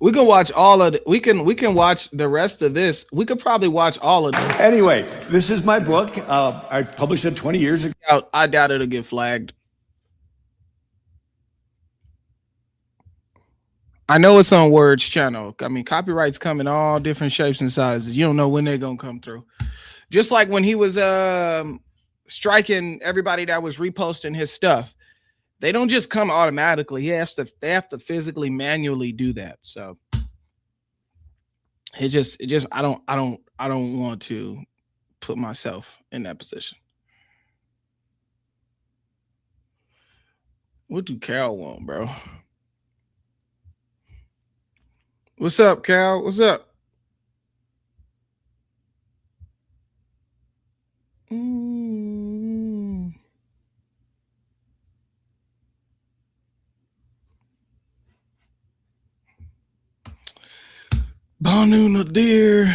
We can watch all of it. We can watch the rest of this. We could probably watch all of it. Anyway, this is my book. I published it 20 years ago. I doubt it'll get flagged. I know it's on Words channel. I mean, copyrights come in all different shapes and sizes. You don't know when they're gonna come through. Just like when he was striking everybody that was reposting his stuff. They don't just come automatically. They have to physically manually do that. So it just I don't want to put myself in that position. What do Cal want, bro? What's up, Cal? What's up? Banu Nadir.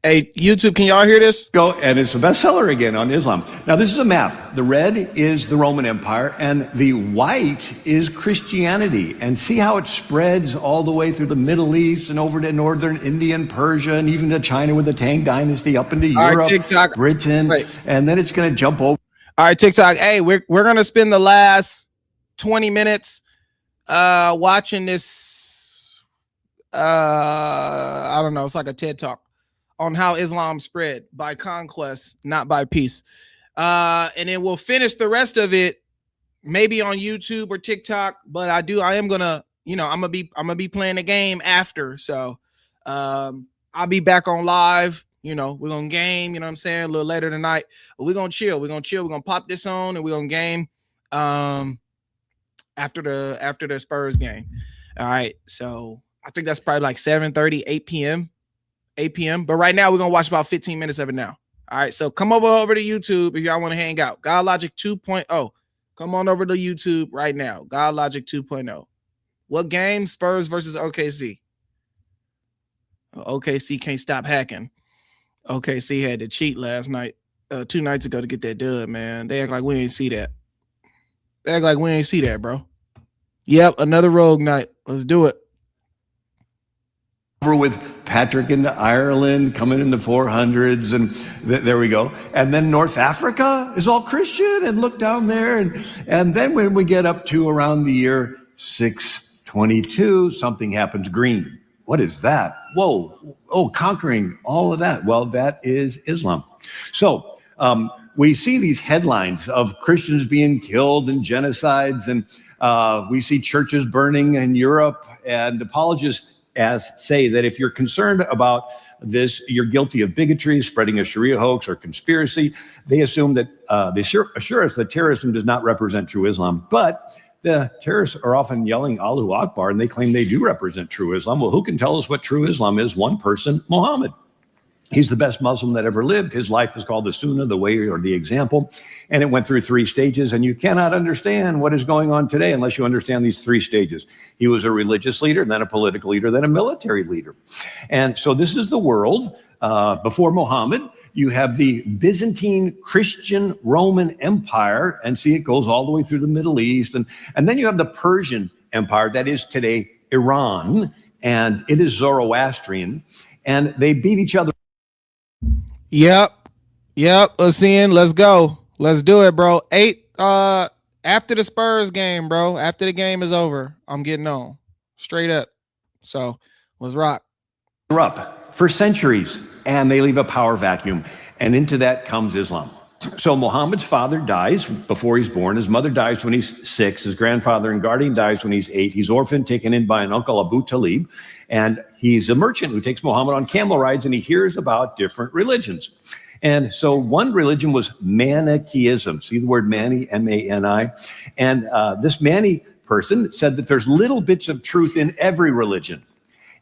Hey, YouTube, can y'all hear this? Go, and it's a bestseller again on Islam. Now, this is a map. The red is the Roman Empire, and the white is Christianity. And see how it spreads all the way through the Middle East and over to northern India and Persia, and even to China with the Tang Dynasty, up into Europe, right, TikTok, Britain, and then it's going to jump over. All right, TikTok. Hey, we're going to spend the last 20 minutes watching this. I don't know. It's like a TED Talk on how Islam spread by conquest, not by peace. And then we'll finish the rest of it maybe on YouTube or TikTok. But I am gonna, I'm gonna be playing the game after. So I'll be back on live. We're gonna game, you know what I'm saying, a little later tonight. But we're gonna chill. We're gonna pop this on and we're gonna game after the Spurs game. All right. So I think that's probably like 7:30, 8 p.m. But right now, we're going to watch about 15 minutes of it now. All right. So come over to YouTube if y'all want to hang out. GodLogic 2.0. Come on over to YouTube right now. GodLogic 2.0. What game? Spurs versus OKC. OKC can't stop hacking. OKC had to cheat last night, 2 nights ago to get that dub, man. They act like we ain't see that. They act like we ain't see that, bro. Yep, another rogue night. Let's do it. With Patrick into Ireland coming in the 400s, and there we go. And then North Africa is all Christian, and look down there. And then when we get up to around the year 622, something happens green. What is that? Whoa. Oh, conquering all of that. Well, that is Islam. So we see these headlines of Christians being killed and genocides, and we see churches burning in Europe, and apologists say that if you're concerned about this, you're guilty of bigotry, spreading a Sharia hoax or conspiracy. They assume that they assure us that terrorism does not represent true Islam, but the terrorists are often yelling Allahu Akbar, and they claim they do represent true Islam. Well, who can tell us what true Islam is? One person, Muhammad. He's the best Muslim that ever lived. His life is called the Sunnah, the way or the example. And it went through 3 stages. And you cannot understand what is going on today unless you understand these 3 stages. He was a religious leader, then a political leader, then a military leader. And so this is the world before Muhammad. You have the Byzantine Christian Roman Empire. And see, it goes all the way through the Middle East. And then you have the Persian Empire, that is today Iran. And it is Zoroastrian. And they beat each other. Yep. Asin, let's go. Let's do it, bro. 8 after the Spurs game, bro. After the game is over, I'm getting on straight up. So let's rock. Up for centuries, and they leave a power vacuum, and into that comes Islam. So Muhammad's father dies before he's born. His mother dies when he's 6. His grandfather and guardian dies when he's 8. He's orphaned, taken in by an uncle, Abu Talib. And he's a merchant who takes Muhammad on camel rides, and he hears about different religions. And so one religion was Manichaeism. See the word Mani, M-A-N-I. And this Mani person said that there's little bits of truth in every religion.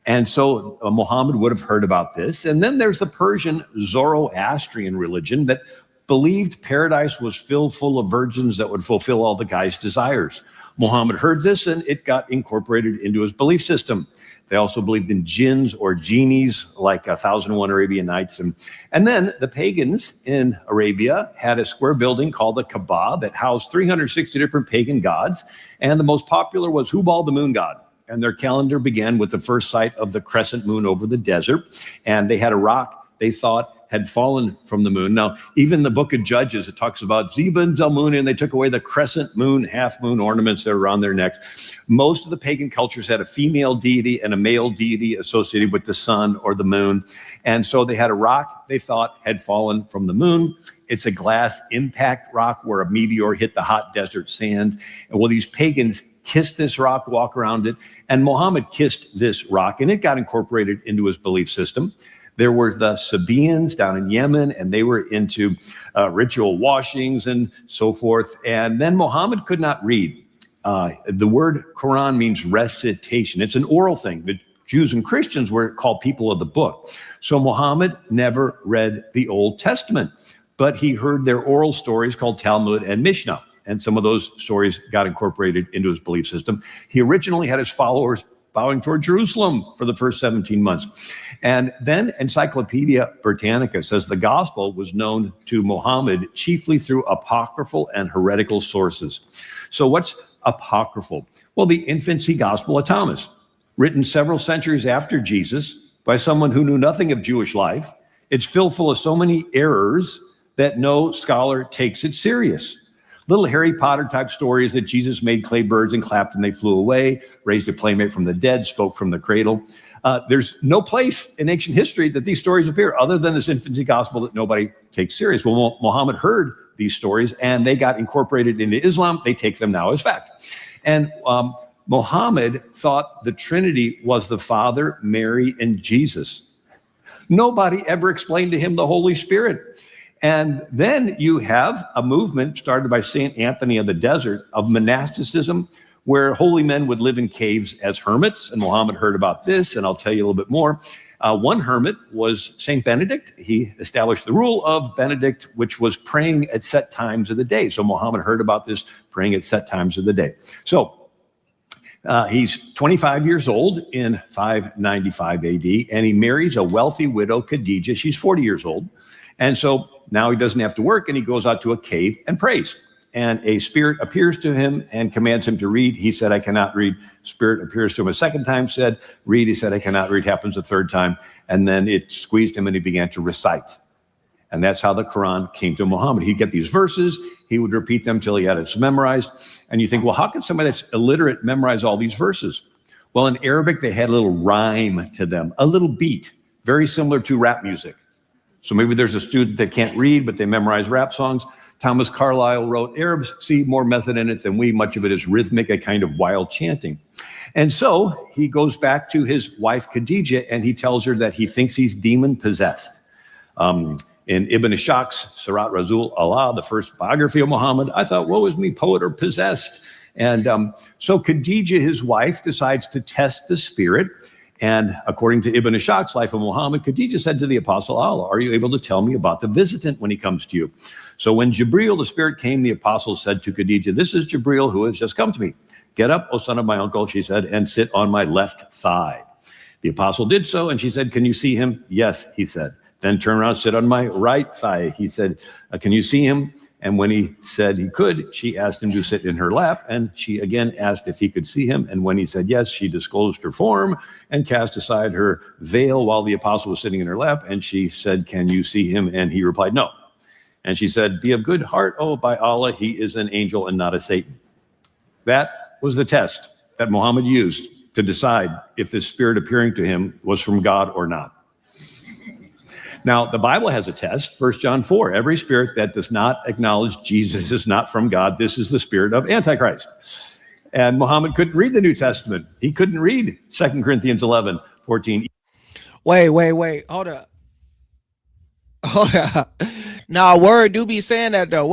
And so Muhammad would have heard about this. And then there's the Persian Zoroastrian religion that believed paradise was filled full of virgins that would fulfill all the guy's desires. Muhammad heard this, and it got incorporated into his belief system. They also believed in jinns or genies, like 1001 Arabian Nights. And then the pagans in Arabia had a square building called the Kaaba that housed 360 different pagan gods. And the most popular was Hubal, the moon god. And their calendar began with the first sight of the crescent moon over the desert. And they had a rock they thought had fallen from the moon. Now, even the book of Judges, it talks about Zeba and Zalmunna, and they took away the crescent moon, half moon ornaments that were around their necks. Most of the pagan cultures had a female deity and a male deity associated with the sun or the moon. And so they had a rock they thought had fallen from the moon. It's a glass impact rock where a meteor hit the hot desert sand. And well, these pagans kissed this rock, walk around it, and Muhammad kissed this rock, and it got incorporated into his belief system. There were the Sabaeans down in Yemen, and they were into ritual washings and so forth. And then Muhammad could not read. The word Quran means recitation. It's an oral thing. The Jews and Christians were called people of the book. So Muhammad never read the Old Testament, but he heard their oral stories called Talmud and Mishnah. And some of those stories got incorporated into his belief system. He originally had his followers bowing toward Jerusalem for the first 17 months. And then Encyclopedia Britannica says the gospel was known to Muhammad chiefly through apocryphal and heretical sources. So what's apocryphal? Well, the infancy gospel of Thomas, written several centuries after Jesus by someone who knew nothing of Jewish life. It's filled full of so many errors that no scholar takes it serious. Little Harry Potter type stories that Jesus made clay birds and clapped and they flew away, raised a playmate from the dead, spoke from the cradle. There's no place in ancient history that these stories appear other than this infancy gospel that nobody takes serious. Well, Muhammad heard these stories and they got incorporated into Islam. They take them now as fact. And Muhammad thought the Trinity was the Father, Mary, and Jesus. Nobody ever explained to him the Holy Spirit. And then you have a movement started by St. Anthony of the Desert of monasticism, where holy men would live in caves as hermits. And Muhammad heard about this, and I'll tell you a little bit more. One hermit was St. Benedict. He established the rule of Benedict, which was praying at set times of the day. So Muhammad heard about this, praying at set times of the day. So he's 25 years old in 595 AD, and he marries a wealthy widow, Khadijah. She's 40 years old. And so now he doesn't have to work, and he goes out to a cave and prays. And a spirit appears to him and commands him to read. He said, I cannot read. Spirit appears to him a second time, said, read. He said, I cannot read. Happens a third time. And then it squeezed him, and he began to recite. And that's how the Quran came to Muhammad. He'd get these verses. He would repeat them till he had it memorized. And you think, well, how can somebody that's illiterate memorize all these verses? Well, in Arabic, they had a little rhyme to them, a little beat, very similar to rap music. So maybe there's a student that can't read, but they memorize rap songs. Thomas Carlyle wrote, Arabs see more method in it than we. Much of it is rhythmic, a kind of wild chanting. And so he goes back to his wife, Khadijah, and he tells her that he thinks he's demon possessed. In Ibn Ishaq's Sirat Rasul Allah, the first biography of Muhammad, I thought, woe is me, poet or possessed? And so Khadijah, his wife, decides to test the spirit. And according to Ibn Ishaq's Life of Muhammad, Khadijah said to the apostle Allah, are you able to tell me about the visitant when he comes to you? So when Jibreel, the spirit, came, the apostle said to Khadijah, this is Jibreel who has just come to me. Get up, O son of my uncle, she said, and sit on my left thigh. The apostle did so, and she said, can you see him? Yes, he said. Then turn around, sit on my right thigh. He said, can you see him? And when he said he could, she asked him to sit in her lap, and she again asked if he could see him. And when he said yes, she disclosed her form and cast aside her veil while the apostle was sitting in her lap. And she said, can you see him? And he replied, no. And she said, be of good heart, oh, by Allah, he is an angel and not a Satan. That was the test that Muhammad used to decide if this spirit appearing to him was from God or not. Now, the Bible has a test, 1 John 4. Every spirit that does not acknowledge Jesus is not from God. This is the spirit of Antichrist. And Muhammad couldn't read the New Testament. He couldn't read 2 Corinthians 11:14. Wait. Hold up. Now, word do be saying that, though.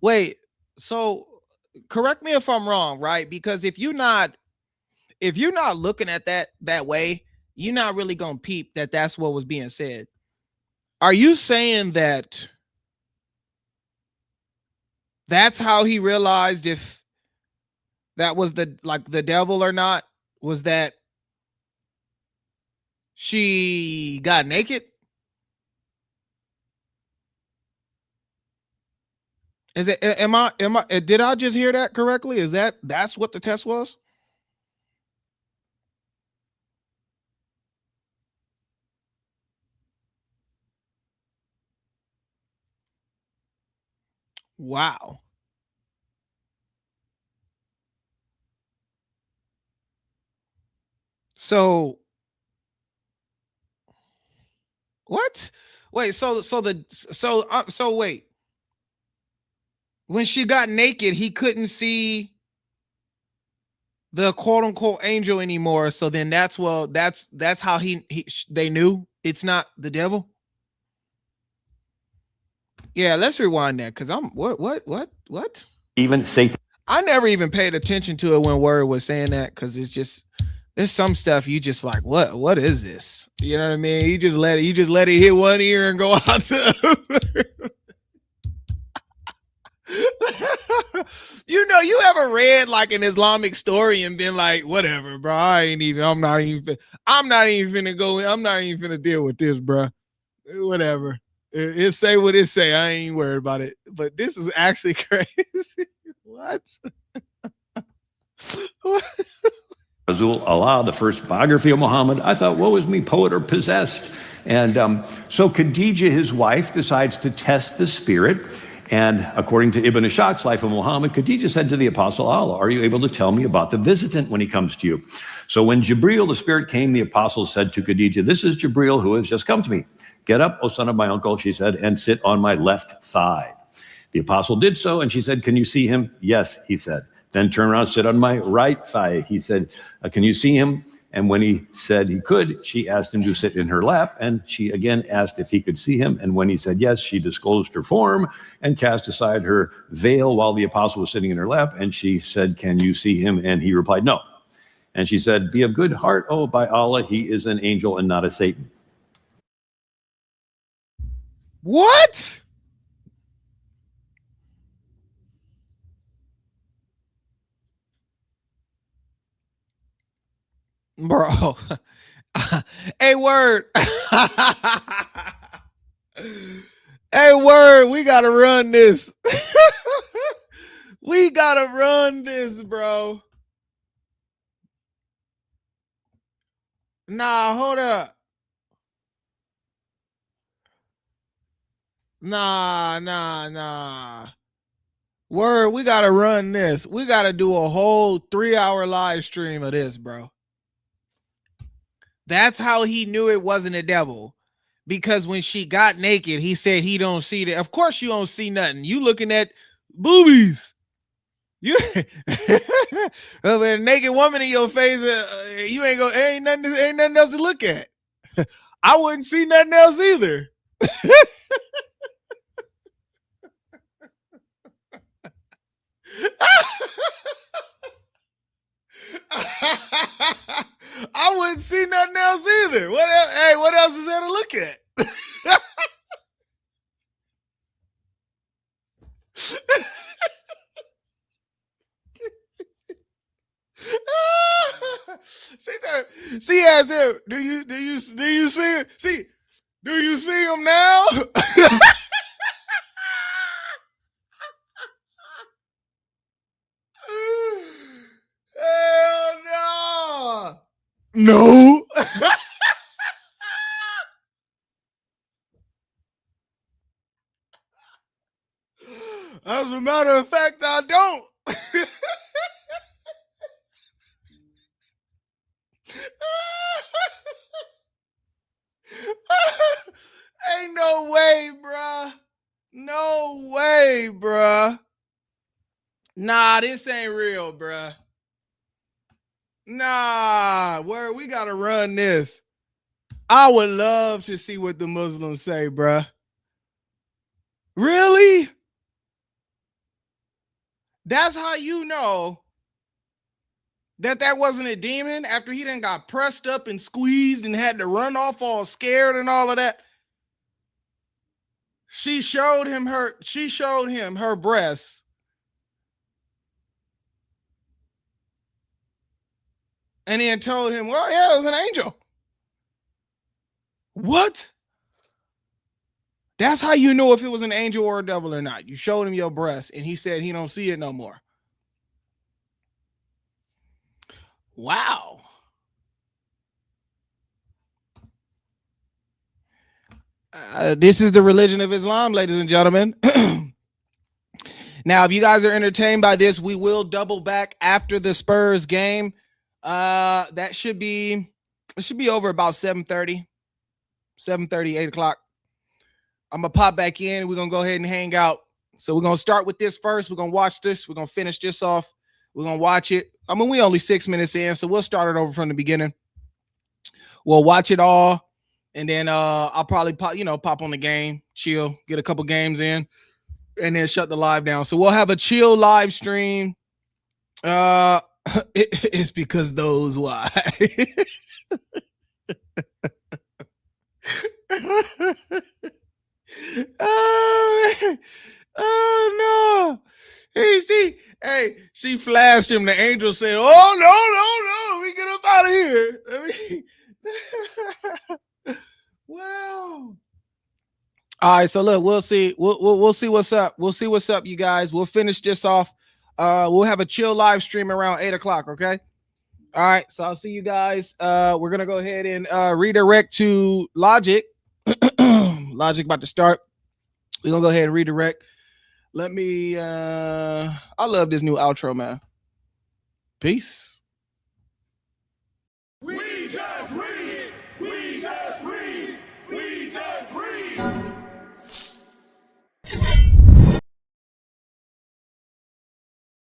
Wait. So, correct me if I'm wrong, right? Because if you're not looking at that way, you're not really gonna peep that that's what was being said. Are you saying that that's how he realized if that was the devil or not? Was that she got naked? Is it? Am I? Did I just hear that correctly? Is that's what the test was? Wow. So what? Wait, so wait. When she got naked, he couldn't see the quote unquote angel anymore. So then that's how they knew it's not the devil. Yeah, let's rewind that because I'm what? Even Satan. I never even paid attention to it when Word was saying that because it's just there's some stuff you just like, what is this? You know what I mean? You just let it hit one ear and go out to the other. You ever read like an Islamic story and been like, whatever, bro, I'm not even finna deal with this, bro. Whatever. It say what it say. I ain't worried about it. But this is actually crazy. What? Rasul Allah, the first biography of Muhammad. I thought, woe is me, poet or possessed. And so Khadijah, his wife, decides to test the spirit. And according to Ibn Ishaq's Life of Muhammad, Khadijah said to the apostle Allah, are you able to tell me about the visitant when he comes to you? So when Jibreel, the spirit, came, the apostle said to Khadijah, this is Jibreel who has just come to me. Get up, O son of my uncle, she said, and sit on my left thigh. The apostle did so, and she said, can you see him? Yes, he said. Then turn around, sit on my right thigh. He said, can you see him? And when he said he could, she asked him to sit in her lap. And she again asked if he could see him. And when he said yes, she disclosed her form and cast aside her veil while the apostle was sitting in her lap. And she said, can you see him? And he replied, no. And she said, be of good heart, oh, by Allah, he is an angel and not a Satan. What? Bro. Hey, Word. Hey, Word, we gotta run this. We gotta run this, bro. Nah, hold up. Nah. Word, we gotta run this. We gotta do a whole 3-hour live stream of this, bro. That's how he knew it wasn't a devil. Because when she got naked, he said he don't see that. Of course you don't see nothing. You looking at boobies. You a naked woman in your face, you ain't nothing else to look at. I wouldn't see nothing else either. I wouldn't see nothing else either. What else? Hey, what else is there to look at? See that? See as here. Do you see it? See, do you see him now? Hell no. No. As a matter of fact, I don't. Ain't no way, bruh. No way, bruh. Nah, this ain't real, bruh. Nah, where we gotta run this. I would love to see what the Muslims say, bruh. Really? That's how you know that wasn't a demon after he done got pressed up and squeezed and had to run off all scared and all of that. She showed him her breasts. And then told him, well, yeah, it was an angel. What? That's how you know if it was an angel or a devil or not. You showed him your breast and he said he don't see it no more. Wow. This is the religion of Islam, ladies and gentlemen. Now, if you guys are entertained by this, we will double back after the Spurs game. It should be over about 7:30, 8 o'clock. I'm gonna pop back in. We're gonna go ahead and hang out. So we're gonna start with this first. We're gonna watch this. We're gonna finish this off. We're gonna watch it. I mean, we only 6 minutes in, so we'll start it over from the beginning. We'll watch it all, and then I'll probably pop on the game, chill, get a couple games in, and then shut the live down. So we'll have a chill live stream. It's because those why. Oh no. Hey, she flashed him. The angel said, oh no, we get up out of here. Wow. All right, so look, we'll see. We'll see what's up. We'll see what's up, you guys. We'll finish this off. We'll have a chill live stream around 8 o'clock. Okay. All right. So I'll see you guys. We're gonna go ahead and redirect to Logic. Logic about to start. We're gonna go ahead and redirect. Let me I love this new outro, man. Peace.